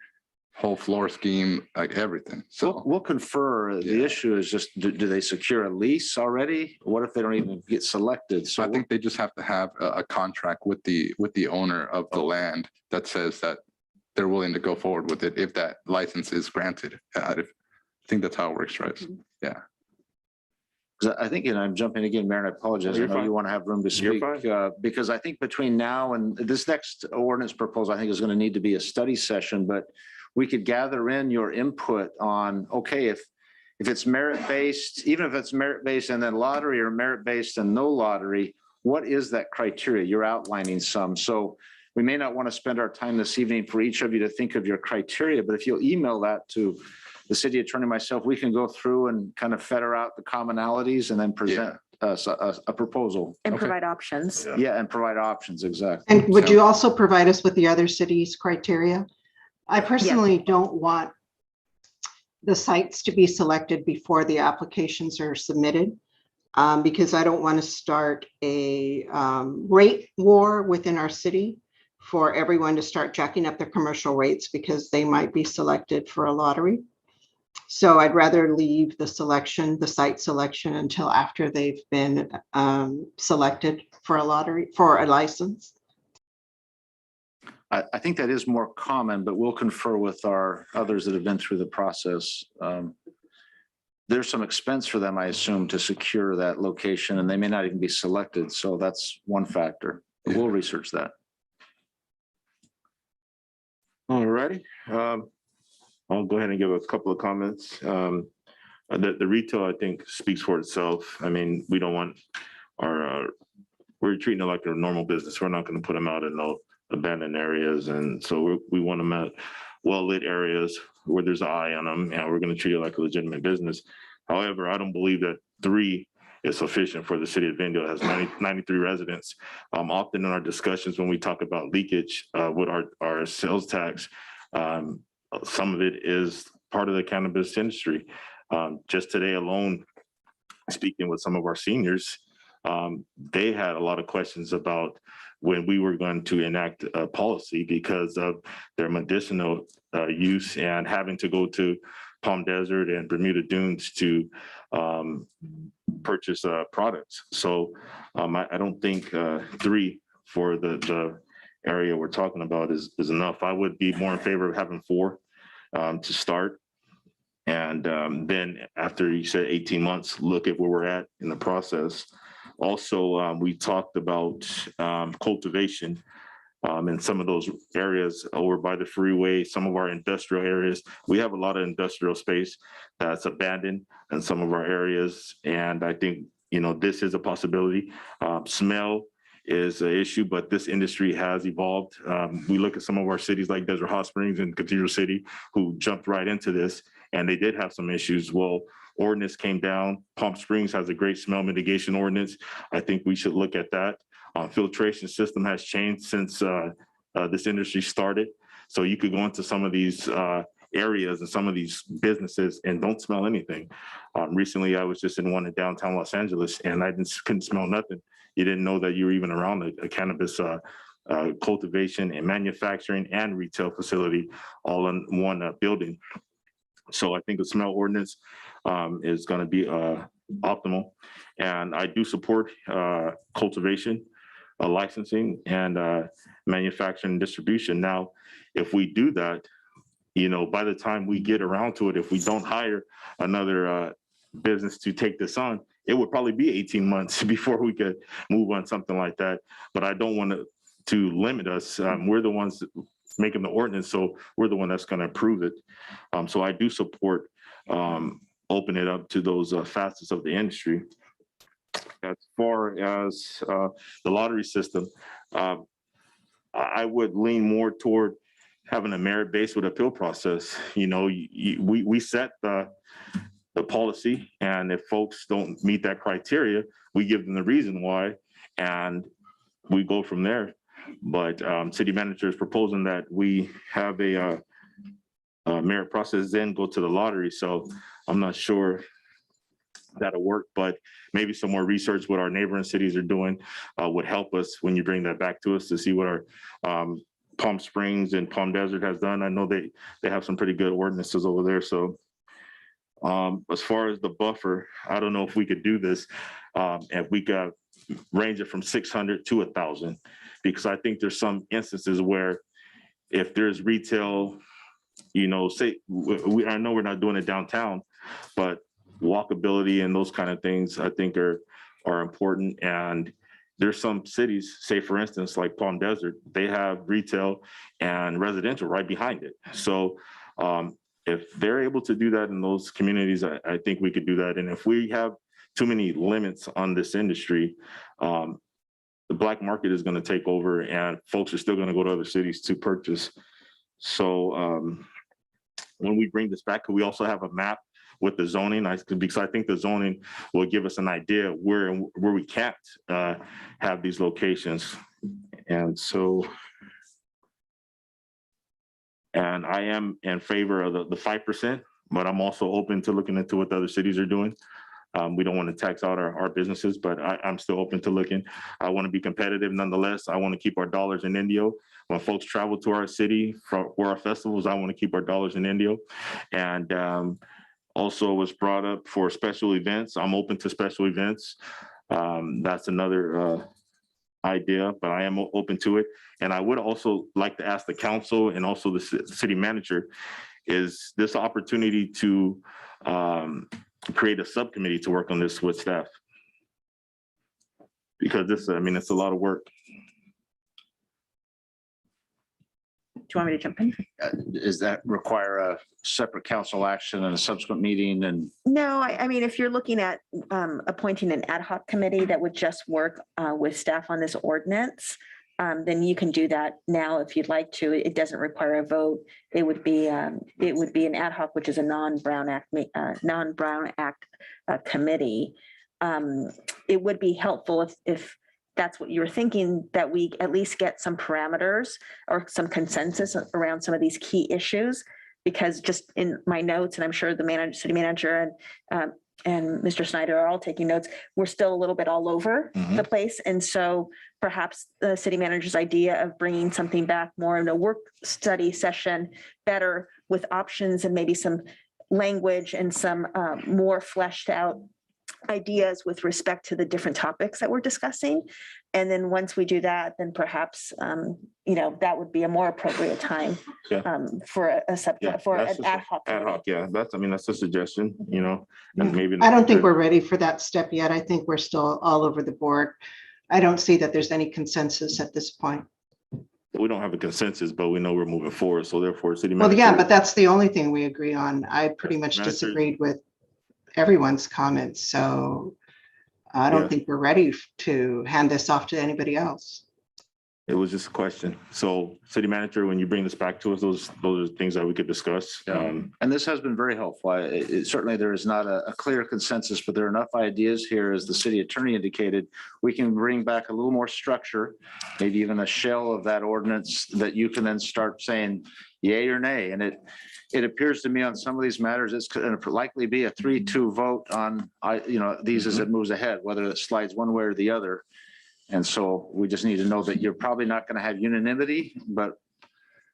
whole floor scheme, like everything. So we'll confer. The issue is just, do they secure a lease already? What if they don't even get selected? So I think they just have to have a contract with the owner of the land that says that they're willing to go forward with it if that license is granted. I think that's how it works, right? Yeah. I think, and I'm jumping again, Mayor, and I apologize. I know you want to have room to speak, because I think between now and this next ordinance proposal, I think is going to need to be a study session, but we could gather in your input on, okay, if it's merit-based, even if it's merit-based and then lottery, or merit-based and no lottery, what is that criteria? You're outlining some. So we may not want to spend our time this evening for each of you to think of your criteria, but if you'll email that to the city attorney, myself, we can go through and kind of fetter out the commonalities and then present us a proposal. And provide options. Yeah, and provide options, exactly. And would you also provide us with the other cities' criteria? I personally don't want the sites to be selected before the applications are submitted, because I don't want to start a rate war within our city for everyone to start jacking up their commercial rates because they might be selected for a lottery. So I'd rather leave the site selection until after they've been selected for a lottery, for a license. I think that is more common, but we'll confer with our others that have been through the process. There's some expense for them, I assume, to secure that location, and they may not even be selected. So that's one factor. But we'll research that. All righty. I'll go ahead and give a couple of comments. The retail, I think, speaks for itself. I mean, we don't want we're treating it like a normal business. We're not going to put them out in no abandoned areas. And so we want them at well-lit areas where there's an eye on them, and we're going to treat it like a legitimate business. However, I don't believe that 3 is sufficient for the city of Indio. It has 93 residents. Often in our discussions, when we talk about leakage with our sales tax, some of it is part of the cannabis industry. Just today alone, speaking with some of our seniors, they had a lot of questions about when we were going to enact a policy because of their medicinal use and having to go to Palm Desert and Bermuda Dunes to purchase products. So I don't think 3 for the area we're talking about is enough. I would be more in favor of having 4 to start. And then after you said 18 months, look at where we're at in the process. Also, we talked about cultivation in some of those areas over by the freeway, some of our industrial areas. We have a lot of industrial space that's abandoned in some of our areas. And I think, this is a possibility. Smell is an issue, but this industry has evolved. We look at some of our cities like Desert Hot Springs and Cathedral City who jumped right into this, and they did have some issues. Well, ordinance came down. Palm Springs has a great smell mitigation ordinance. I think we should look at that. Filtration system has changed since this industry started. So you could go into some of these areas and some of these businesses and don't smell anything. Recently, I was just in one in downtown Los Angeles and I couldn't smell nothing. You didn't know that you were even around a cannabis cultivation and manufacturing and retail facility all in one building. So I think the smell ordinance is going to be optimal. And I do support cultivation, licensing, and manufacturing and distribution. Now, if we do that, you know, by the time we get around to it, if we don't hire another business to take this on, it would probably be 18 months before we could move on something like that. But I don't want to limit us. We're the ones making the ordinance, so we're the one that's going to approve it. So I do support open it up to those facets of the industry. As far as the lottery system, I would lean more toward having a merit base with appeal process. You know, we set the policy, and if folks don't meet that criteria, we give them the reason why, and we go from there. But city manager is proposing that we have a merit process, then go to the lottery. So I'm not sure that'll work, but maybe some more research what our neighboring cities are doing would help us when you bring that back to us to see what our Palm Springs and Palm Desert has done. I know they have some pretty good ordinances over there. So as far as the buffer, I don't know if we could do this, if we could range it from 600 to 1,000, because I think there's some instances where if there's retail, you know, say, I know we're not doing it downtown, but walkability and those kind of things I think are important. And there's some cities, say for instance, like Palm Desert, they have retail and residential right behind it. So if they're able to do that in those communities, I think we could do that. And if we have too many limits on this industry, the black market is going to take over and folks are still going to go to other cities to purchase. So when we bring this back, could we also have a map with the zoning? Because I think the zoning will give us an idea where we can't have these locations. And so, and I am in favor of the 5%, but I'm also open to looking into what the other cities are doing. We don't want to tax out our businesses, but I'm still open to looking. I want to be competitive nonetheless. I want to keep our dollars in Indio. When folks travel to our city for our festivals, I want to keep our dollars in Indio. And also was brought up for special events. I'm open to special events. That's another idea, but I am open to it. And I would also like to ask the council and also the city manager, is this opportunity to create a subcommittee to work on this with staff? Because this, I mean, it's a lot of work. Do you want me to jump in? Does that require a separate council action and a subsequent meeting? And No, I mean, if you're looking at appointing an ad hoc committee that would just work with staff on this ordinance, then you can do that now if you'd like to. It doesn't require a vote. It would be an ad hoc, which is a non-Brown Act committee. It would be helpful if that's what you're thinking, that we at least get some parameters or some consensus around some of these key issues, because just in my notes, and I'm sure the city manager and Mr. Snyder are all taking notes, we're still a little bit all over the place. And so perhaps the city manager's idea of bringing something back more in a work study session, better with options and maybe some language and some more fleshed out ideas with respect to the different topics that we're discussing. And then once we do that, then perhaps, that would be a more appropriate time for an ad hoc. Ad hoc, yeah. That's a suggestion, and maybe. I don't think we're ready for that step yet. I think we're still all over the board. I don't see that there's any consensus at this point. We don't have a consensus, but we know we're moving forward. So therefore, city Well, manager. yeah, but that's the only thing we agree on. I pretty much disagreed with everyone's comments. So I don't think we're ready to hand this off to anybody else. It was just a question. So city manager, when you bring this back to us, those are things that we could discuss. And this has been very helpful. Certainly there is not a clear consensus, but there are enough ideas here, as the city attorney indicated, we can bring back a little more structure, maybe even a shell of that ordinance that you can then start saying yay or nay. And it appears to me on some of these matters, it's going to likely be a 3-2 vote on, these as it moves ahead, whether it slides one way or the other. And so we just need to know that you're probably not going to have unanimity, but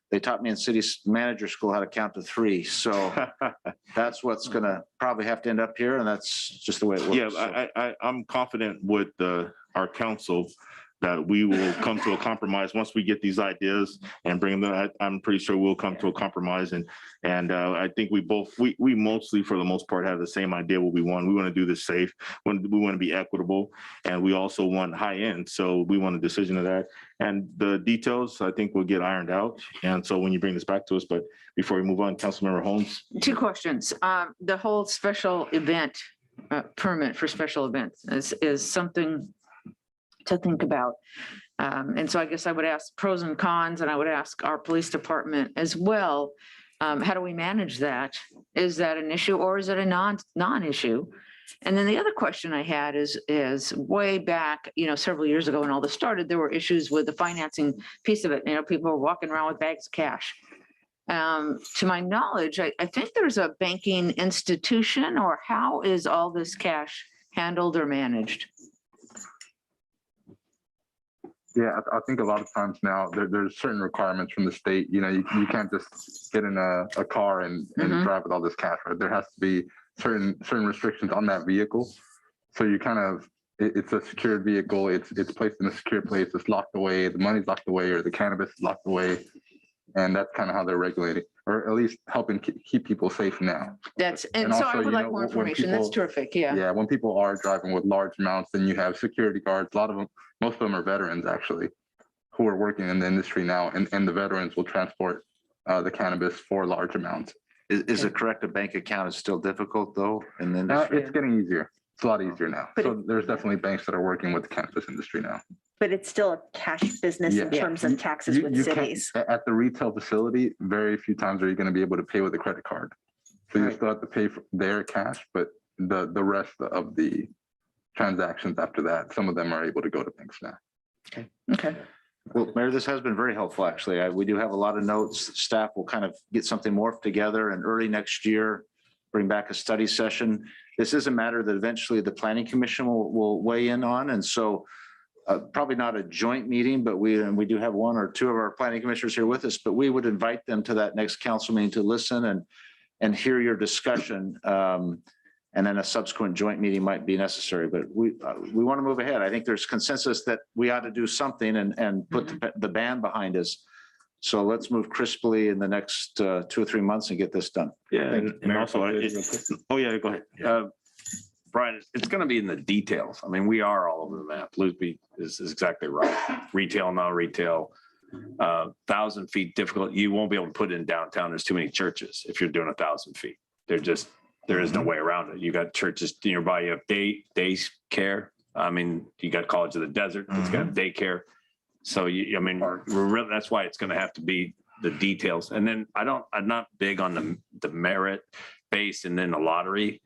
they taught me in city manager school how to count to 3. So that's what's going to probably have to end up here. And that's just the way it works. Yeah, I'm confident with our council that we will come to a compromise once we get these ideas and bring them. I'm pretty sure we'll come to a compromise. And I think we mostly, for the most part, have the same idea what we want. We want to do this safe. We want to be equitable, and we also want high end. So we want a decision of that. And the details, I think, will get ironed out. And so when you bring this back to us, but before we move on, Councilmember Holmes. 2 questions. The whole special event permit for special events is something to think about. And so I guess I would ask pros and cons, and I would ask our police department as well. How do we manage that? Is that an issue, or is it a non-issue? And then the other question I had is way back, several years ago when all this started, there were issues with the financing piece of it. People were walking around with bags of cash. To my knowledge, I think there's a banking institution, or how is all this cash handled or managed? Yeah, I think a lot of times now there's certain requirements from the state. You can't just get in a car and drive with all this cash, right? There has to be certain restrictions on that vehicle. So you kind of, it's a secured vehicle. It's placed in a secure place. It's locked away. The money's locked away, or the cannabis is locked away. And that's kind of how they're regulating, or at least helping keep people safe now. And so I would like more information. That's terrific. Yeah. Yeah. When people are driving with large amounts, then you have security guards. A lot of them, most of them are veterans actually, who are working in the industry now, and the veterans will transport the cannabis for large amounts. Is it correct? A bank account is still difficult though in the industry? It's getting easier. It's a lot easier now. So there's definitely banks that are working with the cannabis industry now. But it's still a cash business in terms of taxes with cities. At the retail facility, very few times are you going to be able to pay with a credit card. So you still have to pay for their cash, but the rest of the transactions after that, some of them are able to go to banks now. Okay. Well, Mayor, this has been very helpful, actually. We do have a lot of notes. Staff will kind of get something morphed together, and early next year, bring back a study session. This is a matter that eventually the Planning Commission will weigh in on. And so probably not a joint meeting, but we do have 1 or 2 of our planning commissioners here with us, but we would invite them to that next council meeting to listen and hear your discussion. And then a subsequent joint meeting might be necessary, but we want to move ahead. I think there's consensus that we ought to do something and put the ban behind us. So let's move crisply in the next 2 or 3 months and get this done. Yeah, and also, oh yeah, go ahead. Brian, it's going to be in the details. I mean, we are all over the map. Luby is exactly right. Retail, non-retail, 1,000 feet difficult. You won't be able to put it in downtown. There's too many churches if you're doing 1,000 feet. There is no way around it. You got churches nearby. You have day care. I mean, you got College of the Desert. It's got daycare. So that's why it's going to have to be the details. And then I'm not big on the merit based and then the lottery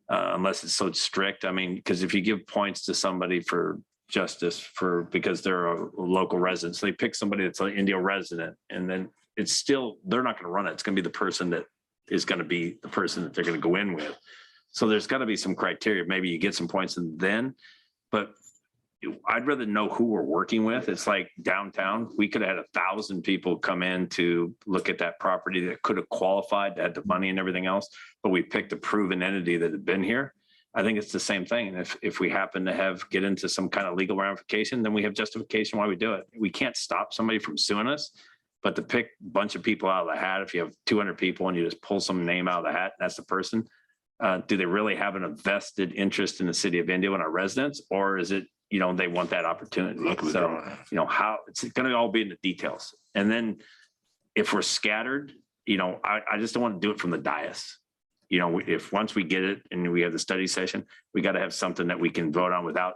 unless it's so strict. I mean, because if you give points to somebody for justice because they're a local resident, so they pick somebody that's an Indio resident, and then they're not going to run it. It's going to be the person that is going to be the person that they're going to go in with. So there's got to be some criteria. Maybe you get some points and then, but I'd rather know who we're working with. It's like downtown. We could have had 1,000 people come in to look at that property that could have qualified, that had the money and everything else, but we picked a proven entity that had been here. I think it's the same thing. And if we happen to get into some kind of legal ramification, then we have justification why we do it. We can't stop somebody from suing us, but to pick a bunch of people out of the hat, if you have 200 people and you just pull some name out of the hat, that's the person. Do they really have a vested interest in the city of Indio and our residents, or is it, they want that opportunity? So, how it's going to all be in the details. And then if we're scattered, I just don't want to do it from the dais. If once we get it and we have the study session, we got to have something that we can vote on without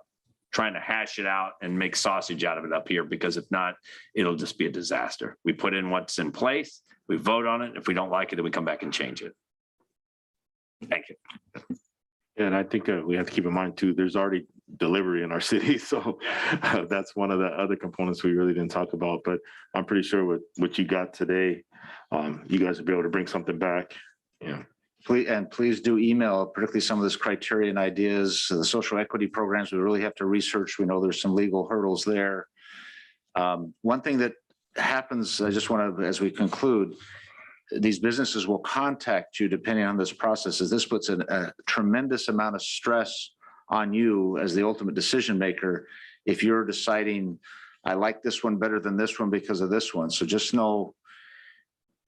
trying to hash it out and make sausage out of it up here, because if not, it'll just be a disaster. We put in what's in place, we vote on it. If we don't like it, then we come back and change it. Thank you. And I think we have to keep in mind too, there's already delivery in our city. So that's one of the other components we really didn't talk about, but I'm pretty sure with what you got today, you guys will be able to bring something back. Yeah. Please do email, particularly some of this criteria and ideas, the social equity programs, we really have to research. We know there's some legal hurdles there. One thing that happens, I just want to, as we conclude, these businesses will contact you depending on this process, as this puts a tremendous amount of stress on you as the ultimate decision maker if you're deciding, I like this one better than this one because of this one. So just know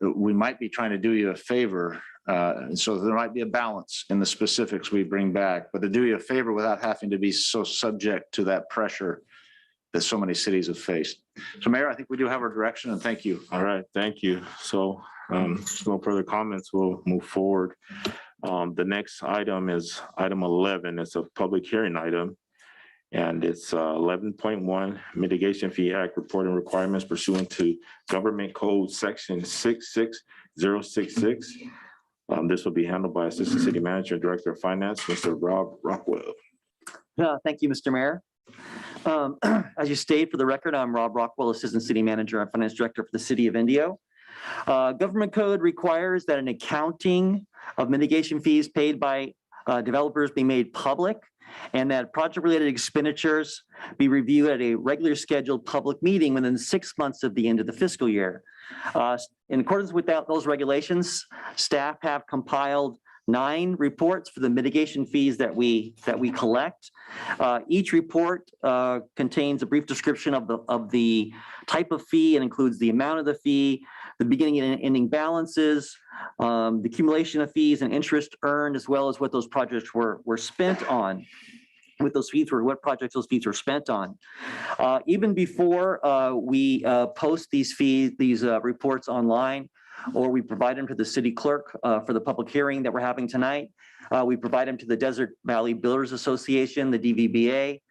that we might be trying to do you a favor. And so there might be a balance in the specifics we bring back, but to do you a favor without having to be so subject to that pressure that so many cities have faced. So Mayor, I think we do have our direction, and thank you. All right, thank you. So no further comments, we'll move forward. The next item is item 11. It's a public hearing item. And it's 11.1 Mitigation Fee Act reporting requirements pursuant to Government Code Section 66066. This will be handled by Assistant City Manager and Director of Finance, Mr. Rob Rockwell. Thank you, Mr. Mayor. As you stated, for the record, I'm Rob Rockwell, Assistant City Manager and Finance Director for the City of Indio. Government code requires that an accounting of mitigation fees paid by developers be made public, and that project-related expenditures be reviewed at a regular scheduled public meeting within 6 months of the end of the fiscal year. In accordance with those regulations, staff have compiled 9 reports for the mitigation fees that we collect. Each report contains a brief description of the type of fee and includes the amount of the fee, the beginning and ending balances, the accumulation of fees and interest earned, as well as what those projects were spent on. With those fees, or what projects those fees were spent on. Even before we post these reports online, or we provide them to the city clerk for the public hearing that we're having tonight, we provide them to the Desert Valley Builders Association, the DVBA,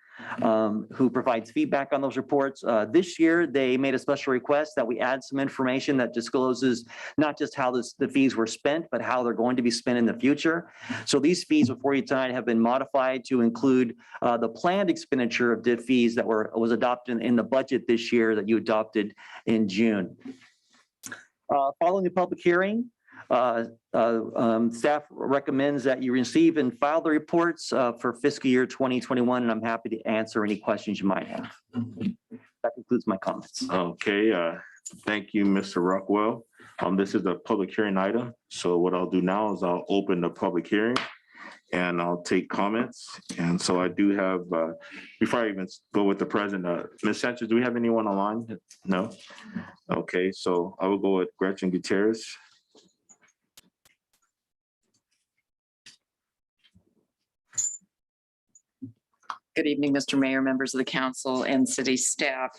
who provides feedback on those reports. This year, they made a special request that we add some information that discloses not just how the fees were spent, but how they're going to be spent in the future. So these fees before you tonight have been modified to include the planned expenditure of DIF fees that was adopted in the budget this year that you adopted in June. Following the public hearing, staff recommends that you receive and file the reports for fiscal year 2021, and I'm happy to answer any questions you might have. That concludes my comments. Okay, thank you, Mr. Rockwell. This is a public hearing item. So what I'll do now is I'll open the public hearing and I'll take comments. And so I do have, before I even go with the president, Ms. Sanchez, do we have anyone online? No? Okay, so I will go with Gretchen Gutierrez. Good evening, Mr. Mayor, members of the council and city staff.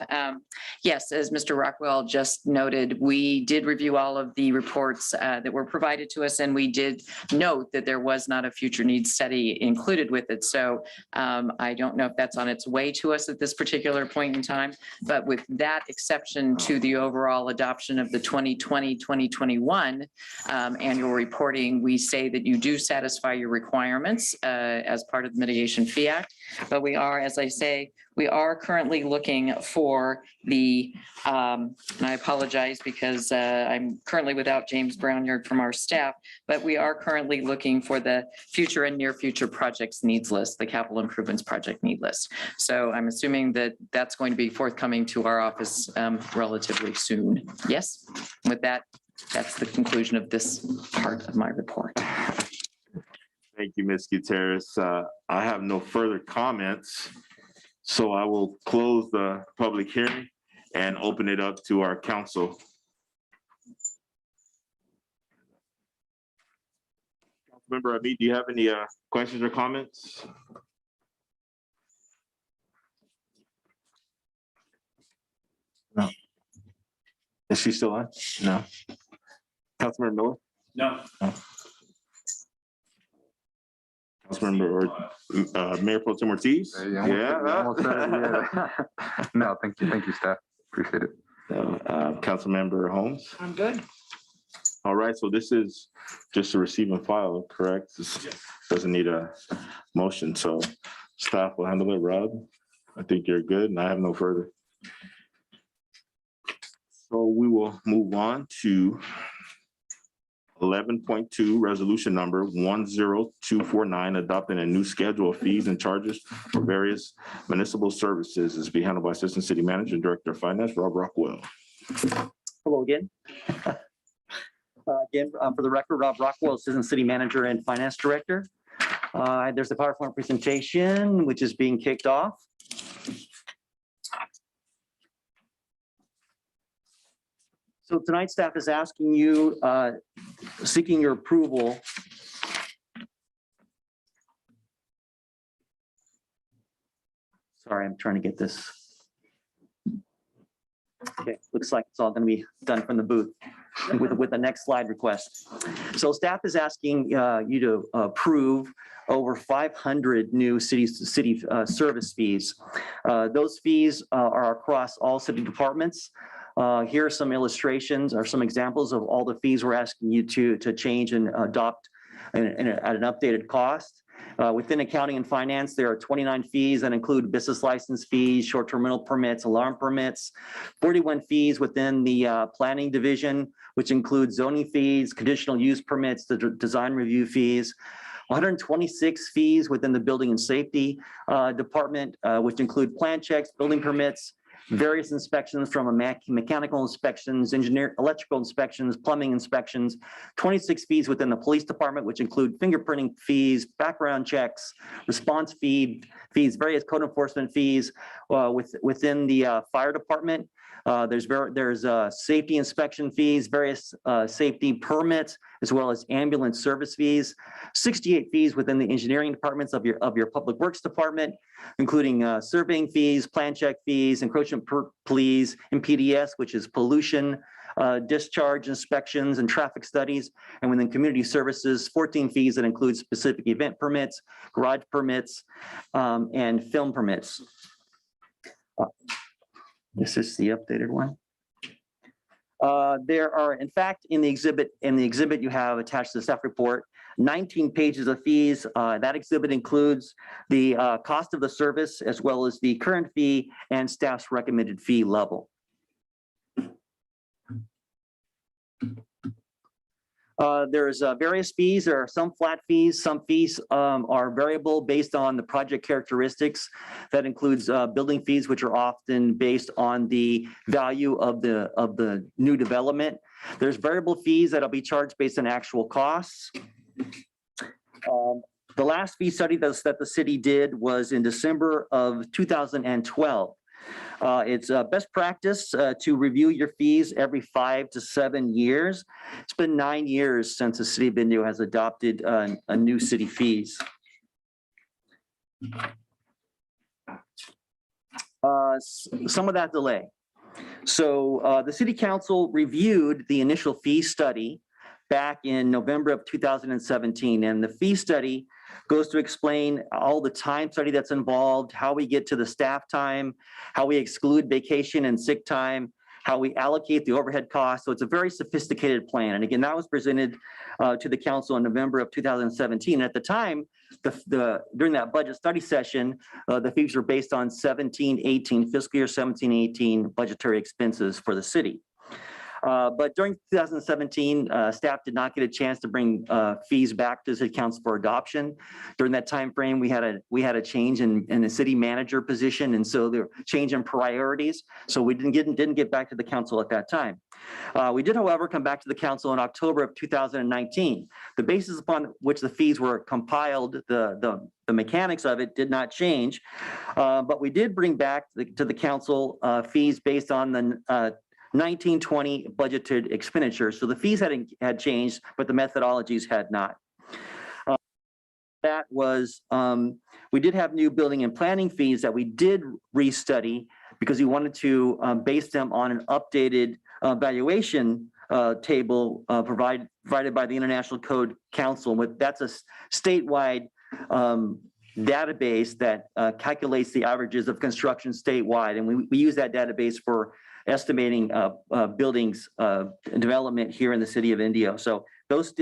Yes, as Mr. Rockwell just noted, we did review all of the reports that were provided to us, and we did note that there was not a future needs study included with it. So I don't know if that's on its way to us at this particular point in time, but with that exception to the overall adoption of the 2020-2021 annual reporting, we say that you do satisfy your requirements as part of the Mitigation Fee Act. But we are, as I say, we are currently looking for the, and I apologize because I'm currently without James Brownyard from our staff, but we are currently looking for the future and near future projects needs list, the capital improvements project need list. So I'm assuming that that's going to be forthcoming to our office relatively soon. Yes, with that, that's the conclusion of this part of my report. Thank you, Ms. Gutierrez. I have no further comments, so I will close the public hearing and open it up to our council. Councilmember Abid, do you have any questions or comments? No. Is she still on? No. Councilmember Miller? No. Councilmember Councilmember or Mayor Pro Tem Ortiz? You almost said it, yeah. No, thank you, staff. Appreciate it. Councilmember Holmes? I'm good. All right, so this is just a receive and file, correct? This doesn't need a motion, so staff will handle it. Rob, I think you're good, and I have no further. So we will move on to 11.2, resolution number 10249, adopting a new schedule of fees and charges for various municipal services. Is be handled by Assistant City Manager and Director of Finance, Rob Rockwell. Hello again. Again, for the record, Rob Rockwell, Assistant City Manager and Finance Director. There's a PowerPoint presentation which is being kicked off. So tonight, staff is asking you, seeking your approval Sorry, I'm trying to get this. Okay, looks like it's all going to be done from the booth with the next slide request. So staff is asking you to approve over 500 new city service fees. Those fees are across all city departments. Here are some illustrations or some examples of all the fees we're asking you to change and adopt at an updated cost. Within accounting and finance, there are 29 fees that include business license fees, short-term rental permits, alarm permits, 41 fees within the planning division, which includes zoning fees, conditional use permits, the design review fees, 126 fees within the building and safety department, which include plan checks, building permits, various inspections from mechanical inspections, electrical inspections, plumbing inspections, 26 fees within the police department, which include fingerprinting fees, background checks, response fees, various code enforcement fees within the fire department. There's safety inspection fees, various safety permits, as well as ambulance service fees, 68 fees within the engineering departments of your public works department, including surveying fees, plan check fees, encroachment pleas, and PDS, which is pollution, discharge inspections and traffic studies. And within community services, 14 fees that include specific event permits, garage permits, and film permits. This is the updated one. There are, in fact, in the exhibit you have attached to the staff report, 19 pages of fees. That exhibit includes the cost of the service as well as the current fee and staff's recommended fee level. There's various fees. There are some flat fees. Some fees are variable based on the project characteristics. That includes building fees, which are often based on the value of the new development. There's variable fees that'll be charged based on actual costs. The last fee study that the city did was in December of 2012. It's best practice to review your fees every 5 to 7 years. It's been 9 years since the city of Indio has adopted a new city fees. Some of that delay. So the city council reviewed the initial fee study back in November of 2017, and the fee study goes to explain all the time study that's involved, how we get to the staff time, how we exclude vacation and sick time, how we allocate the overhead costs. So it's a very sophisticated plan. And again, that was presented to the council in November of 2017. At the time, during that budget study session, the fees were based on 17-18, fiscal year 17-18 budgetary expenses for the city. But during 2017, staff did not get a chance to bring fees back to the city council for adoption. During that time frame, we had a change in the city manager position, and so there were change in priorities. So we didn't get back to the council at that time. We did, however, come back to the council in October of 2019. The basis upon which the fees were compiled, the mechanics of it did not change, but we did bring back to the council fees based on the 1920 budgeted expenditures. So the fees had changed, but the methodologies had not. That was, we did have new building and planning fees that we did restudy because we wanted to base them on an updated valuation table provided by the International Code Council. That's a statewide database that calculates the averages of construction statewide. And we use that database for estimating buildings development here in the city of Indio. So those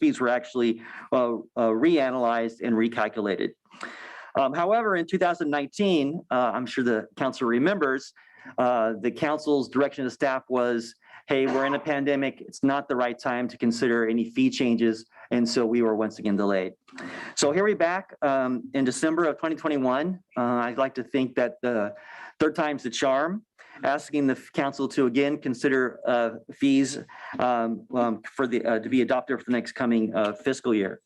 fees were actually reanalyzed and recalculated. However, in 2019, I'm sure the council remembers, the council's direction to staff was, hey, we're in a pandemic. It's not the right time to consider any fee changes. And so we were once again delayed. So here we're back in December of 2021. I'd like to think that the third time's the charm, asking the council to again consider fees to be adopted for the next coming fiscal year.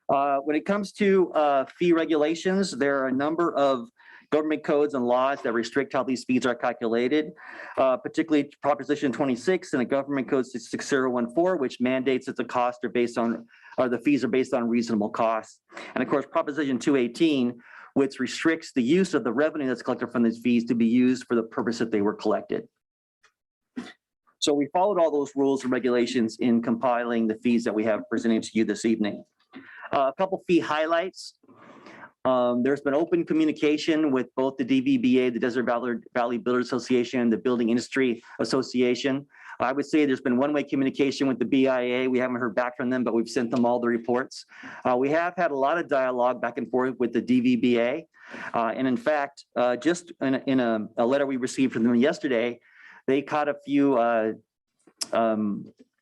When it comes to fee regulations, there are a number of government codes and laws that restrict how these fees are calculated, particularly Proposition 26 and the Government Code 6014, which mandates that the costs are based on, or the fees are based on reasonable costs. And of course, Proposition 218, which restricts the use of the revenue that's collected from these fees to be used for the purpose that they were collected. So we followed all those rules and regulations in compiling the fees that we have presented to you this evening. A couple fee highlights. There's been open communication with both the DVBA, the Desert Valley Builders Association, and the Building Industry Association. I would say there's been one-way communication with the BIA. We haven't heard back from them, but we've sent them all the reports. We have had a lot of dialogue back and forth with the DVBA. And in fact, just in a letter we received from them yesterday, they caught a few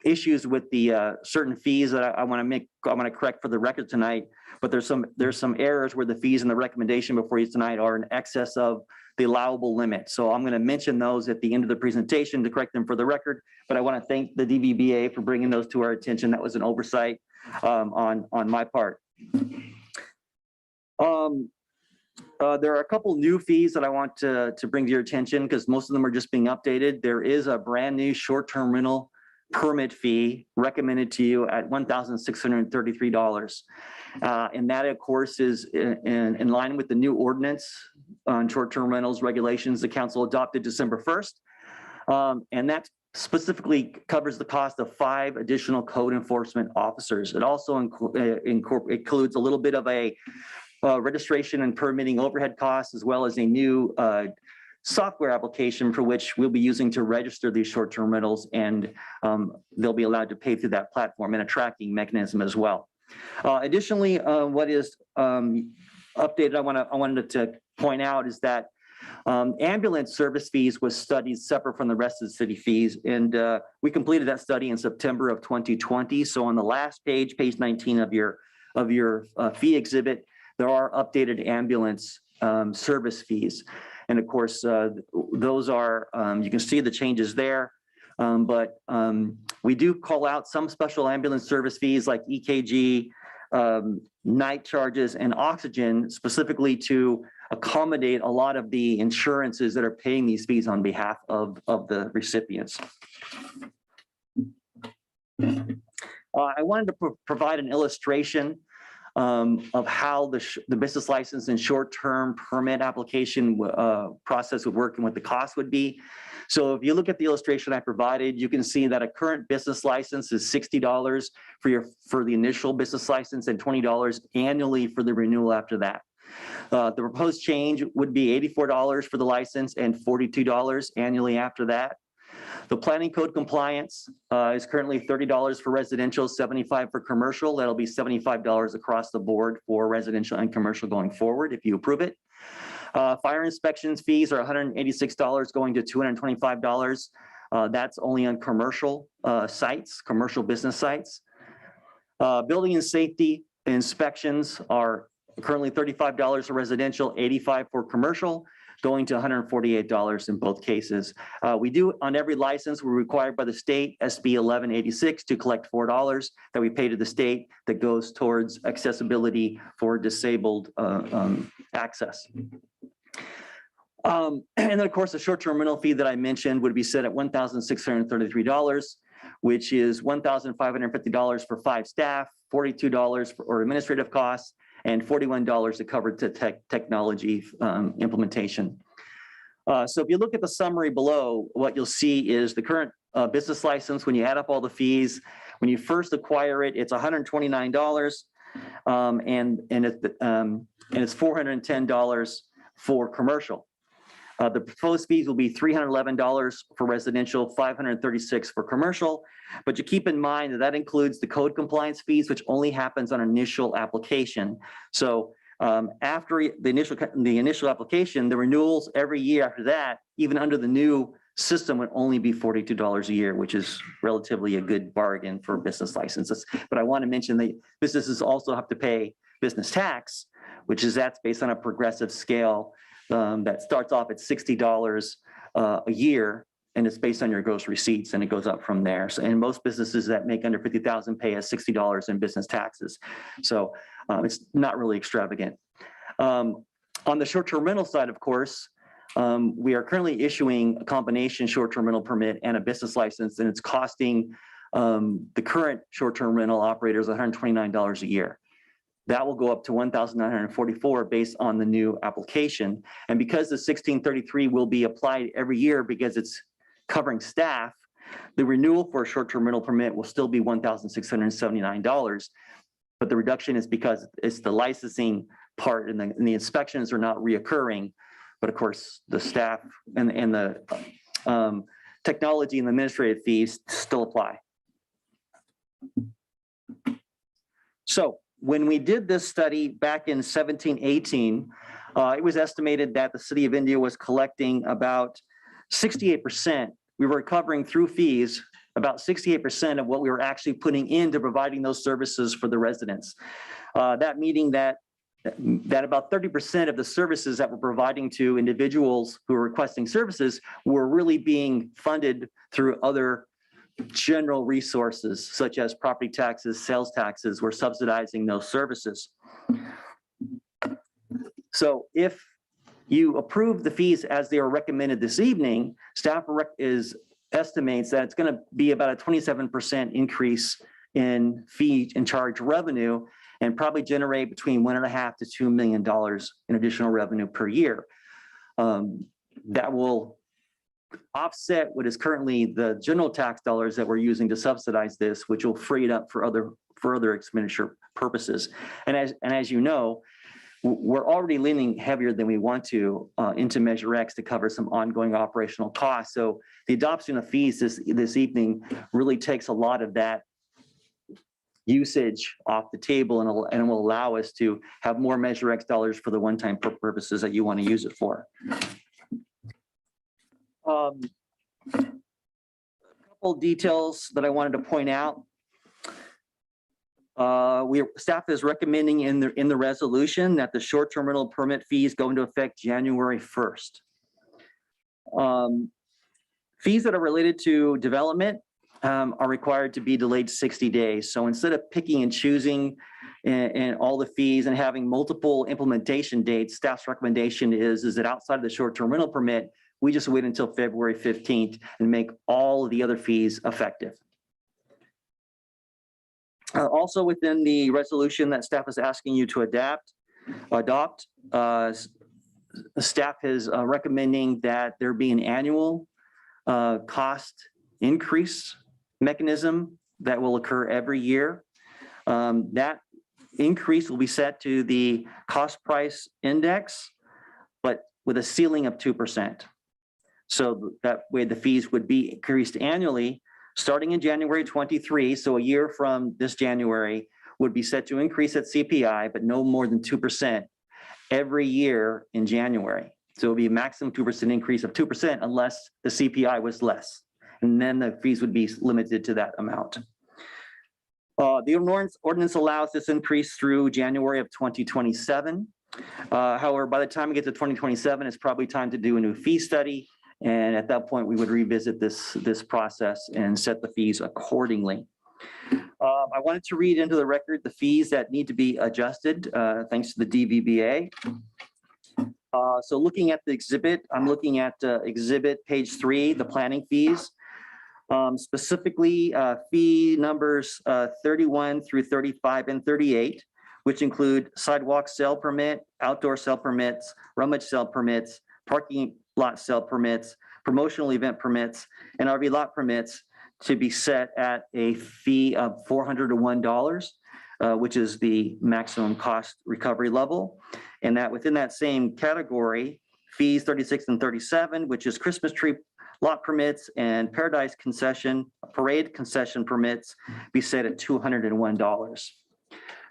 issues with the certain fees that I want to correct for the record tonight. But there's some errors where the fees and the recommendation before you tonight are in excess of the allowable limit. So I'm going to mention those at the end of the presentation to correct them for the record. But I want to thank the DVBA for bringing those to our attention. That was an oversight on my part. There are a couple new fees that I want to bring to your attention because most of them are just being updated. There is a brand new short-term rental permit fee recommended to you at $1,633. And that, of course, is in line with the new ordinance on short-term rentals regulations the council adopted December 1st. And that specifically covers the cost of 5 additional code enforcement officers. It also includes a little bit of a registration and permitting overhead costs, as well as a new software application for which we'll be using to register these short-term rentals, and they'll be allowed to pay through that platform and a tracking mechanism as well. Additionally, what is updated, I wanted to point out is that ambulance service fees was studied separate from the rest of the city fees, and we completed that study in September of 2020. So on the last page, page 19 of your fee exhibit, there are updated ambulance service fees. And of course, those are, you can see the changes there, but we do call out some special ambulance service fees like EKG, night charges, and oxygen, specifically to accommodate a lot of the insurances that are paying these fees on behalf of the recipients. I wanted to provide an illustration of how the business license and short-term permit application process would work and what the cost would be. So if you look at the illustration I provided, you can see that a current business license is $60 for the initial business license and $20 annually for the renewal after that. The proposed change would be $84 for the license and $42 annually after that. The planning code compliance is currently $30 for residential, $75 for commercial. That'll be $75 across the board for residential and commercial going forward if you approve it. Fire inspections fees are $186 going to $225. That's only on commercial sites, commercial business sites. Building and safety inspections are currently $35 for residential, $85 for commercial, going to $148 in both cases. We do, on every license, we're required by the state, SB 1186, to collect $4 that we pay to the state that goes towards accessibility for disabled access. And then, of course, the short-term rental fee that I mentioned would be set at $1,633, which is $1,550 for 5 staff, $42 for administrative costs, and $41 to cover technology implementation. So if you look at the summary below, what you'll see is the current business license, when you add up all the fees, When you first acquire it, it's $129, and it's $410 for commercial. The proposed fees will be $311 for residential, $536 for commercial. But you keep in mind that that includes the code compliance fees, which only happens on initial application. So after the initial application, the renewals every year after that, even under the new system, would only be $42 a year, which is relatively a good bargain for business licenses. But I want to mention that businesses also have to pay business tax, which is that's based on a progressive scale that starts off at $60 a year, and it's based on your gross receipts, and it goes up from there. So, and most businesses that make under 50,000 pay us $60 in business taxes. So it's not really extravagant. On the short-term rental side, of course, we are currently issuing a combination short-term rental permit and a business license, and it's costing the current short-term rental operators $129 a year. That will go up to $1,944 based on the new application. And because the 1633 will be applied every year because it's covering staff, the renewal for a short-term rental permit will still be $1,679. But the reduction is because it's the licensing part, and the inspections are not reoccurring. But of course, the staff and the technology and the administrative fees still apply. So when we did this study back in 17-18, it was estimated that the city of Indio was collecting about 68%. We were recovering through fees about 68% of what we were actually putting into providing those services for the residents. That meaning that about 30% of the services that we're providing to individuals who are requesting services were really being funded through other general resources, such as property taxes, sales taxes. We're subsidizing those services. So if you approve the fees as they are recommended this evening, staff estimates that it's going to be about a 27% increase in fee and charge revenue, and probably generate between $1.5 to $2 million in additional revenue per year. That will offset what is currently the general tax dollars that we're using to subsidize this, which will free it up for other expenditure purposes. And as you know, we're already leaning heavier than we want to into Measure X to cover some ongoing operational costs. So the adoption of fees this evening really takes a lot of that usage off the table, and will allow us to have more Measure X dollars for the one-time purposes that you want to use it for. A couple details that I wanted to point out. Staff is recommending in the resolution that the short-term rental permit fees go into effect January 1st. Fees that are related to development are required to be delayed 60 days. So instead of picking and choosing and all the fees and having multiple implementation dates, staff's recommendation is that outside of the short-term rental permit, we just wait until February 15th and make all of the other fees effective. Also within the resolution that staff is asking you to adopt, staff is recommending that there be an annual cost increase mechanism that will occur every year. That increase will be set to the cost price index, but with a ceiling of 2%. So that way the fees would be increased annually starting in January 23. So a year from this January would be set to increase at CPI, but no more than 2% every year in January. So it would be a maximum 2% increase of 2% unless the CPI was less. And then the fees would be limited to that amount. The ordinance allows this increase through January of 2027. However, by the time we get to 2027, it's probably time to do a new fee study. And at that point, we would revisit this process and set the fees accordingly. I wanted to read into the record the fees that need to be adjusted thanks to the DVBA. So looking at the exhibit, I'm looking at exhibit page 3, the planning fees. Specifically, fee numbers 31 through 35 and 38, which include sidewalk sale permit, outdoor sale permits, rummage sale permits, parking lot sale permits, promotional event permits, and RV lot permits, to be set at a fee of $401, which is the maximum cost recovery level. And that within that same category, fees 36 and 37, which is Christmas tree lot permits and Paradise concession, parade concession permits, be set at $201.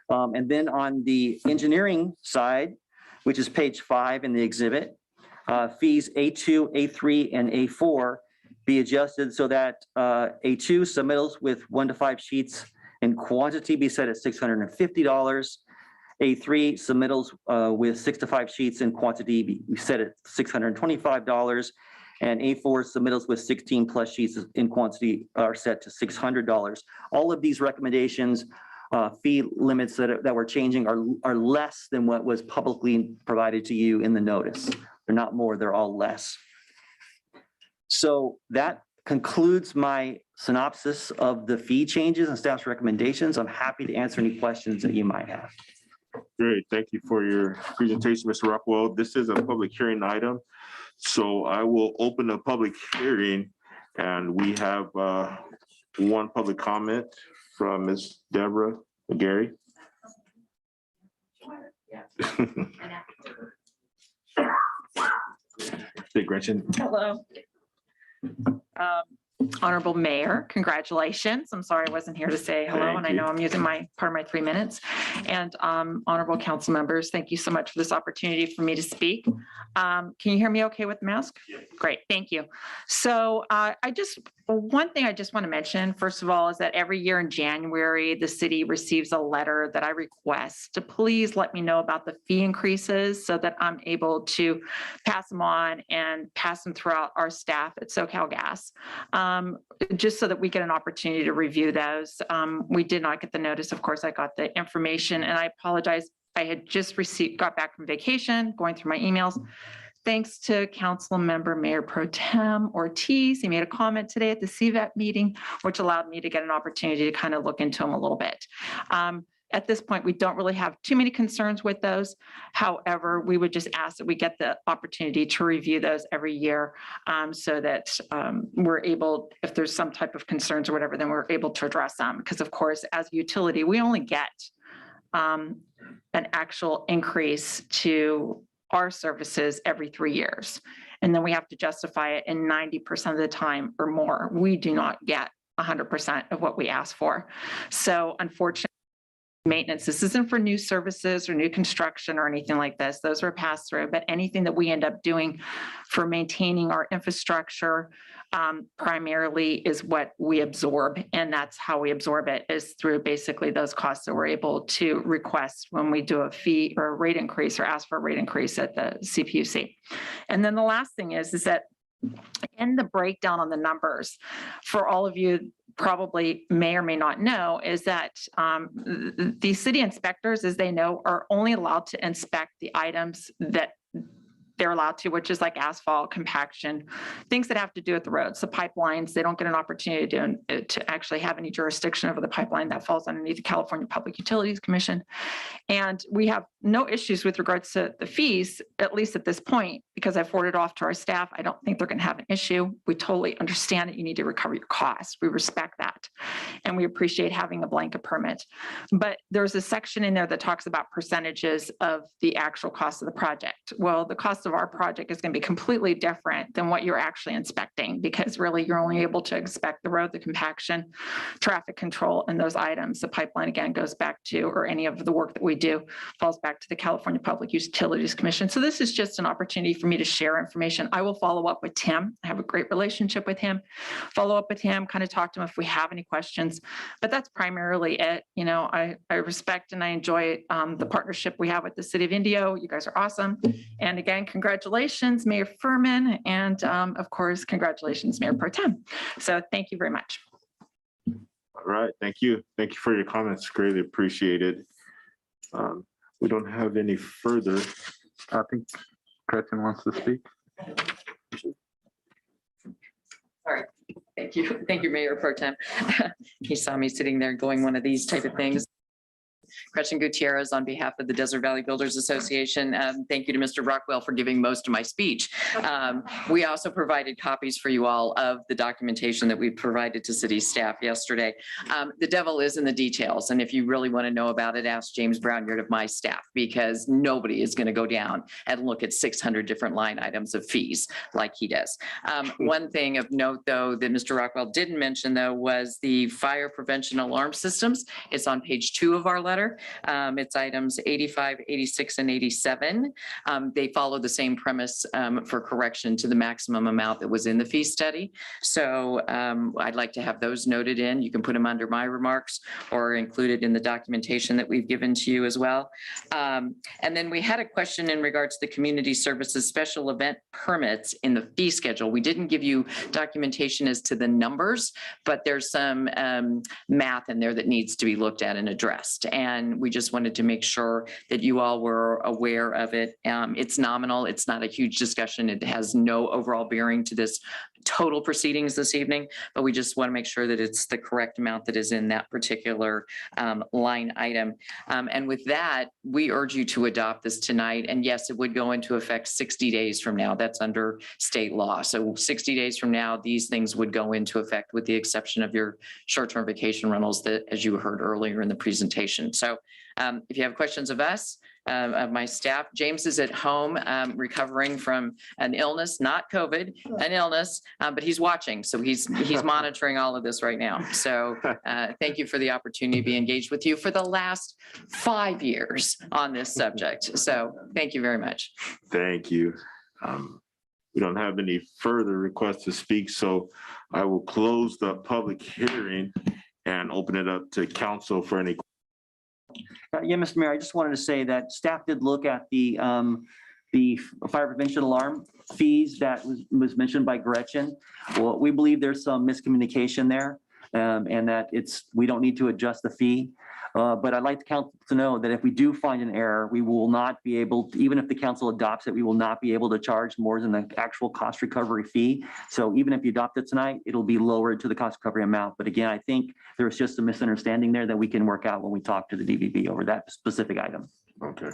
And then on the engineering side, which is page 5 in the exhibit, fees A2, A3, and A4 be adjusted so that A2 submittals with 1 to 5 sheets in quantity be set at $650. A3 submittals with 6 to 5 sheets in quantity be set at $625. And A4 submittals with 16 plus sheets in quantity are set to $600. All of these recommendations, fee limits that we're changing are less than what was publicly provided to you in the notice. They're not more, they're all less. So that concludes my synopsis of the fee changes and staff's recommendations. I'm happy to answer any questions that you might have. Great, thank you for your presentation, Mr. Rockwell. This is a public hearing item. So I will open the public hearing, and we have one public comment from Ms. Deborah McGarry. Hey, Gretchen. Hello. Honorable Mayor, congratulations. I'm sorry I wasn't here to say hello, Thank and I you. know I'm using part of my 3 minutes. And honorable council members, thank you so much for this opportunity for me to speak. Can you hear me okay with the mask? Great, thank you. So one thing I just want to mention, first of all, is that every year in January, the city receives a letter that I request to please let me know about the fee increases so that I'm able to pass them on and pass them throughout our staff at SoCalGas. Just so that we get an opportunity to review those. We did not get the notice. Of course, I got the information, and I apologize. I had just got back from vacation, going through my emails. Thanks to Council Member Mayor Pro Tem Ortiz. He made a comment today at the CVET meeting, which allowed me to get an opportunity to kind of look into them a little bit. At this point, we don't really have too many concerns with those. However, we would just ask that we get the opportunity to review those every year so that we're able, if there's some type of concerns or whatever, then we're able to address them. Because of course, as a utility, we only get an actual increase to our services every 3 years. And then we have to justify it in 90% of the time or more. We do not get 100% of what we ask for. So unfortunately, maintenance, this isn't for new services or new construction or anything like this. Those are passed through, but anything that we end up doing for maintaining our infrastructure primarily is what we absorb. And that's how we absorb it, is through basically those costs that we're able to request when we do a fee or a rate increase or ask for a rate increase at the CPUC. And then the last thing is that in the breakdown on the numbers, for all of you probably may or may not know, is that the city inspectors, as they know, are only allowed to inspect the items that they're allowed to, which is like asphalt, compaction, things that have to do with the roads. The pipelines, they don't get an opportunity to actually have any jurisdiction over the pipeline. That falls underneath the California Public Utilities Commission. And we have no issues with regards to the fees, at least at this point, because I forwarded off to our staff. I don't think they're going to have an issue. We totally understand that you need to recover your costs. We respect that. And we appreciate having a blanket permit. But there's a section in there that talks about percentages of the actual cost of the project. Well, the cost of our project is going to be completely different than what you're actually inspecting, because really you're only able to inspect the road, the compaction, traffic control, and those items. The pipeline again goes back to, or any of the work that we do falls back to the California Public Utilities Commission. So this is just an opportunity for me to share information. I will follow up with Tim. I have a great relationship with him. Follow up with him, kind of talk to him if we have any questions, but that's primarily it. You know, I respect and I enjoy the partnership we have with the City of Indio. You guys are awesome. And again, congratulations, Mayor Furman. And of course, congratulations, Mayor Pro Tem. So thank you very much. All right, thank you. Thank you for your comments. Greatly appreciated. We don't have any further. I think Gretchen wants to speak. Sorry. Thank you. Thank you, Mayor Pro Tem. He saw me sitting there going one of these type of things. Gretchen Gutierrez on behalf of the Desert Valley Builders Association. Thank you to Mr. Rockwell for giving most of my speech. We also provided copies for you all of the documentation that we provided to city staff yesterday. The devil is in the details, and if you really want to know about it, ask James Brownyard of my staff, because nobody is going to go down and look at 600 different line items of fees like he does. One thing of note, though, that Mr. Rockwell didn't mention, though, was the fire prevention alarm systems. It's on page 2 of our letter. It's items 85, 86, and 87. They follow the same premise for correction to the maximum amount that was in the fee study. So I'd like to have those noted in. You can put them under my remarks or included in the documentation that we've given to you as well. And then we had a question in regards to the community services special event permits in the fee schedule. We didn't give you documentation as to the numbers, but there's some math in there that needs to be looked at and addressed. And we just wanted to make sure that you all were aware of it. It's nominal. It's not a huge discussion. It has no overall bearing to this total proceedings this evening, but we just want to make sure that it's the correct amount that is in that particular line item. And with that, we urge you to adopt this tonight. And yes, it would go into effect 60 days from now. That's under state law. So 60 days from now, these things would go into effect with the exception of your short-term vacation rentals that, as you heard earlier in the presentation. So if you have questions of us, of my staff, James is at home recovering from an illness, not COVID, an illness, but he's watching. So he's monitoring all of this right now. So thank you for the opportunity to be engaged with you for the last 5 years on this subject. So thank you very much. Thank you. We don't have any further requests to speak, so I will close the public hearing and open it up to council for any. Yeah, Mr. Mayor, I just wanted to say that staff did look at the fire prevention alarm fees that was mentioned by Gretchen. Well, we believe there's some miscommunication there and that we don't need to adjust the fee. But I'd like the council to know that if we do find an error, we will not be able to, even if the council adopts it, we will not be able to charge more than the actual cost recovery fee. So even if you adopt it tonight, it'll be lowered to the cost recovery amount. But again, I think there's just a misunderstanding there that we can work out when we talk to the DVB over that specific item. Okay.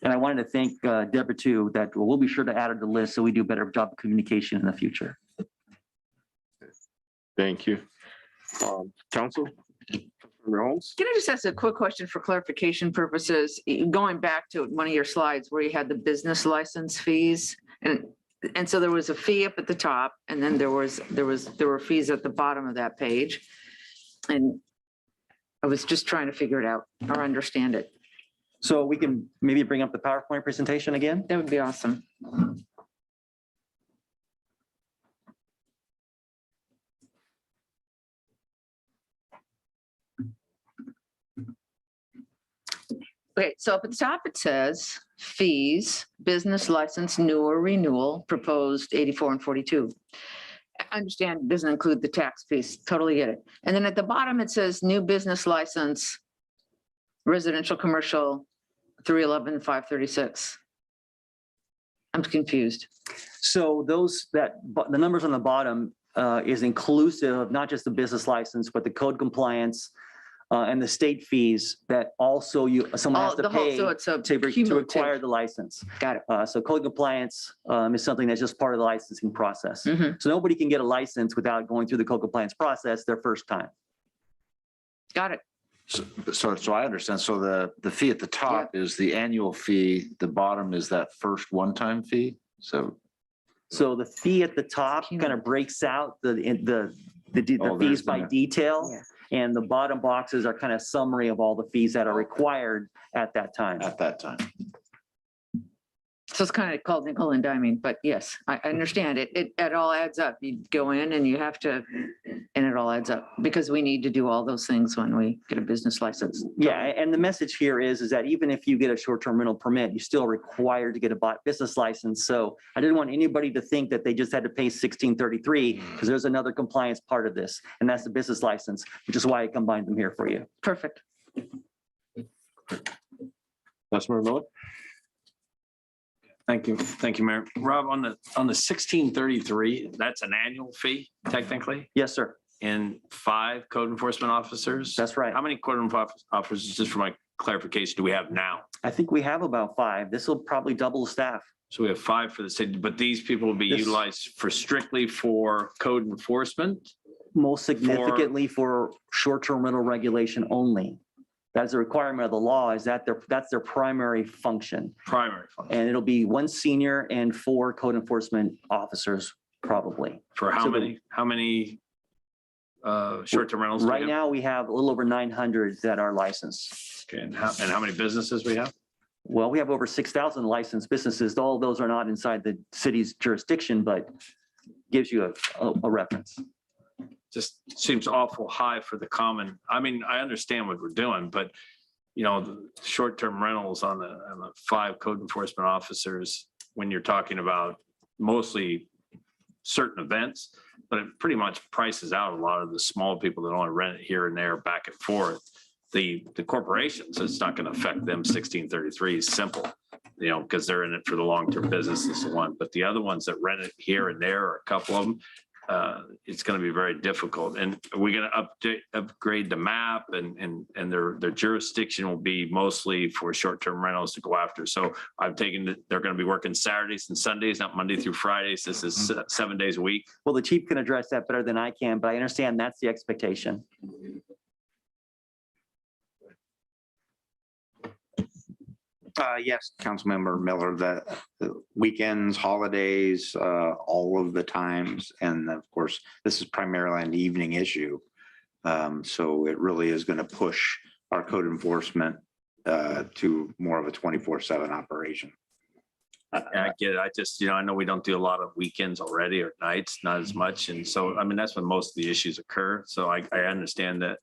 And I wanted to thank Deborah too, that we'll be sure to add her to the list so we do a better job of communication in the future. Thank you. Council? Can I just ask a quick question for clarification purposes? Going back to one of your slides where you had the business license fees, and so there was a fee up at the top, and then there were fees at the bottom of that page. And I was just trying to figure it out or understand it. So we can maybe bring up the PowerPoint presentation again? That would be awesome. Okay, so up at the top, it says fees, business license, new or renewal, proposed 84 and 42. I understand it doesn't include the tax fees, totally get it. And then at the bottom, it says new business license, residential, commercial, 311, 536. I'm confused. So the numbers on the bottom is inclusive of not just the business license, but the code compliance and the state fees that also someone has to pay to acquire the license. Got it. So code compliance is something that's just part of the licensing process. So nobody can get a license without going through the code compliance process their first time. Got it. So I understand. So the fee at the top is the annual fee. The bottom is that first one-time fee. So the fee at the top kind of breaks out the fees by detail. Yeah. And the bottom boxes are kind of summary of all the fees that are required at that time. So it's kind of called nickel and diming, but yes, I understand it. It all adds up. You go in and you have to, and it all adds up because we need to do all those things when we get a business license. Yeah, and the message here is that even if you get a short-term rental permit, you're still required to get a business license. So I didn't want anybody to think that they just had to pay $1633 because there's another compliance part of this, and that's the business license, which is why I combined them here for you. Perfect. Councilmember Miller? Thank you, Mayor. Rob, on the 1633, that's an annual fee technically? Yes, sir. And 5 code enforcement officers? That's right. How many code enforcement officers, just for my clarification do we have now? I think we have about 5. This will probably double the staff. So we have 5 for the city, but these people will be This- utilized for strictly for code enforcement? Most significantly for short-term rental regulation only. That's a requirement of the law, is that that's their primary function. Primary function. And it'll be 1 senior and 4 code enforcement officers, probably. For how So many short-term rentals? do we Right have? now, we have a little over 900 that are licensed. Okay, and how many businesses we have? Well, we have over 6,000 licensed businesses. All those are not inside the city's jurisdiction, but gives you a reference. Just seems awful high for the common. I mean, I understand what we're doing, but you know, the short-term rentals on the 5 code enforcement officers, when you're talking about mostly certain events, but it pretty much prices out a lot of the small people that only rent it here and there, back and forth. The corporations, it's not going to affect them. 1633 is simple, you know, because they're in it for the long-term business is the one. But the other ones that rent it here and there, or a couple of them, it's going to be very difficult. And we're going to upgrade the map, and their jurisdiction will be mostly for short-term rentals to go after. So I've taken it, they're going to be working Saturdays and Sundays, not Monday through Fridays. This is 7 days a week. Well, the chief can address that better than I can, but I understand that's the expectation. Yes, Councilmember Miller, the weekends, holidays, all of the times. And of course, this is primarily an evening issue. So it really is going to push our code enforcement to more of a 24/7 operation. I get it. I just, you know, I know we don't do a lot of weekends already or nights, not as much. And so, I mean, that's when most of the issues occur. So I understand that.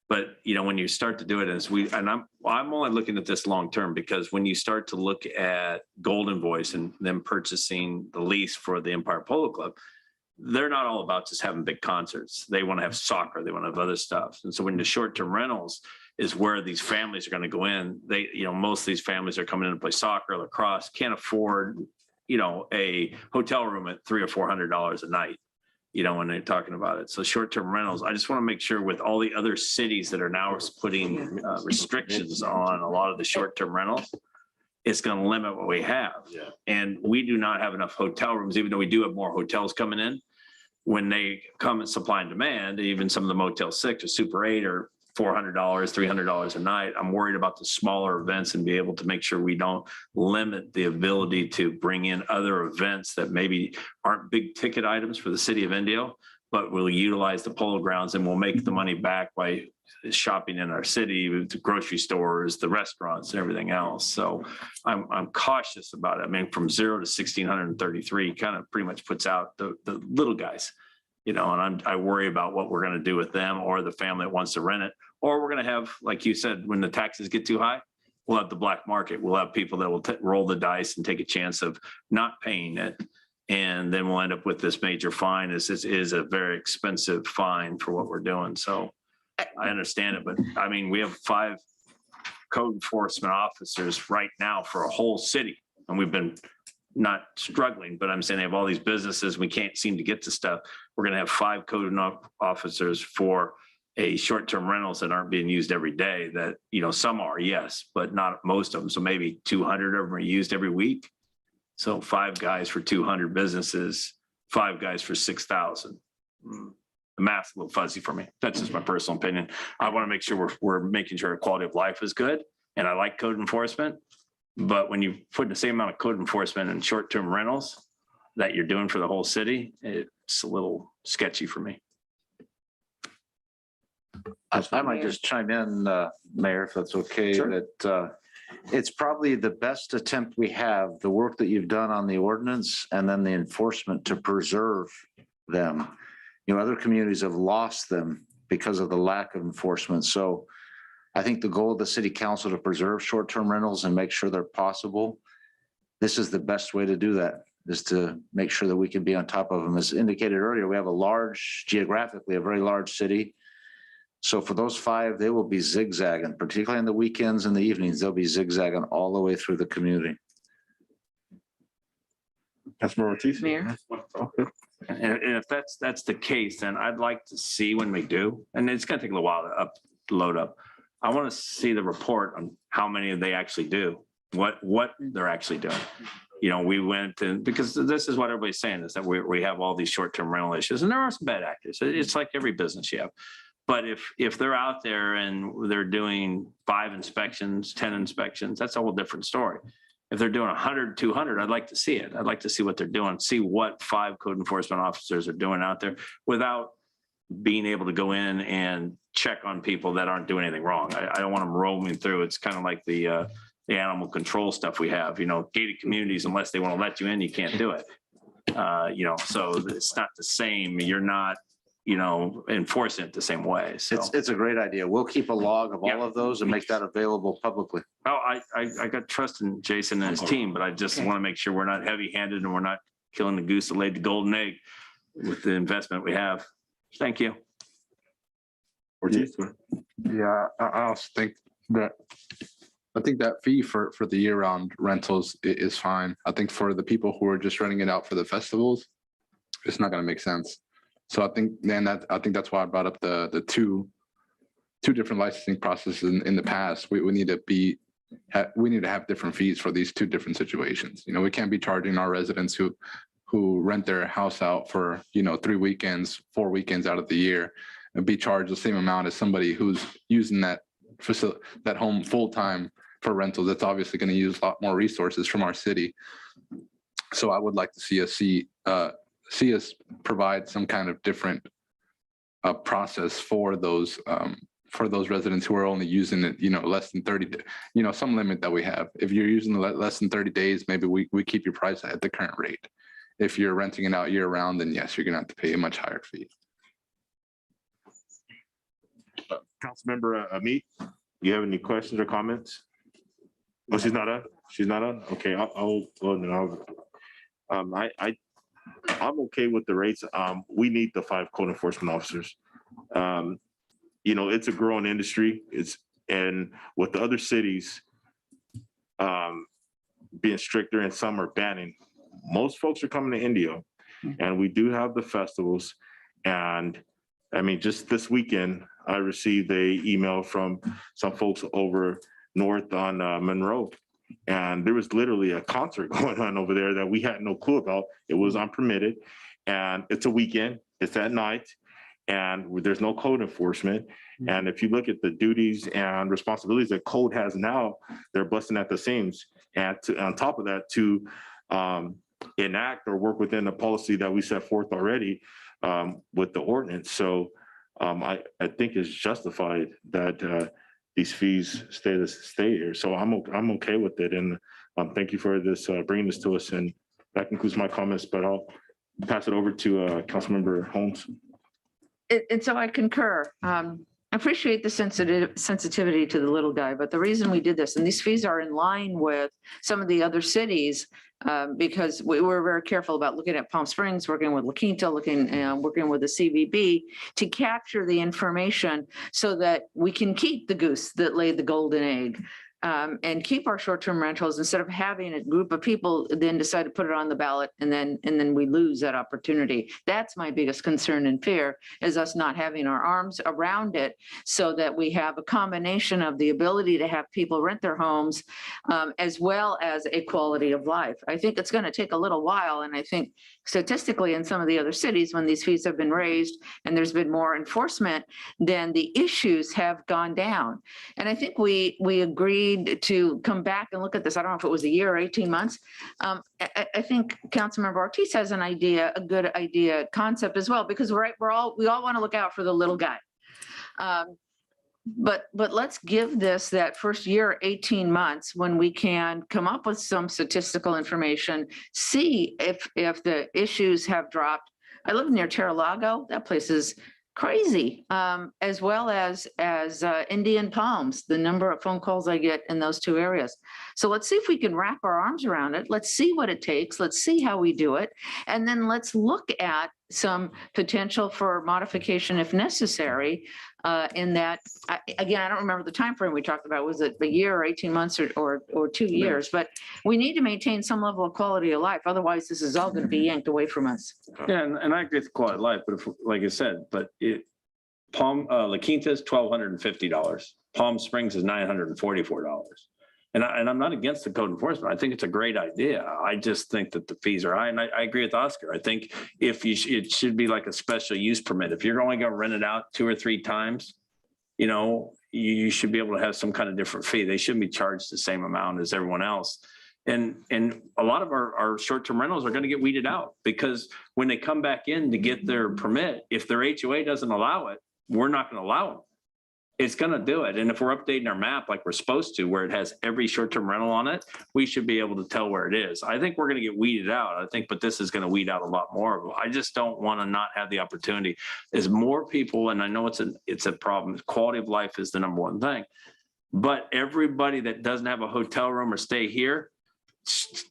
But, you know, when you start to do it I'm only looking at this long term, because when you start to look at Golden Voice and them purchasing the lease for the Empire Polo Club, they're not all about just having big concerts. They want to have soccer. They want to have other stuff. And so when the short-term rentals is where these families are going to go in, they, you know, most of these families are coming in to play soccer, lacrosse, can't afford, you know, a hotel room at $300 or $400 a night, you know, when they're talking about it. So short-term rentals, I just want to make sure with all the other cities that are now putting restrictions on a lot of the short-term rentals, it's going to limit what we have. Yeah. And we do not have enough hotel rooms, even though we do have more hotels coming in. When they come in supply and demand, even some of the Motel 6 or Super 8 or $400, $300 a night. I'm worried about the smaller events and be able to make sure we don't limit the ability to bring in other events that maybe aren't big ticket items for the city of Indio, but we'll utilize the polo grounds and we'll make the money back by shopping in our city, the grocery stores, the restaurants and everything else. So I'm cautious about it. I mean, from 0 to 1,633 kind of pretty much puts out the little guys, you know, and I worry about what we're going to do with them or the family that wants to rent it. Or we're going to have, like you said, when the taxes get too high, we'll have the black market. We'll have people that will roll the dice and take a chance of not paying it. And then we'll end up with this major fine. This is a very expensive fine for what we're doing. So I understand it, but I mean, we have 5 code enforcement officers right now for a whole city. And we've been not struggling, but I'm saying they have all these businesses. We can't seem to get to stuff. We're going to have 5 code officers for a short-term rentals that aren't being used every day that, you know, some are, yes, but not most of them. So maybe 200 of them are used every week. So 5 guys for 200 businesses, 5 guys for 6,000. The math's a little fuzzy for me. That's just my personal opinion. I want to make sure we're making sure quality of life is good. And I like code enforcement. But when you put the same amount of code enforcement and short-term rentals that you're doing for the whole city, it's a little sketchy for me. I might just chime in, Mayor, if that's okay, Sure. that it's probably the best attempt we have, the work that you've done on the ordinance and then the enforcement to preserve them. You know, other communities have lost them because of the lack of enforcement. So I think the goal of the city council to preserve short-term rentals and make sure they're possible, this is the best way to do that, is to make sure that we can be on top of them. As indicated earlier, we have geographically, a very large city. So for those 5, they will be zigzagging, particularly on the weekends and the evenings, they'll be zigzagging all the way through the community. Councilmember Ortiz. Mayor? And if that's the case, then I'd like to see when we do, and it's going to take a little while to load up. I want to see the report on how many they actually do, what they're actually doing. You know, we went and because this is what everybody's saying is that we have all these short-term rental issues, and there are some bad actors. It's like every business you have. But if they're out there and they're doing 5 inspections, 10 inspections, that's a whole different story. If they're doing 100, 200, I'd like to see it. I'd like to see what they're doing, see what 5 code enforcement officers are doing out there without being able to go in and check on people that aren't doing anything wrong. I don't want them roaming through. It's kind of like the animal control stuff we have, you know, gated communities, unless they want to let you in, you can't do it. You know, so it's not the same. You're not, you know, enforcing it the same way. So It's a great idea. We'll keep a log of all of those and make that available publicly. oh, I got trust in Jason and his team, but I just want to make sure we're not heavy-handed and we're not killing the goose that laid the golden egg with the investment we have. Thank you. Yeah, I also think that fee for the year-round rentals is fine. I think for the people who are just renting it out for the festivals, it's not going to make sense. So I think that's why I brought up the two different licensing processes in the past. We need to have different fees for these 2 different situations. You know, we can't be charging our residents who rent their house out for, you know, 3 weekends, 4 weekends out of the year, and be charged the same amount as somebody who's using that home full time for rentals. That's obviously going to use a lot more resources from our city. So I would like to see us provide some kind of different process for those residents who are only using it, you know, less than 30, you know, some limit that we have. If you're using less than 30 days, maybe we keep your price at the current rate. If you're renting it out year round, then yes, you're gonna have to pay a much higher fee. Councilmember Amit, you have any questions or comments? Oh, she's not on? She's not on? Okay, I'll go and I'm okay with the rates. We need the 5 code enforcement officers. You know, it's a growing industry. And with the other cities being stricter and some are banning, most folks are coming to Indio, and we do have the festivals. And I mean, just this weekend, I received an email from some folks over north on Monroe, and there was literally a concert going on over there that we had no clue about. It was unpermitted, and it's a weekend, it's at night, and there's no code enforcement. And if you look at the duties and responsibilities that code has now, they're busting at the seams. And on top of that, to enact or work within the policy that we set forth already with the ordinance. So I think it's justified that these fees stay here. So I'm okay with it. And thank you for this, bringing this to us. And that concludes my comments, but I'll pass it over to Councilmember Holmes. And so I concur. I appreciate the sensitivity to the little guy, but the reason we did this, and these fees are in line with some of the other cities, because we were very careful about looking at Palm Springs, working with La Quinta, working with the CVB to capture the information so that we can keep the goose that laid the golden egg. And keep our short-term rentals instead of having a group of people then decide to put it on the ballot and then we lose that opportunity. That's my biggest concern and fear, is us not having our arms around it so that we have a combination of the ability to have people rent their homes as well as a quality of life. I think it's going to take a little while, and I think statistically in some of the other cities, when these fees have been raised and there's been more enforcement, then the issues have gone down. And I think we agreed to come back and look at this. I don't know if it was a year or 18 months. I think Councilmember Ortiz has an idea, a good idea concept as well, because we all want to look out for the little guy. But let's give this that first year, 18 months, when we can come up with some statistical information, see if the issues have dropped. I live near Terralago. That place is crazy, as well as Indian Palms, the number of phone calls I get in those 2 areas. So let's see if we can wrap our arms around it. Let's see what it takes. Let's see how we do it. And then let's look at some potential for modification if necessary. In that, again, I don't remember the time frame we talked about. Was it a year or 18 months or 2 years? But we need to maintain some level of quality of life. Otherwise, this is all going to be yanked away from us. Yeah, and I agree with quality of life, but if, like I said, but La Quinta is $1,250. Palm Springs is $944. And I'm not against the code enforcement. I think it's a great idea. I just think that the fees are high. And I agree with Oscar. I think if it should be like a special use permit. If you're only going to rent it out 2 or 3 times, you know, you should be able to have some kind of different fee. They shouldn't be charged the same amount as everyone else. And a lot of our short-term rentals are going to get weeded out because when they come back in to get their permit, if their HOA doesn't allow it, we're not going to allow them. It's going to do it. And if we're updating our map like we're supposed to, where it has every short-term rental on it, we should be able to tell where it is. I think we're going to get weeded out. I think, but this is going to weed out a lot more of them. I just don't want to not have the opportunity. As more people, and I know it's a problem, quality of life is the number one thing. But everybody that doesn't have a hotel room or stay here,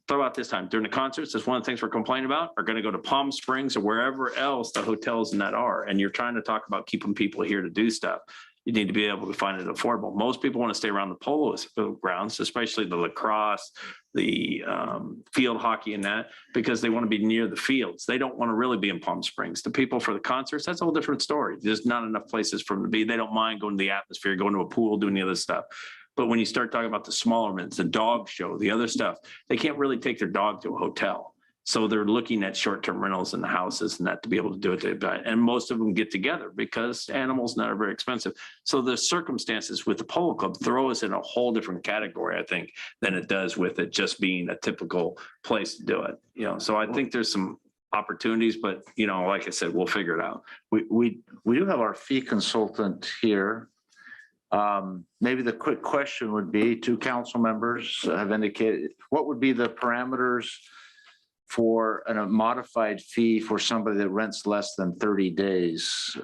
throw out this time during the concerts, that's one of the things we're complaining about, are going to go to Palm Springs or wherever else the hotels in that are. And you're trying to talk about keeping people here to do stuff. You need to be able to find it affordable. Most people want to stay around the polo grounds, especially the lacrosse, the field hockey and that, because they want to be near the fields. They don't want to really be in Palm Springs. The people for the concerts, that's a whole different story. There's not enough places for them to be. They don't mind going to the atmosphere, going to a pool, doing the other stuff. But when you start talking about the smaller ones, the dog show, the other stuff, they can't really take their dog to a hotel. So they're looking at short-term rentals in the houses and that to be able to do it. And most of them get together because animals not are very expensive. So the circumstances with the polo club throw us in a whole different category, I think, than it does with it just being a typical place to do it. You know, so I think there's some opportunities, but you know, like I said, we'll figure it out. We do have our fee consultant here. Maybe the quick question would be, 2 council members have indicated, what would be the parameters for a modified fee for somebody that rents less than 30 days?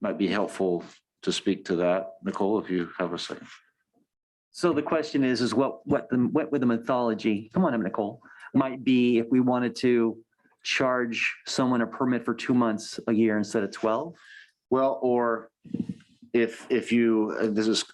Might be helpful to speak to that. Nicole, if you have a second. So the question is what would the methodology, come on up, Nicole, might be if we wanted to charge someone a permit for 2 months a year instead of 12? Well, or if you, this is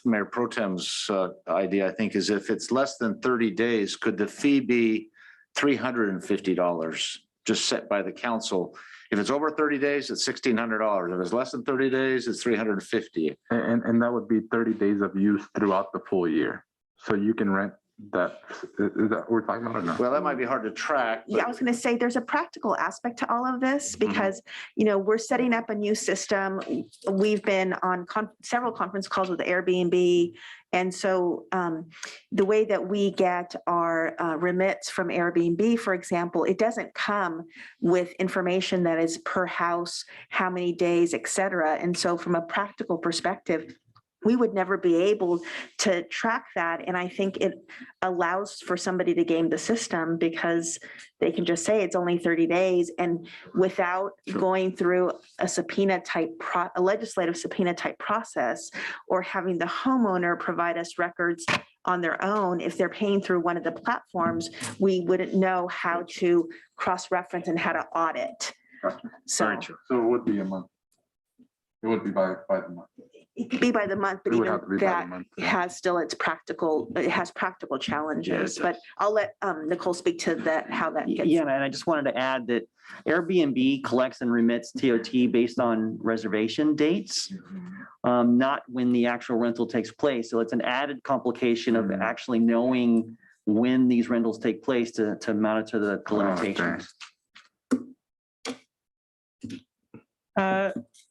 Mayor Pro Tem's idea, I think, is if it's less than 30 days, could the fee be $350 just set by the council? If it's over 30 days, it's $1,600. If it's less than 30 days, it's $350. And that would be 30 days of use throughout the full year. So you can rent that. Is that what we're talking about or not? Well, that might be hard to track. Yeah, I was going to say there's a practical aspect to all of this because, you know, we're setting up a new system. We've been on several conference calls with Airbnb. And so the way that we get our remits from Airbnb, for example, it doesn't come with information that is per house, how many days, et cetera. And so from a practical perspective, we would never be able to track that. And I think it allows for somebody to game the system because they can just say it's only 30 days and without going through a subpoena type, a legislative subpoena type process, or having the homeowner provide us records on their own. If they're paying through one of the platforms, we wouldn't know how to cross-reference and how to audit. So it would be a month. It would be by the month. It could be by the month, but It would even have to be by the that month, has still its practical, it has practical challenges, but I'll let Nicole speak to that, how that gets. Yeah, and I just wanted to add that Airbnb collects and remits TOT based on reservation dates, not when the actual rental takes place. So it's an added complication of actually knowing when these rentals take place to monitor the limitations.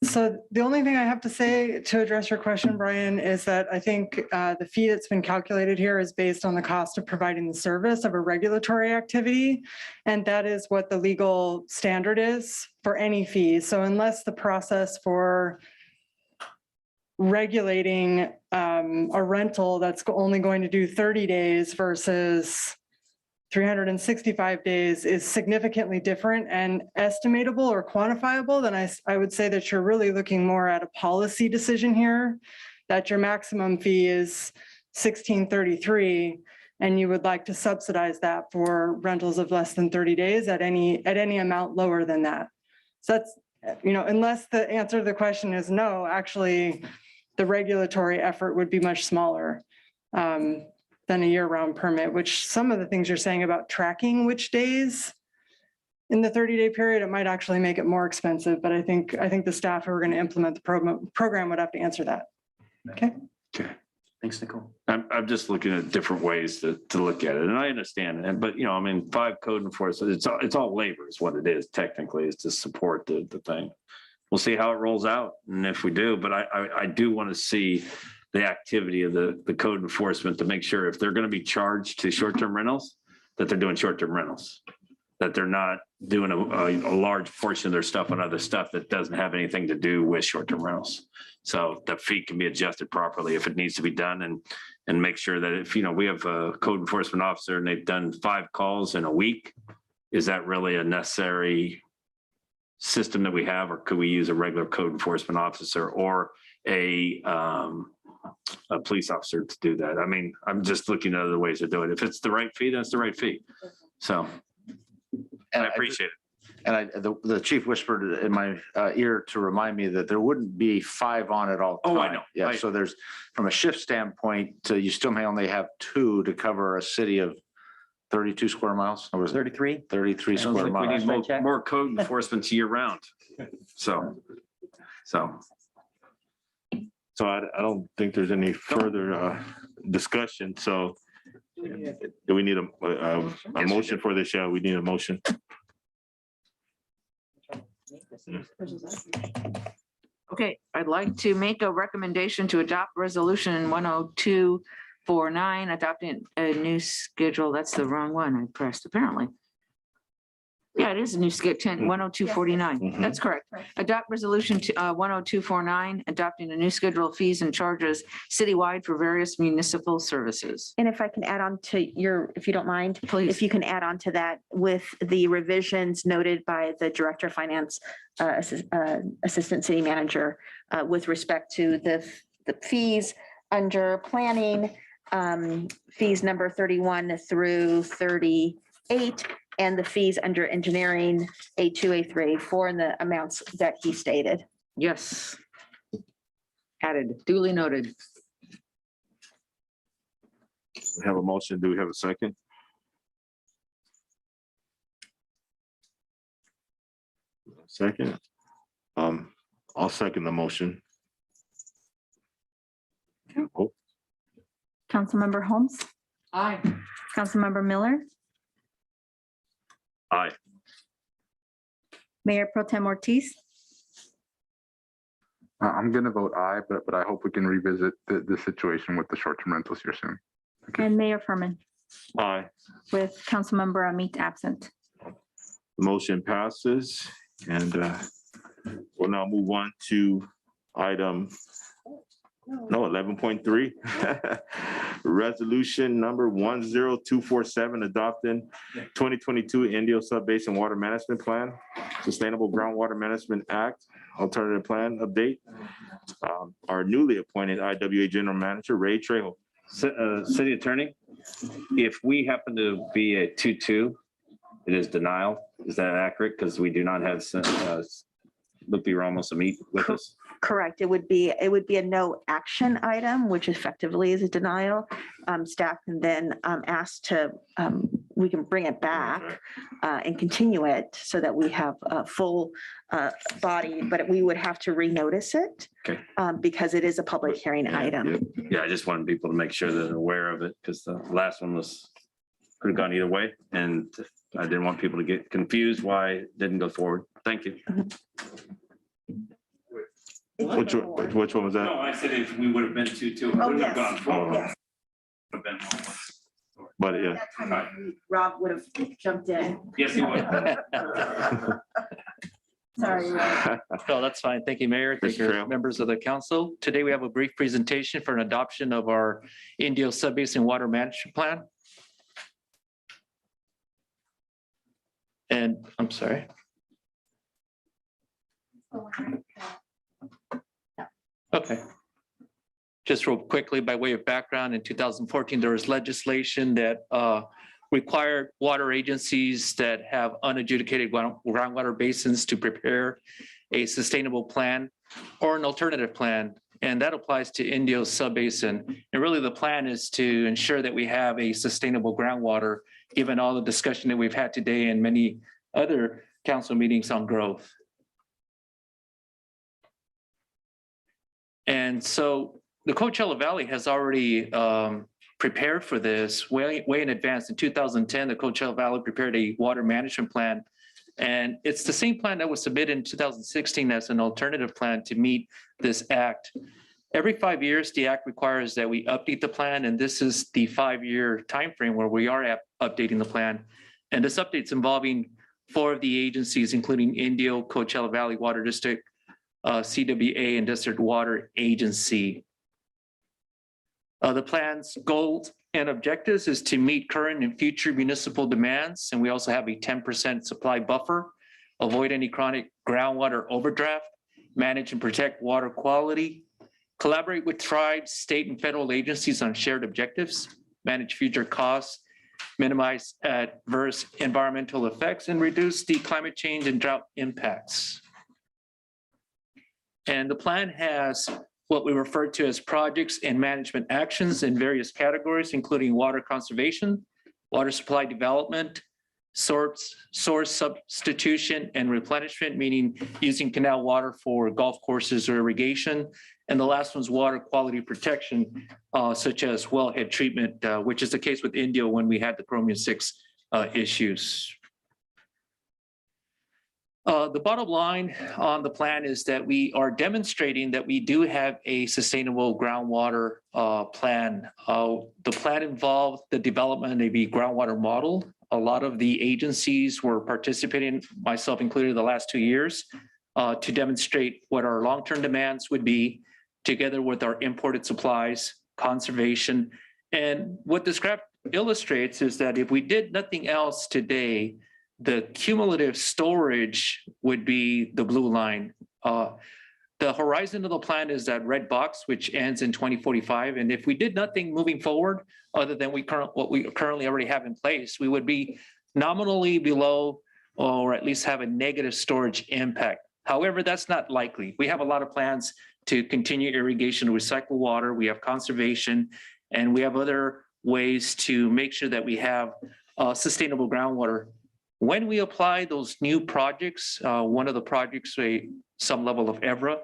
So the only thing I have to say to address your question, Brian, is that I think the fee that's been calculated here is based on the cost of providing the service of a regulatory activity. And that is what the legal standard is for any fee. So unless the process for regulating a rental that's only going to do 30 days versus 365 days is significantly different and estimatable or quantifiable, then I would say that you're really looking more at a policy decision here, that your maximum fee is $1,633, and you would like to subsidize that for rentals of less than 30 days at any amount lower than that. So that's, you know, unless the answer to the question is no, actually, the regulatory effort would be much smaller than a year-round permit, which some of the things you're saying about tracking which days in the 30-day period, it might actually make it more expensive, but I think the staff who are going to implement the program would have to answer that. Okay. Okay. Thanks, Nicole. I'm just looking at different ways to look at it, and I understand it, but I mean, 5 code enforcement, it's all labor is what it is technically, is to support the thing. We'll see how it rolls out, and if we do, but I do want to see the activity of the code enforcement to make sure if they're going to be charged to short-term rentals, that they're doing short-term rentals, that they're not doing a large portion of their stuff on other stuff that doesn't have anything to do with short-term rentals. So the fee can be adjusted properly if it needs to be done, and make sure that if, we have a code enforcement officer and they've done 5 calls in a week, is that really a necessary system that we have, or could we use a regular code enforcement officer or a police officer to do that? I mean, I'm just looking at other ways to do it. If it's the right fee, then it's the right fee. So I appreciate it. And the chief whispered in my ear to remind me that there wouldn't be 5 on at all. Oh, I know. Yeah, so there's, from a shift standpoint, you still may only have 2 to cover a city of 32 square miles. Or was it 33? 33 square We miles. need more code enforcement year round. So. So I don't think there's any further discussion. So do we need a motion for this? Yeah, we need a motion. Okay, I'd like to make a recommendation to adopt resolution 10249, adopting a new schedule. That's the wrong one I pressed, apparently. Yeah, it is a new schedule, 10249. That's correct. Adopt resolution 10249, adopting a new schedule of fees and charges citywide for various municipal services. And if I can add on to if you don't mind, Please. if you can add on to that with the revisions noted by the Director of Finance, Assistant City Manager, with respect to the fees under planning, fees number 31 through 38, and the fees under engineering, A2, A3, A4, and the amounts that he stated. Yes. Added, duly noted. We have a motion. Do we have a second? Second. I'll second the motion. Oh, Councilmember Holmes, Aye. Councilmember Miller, Aye. Mayor Pro Tem Ortiz, I'm gonna vote aye, but I hope we can revisit the situation with the short-term rentals here soon. and Mayor Furman, aye. with Councilmember Amit absent. Motion passes, and we'll now move on to item 11.3. Resolution number 10247, adopting 2022 Indio Sub-Basin Water Management Plan, Sustainable Groundwater Management Act, Alternative Plan Update. Our newly appointed IWA General Manager, Ray Trejo. City Attorney, if we happen to be a 2-2, it is denial. Is that accurate? Because we do not have Lupe Ramos Amit with us. Correct. It would be a no action item, which effectively is a denial. Staff can then ask to, we can bring it back and continue it so that we have a full body, but we would have to renotice it. Okay. Because it is a public hearing item. Yeah, I just wanted people to make sure that they're aware of it, because the last one could have gone either way, and I didn't want people to get confused why it didn't go forward. Thank you. Which one was that? No, I said if we would have been 2-2. Oh, yes. Yes. But yeah. That time Rob would have jumped in. Yes, he would. Sorry, Rob. No, that's fine. Thank you, Mayor. Thank you, members of the council. Today, we have a brief presentation for an adoption of our Indio Sub-Basin Water Management Plan. And I'm sorry. Okay. Just real quickly, by way of background, in 2014, there was legislation that required water agencies that have unadjudicated groundwater basins to prepare a sustainable plan or an alternative plan. And that applies to Indio Sub-Basin. And really the plan is to ensure that we have a sustainable groundwater, given all the discussion that we've had today and many other council meetings on growth. And so the Coachella Valley has already prepared for this way in advance. In 2010, the Coachella Valley prepared a water management plan. And it's the same plan that was submitted in 2016 as an alternative plan to meet this act. Every 5 years, the act requires that we update the plan, and this is the 5-year timeframe where we are updating the plan. And this update's involving 4 of the agencies, including Indio, Coachella Valley Water District, CWA, and District Water Agency. The plan's goals and objectives is to meet current and future municipal demands, and we also have a 10% supply buffer, avoid any chronic groundwater overdraft, manage and protect water quality, collaborate with tribes, state and federal agencies on shared objectives, manage future costs, minimize adverse environmental effects, and reduce the climate change and drought impacts. And the plan has what we refer to as projects and management actions in various categories, including water conservation, water supply development, source substitution and replenishment, meaning using canal water for golf courses or irrigation. And the last one's water quality protection, such as wellhead treatment, which is the case with Indio when we had the chromium-6 issues. The bottom line on the plan is that we are demonstrating that we do have a sustainable groundwater plan. The plan involved the development of a groundwater model. A lot of the agencies were participating, myself included, the last 2 years, to demonstrate what our long-term demands would be, together with our imported supplies, conservation. And what this graph illustrates is that if we did nothing else today, the cumulative storage would be the blue line. The horizon of the plan is that red box, which ends in 2045. And if we did nothing moving forward, other than what we currently already have in place, we would be nominally below, or at least have a negative storage impact. However, that's not likely. We have a lot of plans to continue irrigation, recycle water. We have conservation, and we have other ways to make sure that we have sustainable groundwater. When we apply those new projects, one of the projects, some level of EVRA,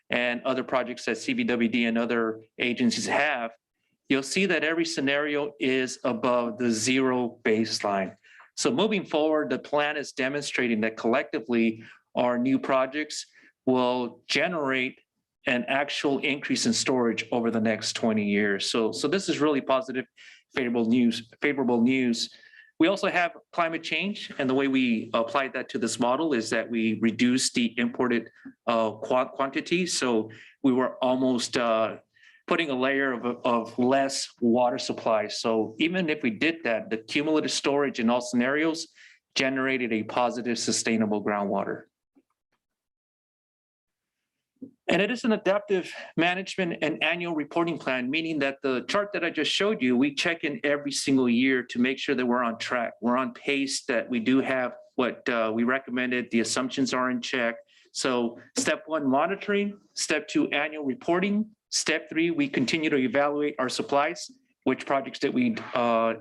and other projects that CBWD and other agencies have, you'll see that every scenario is above the 0 baseline. So moving forward, the plan is demonstrating that collectively our new projects will generate an actual increase in storage over the next 20 years. So this is really positive, favorable news. We also have climate change, and the way we applied that to this model is that we reduced the imported quantity. So we were almost putting a layer of less water supply. So even if we did that, the cumulative storage in all scenarios generated a positive, sustainable groundwater. And it is an adaptive management and annual reporting plan, meaning that the chart that I just showed you, we check in every single year to make sure that we're on track. We're on pace, that we do have what we recommended, the assumptions are in check. So step 1, monitoring. Step 2, annual reporting. Step 3, we continue to evaluate our supplies, which projects did we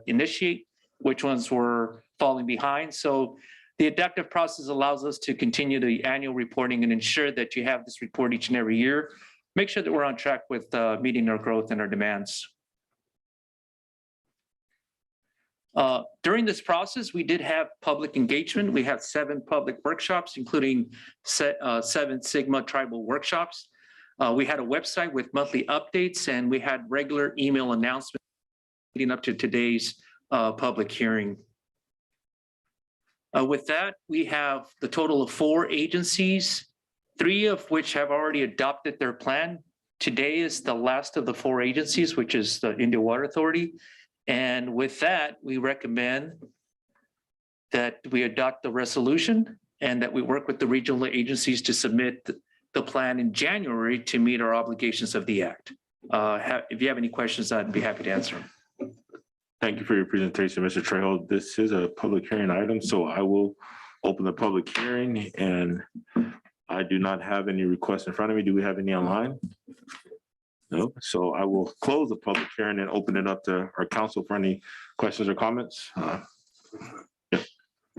initiate, which ones were falling behind. So the adaptive process allows us to continue the annual reporting and ensure that you have this report each and every year. Make sure that we're on track with meeting our growth and our demands. During this process, we did have public engagement. We had 7 public workshops, including 7 Sigma tribal workshops. We had a website with monthly updates, and we had regular email announcements leading up to today's public hearing. With that, we have the total of 4 agencies, 3 of which have already adopted their plan. Today is the last of the 4 agencies, which is the Indio Water Authority. And with that, we recommend that we adopt the resolution and that we work with the regional agencies to submit the plan in January to meet our obligations of the Act. If you have any questions, I'd be happy to answer them. Thank you for your presentation, Mr. Trejo. This is a public hearing item, so I will open the public hearing, and I do not have any requests in front of me. Do we have any online? No, so I will close the public hearing and open it up to our council for any questions or comments. Yeah.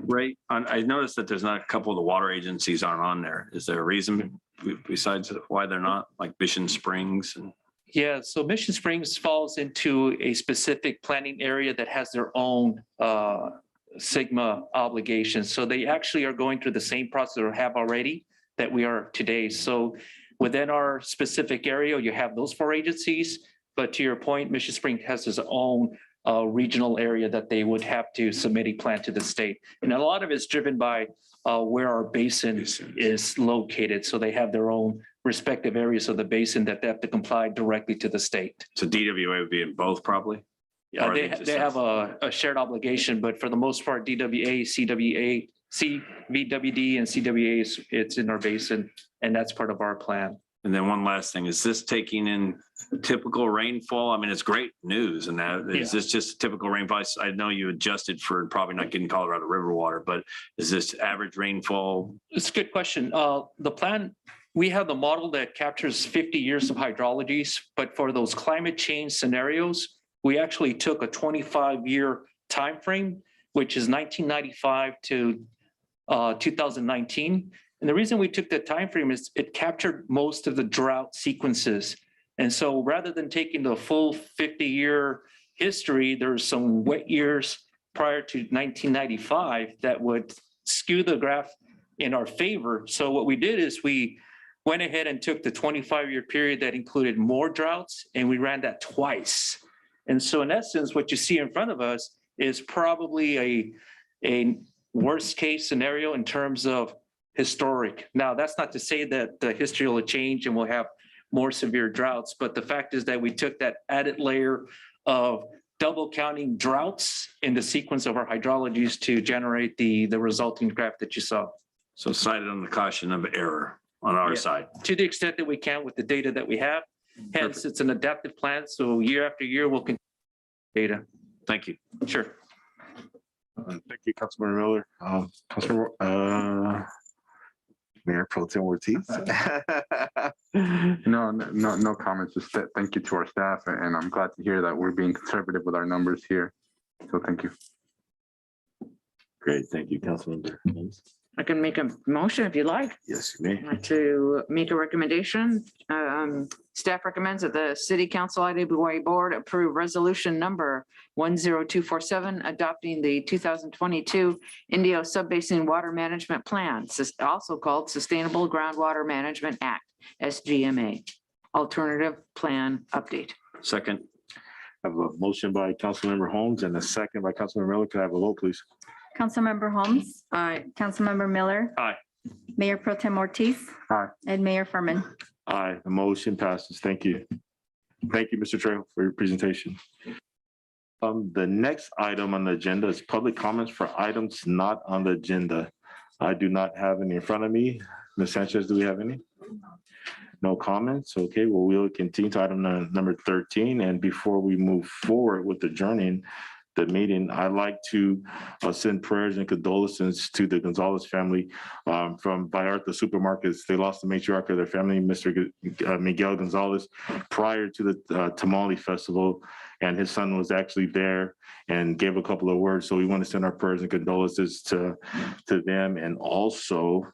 Ray, I noticed that there's not a couple of the water agencies aren't on there. Is there a reason besides why they're not, like Mission Springs? And Yeah, so Mission Springs falls into a specific planning area that has their own Sigma obligations. So they actually are going through the same process or have already that we are today. So within our specific area, you have those 4 agencies. But to your point, Mission Springs has its own regional area that they would have to submit a plan to the state. And a lot of it's driven by where our basin is located. So they have their own respective areas of the basin that they have to comply directly to the state. so DWA would be in both probably? Yeah, Or are they just- have a shared obligation, but for the most part, DWA, CWA, CVWD and CWA, it's in our basin, and that's part of our plan. And then one last thing, is this taking in typical rainfall? I mean, it's great news and that, is this just typical rainfall? I know you adjusted for probably not getting Colorado River water, but is this average rainfall? It's a good question. The plan, we have the model that captures 50 years of hydrologies, but for those climate change scenarios, we actually took a 25-year timeframe, which is 1995 to 2019. And the reason we took that timeframe is it captured most of the drought sequences. And so rather than taking the full 50-year history, there's some wet years prior to 1995 that would skew the graph in our favor. So what we did is we went ahead and took the 25-year period that included more droughts, and we ran that twice. And so in essence, what you see in front of us is probably a worst case scenario in terms of historic. Now, that's not to say that the history will change and we'll have more severe droughts, but the fact is that we took that added layer of double counting droughts in the sequence of our hydrologies to generate the resulting graph that you saw. So cited on the caution of error on our Yeah. side. To the extent that we can with the data that we have. Hence, it's an adaptive plan. So year after year, we'll continue data. Thank you. Sure. Thank you, Councilmember Miller. Councilmember, Mayor Pro Tem Ortiz. No comments. Just thank you to our staff, and I'm glad to hear that we're being conservative with our numbers here. So thank you. Great, thank you, Councilmember. I can make a motion if you like. Yes, you may. To make a recommendation. Staff recommends that the City Council IWA Board approve resolution number 10247, adopting the 2022 Indio Subbasin Water Management Plan, also called Sustainable Groundwater Management Act, SGMA. Alternative Plan Update. Second. I have a motion by Councilmember Holmes and a second by Councilmember Miller. Could I have a vote, please? Councilmember Holmes. Aye. Councilmember Miller. Aye. Mayor Pro Tem Ortiz. Aye. And Mayor Furman. Aye, the motion passes. Thank you. Thank you, Mr. Trejo, for your presentation. The next item on the agenda is public comments for items not on the agenda. I do not have any in front of me. Ms. Sanchez, do we have any? No comments. Okay, well, we'll continue to item number 13. And before we move forward with adjourning the meeting, I'd like to send prayers and condolences to the Gonzalez family from Vallarta Supermarkets. They lost the matriarch of their family, Mr. Miguel Gonzalez, prior to the Tamale Festival, and his son was actually there and gave a couple of words. So we want to send our prayers and condolences to them, and also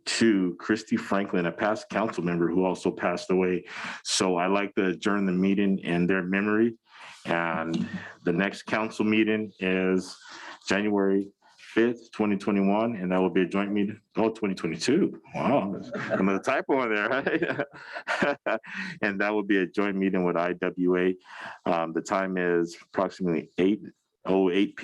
to Christy Franklin, a past council member who also passed away. So I like to adjourn the meeting in their memory. And the next council meeting is January 5th, 2021, and that will be a joint meeting. Oh, 2022. Wow, another typo in there, right? And that will be a joint meeting with IWA. The time is approximately 8:08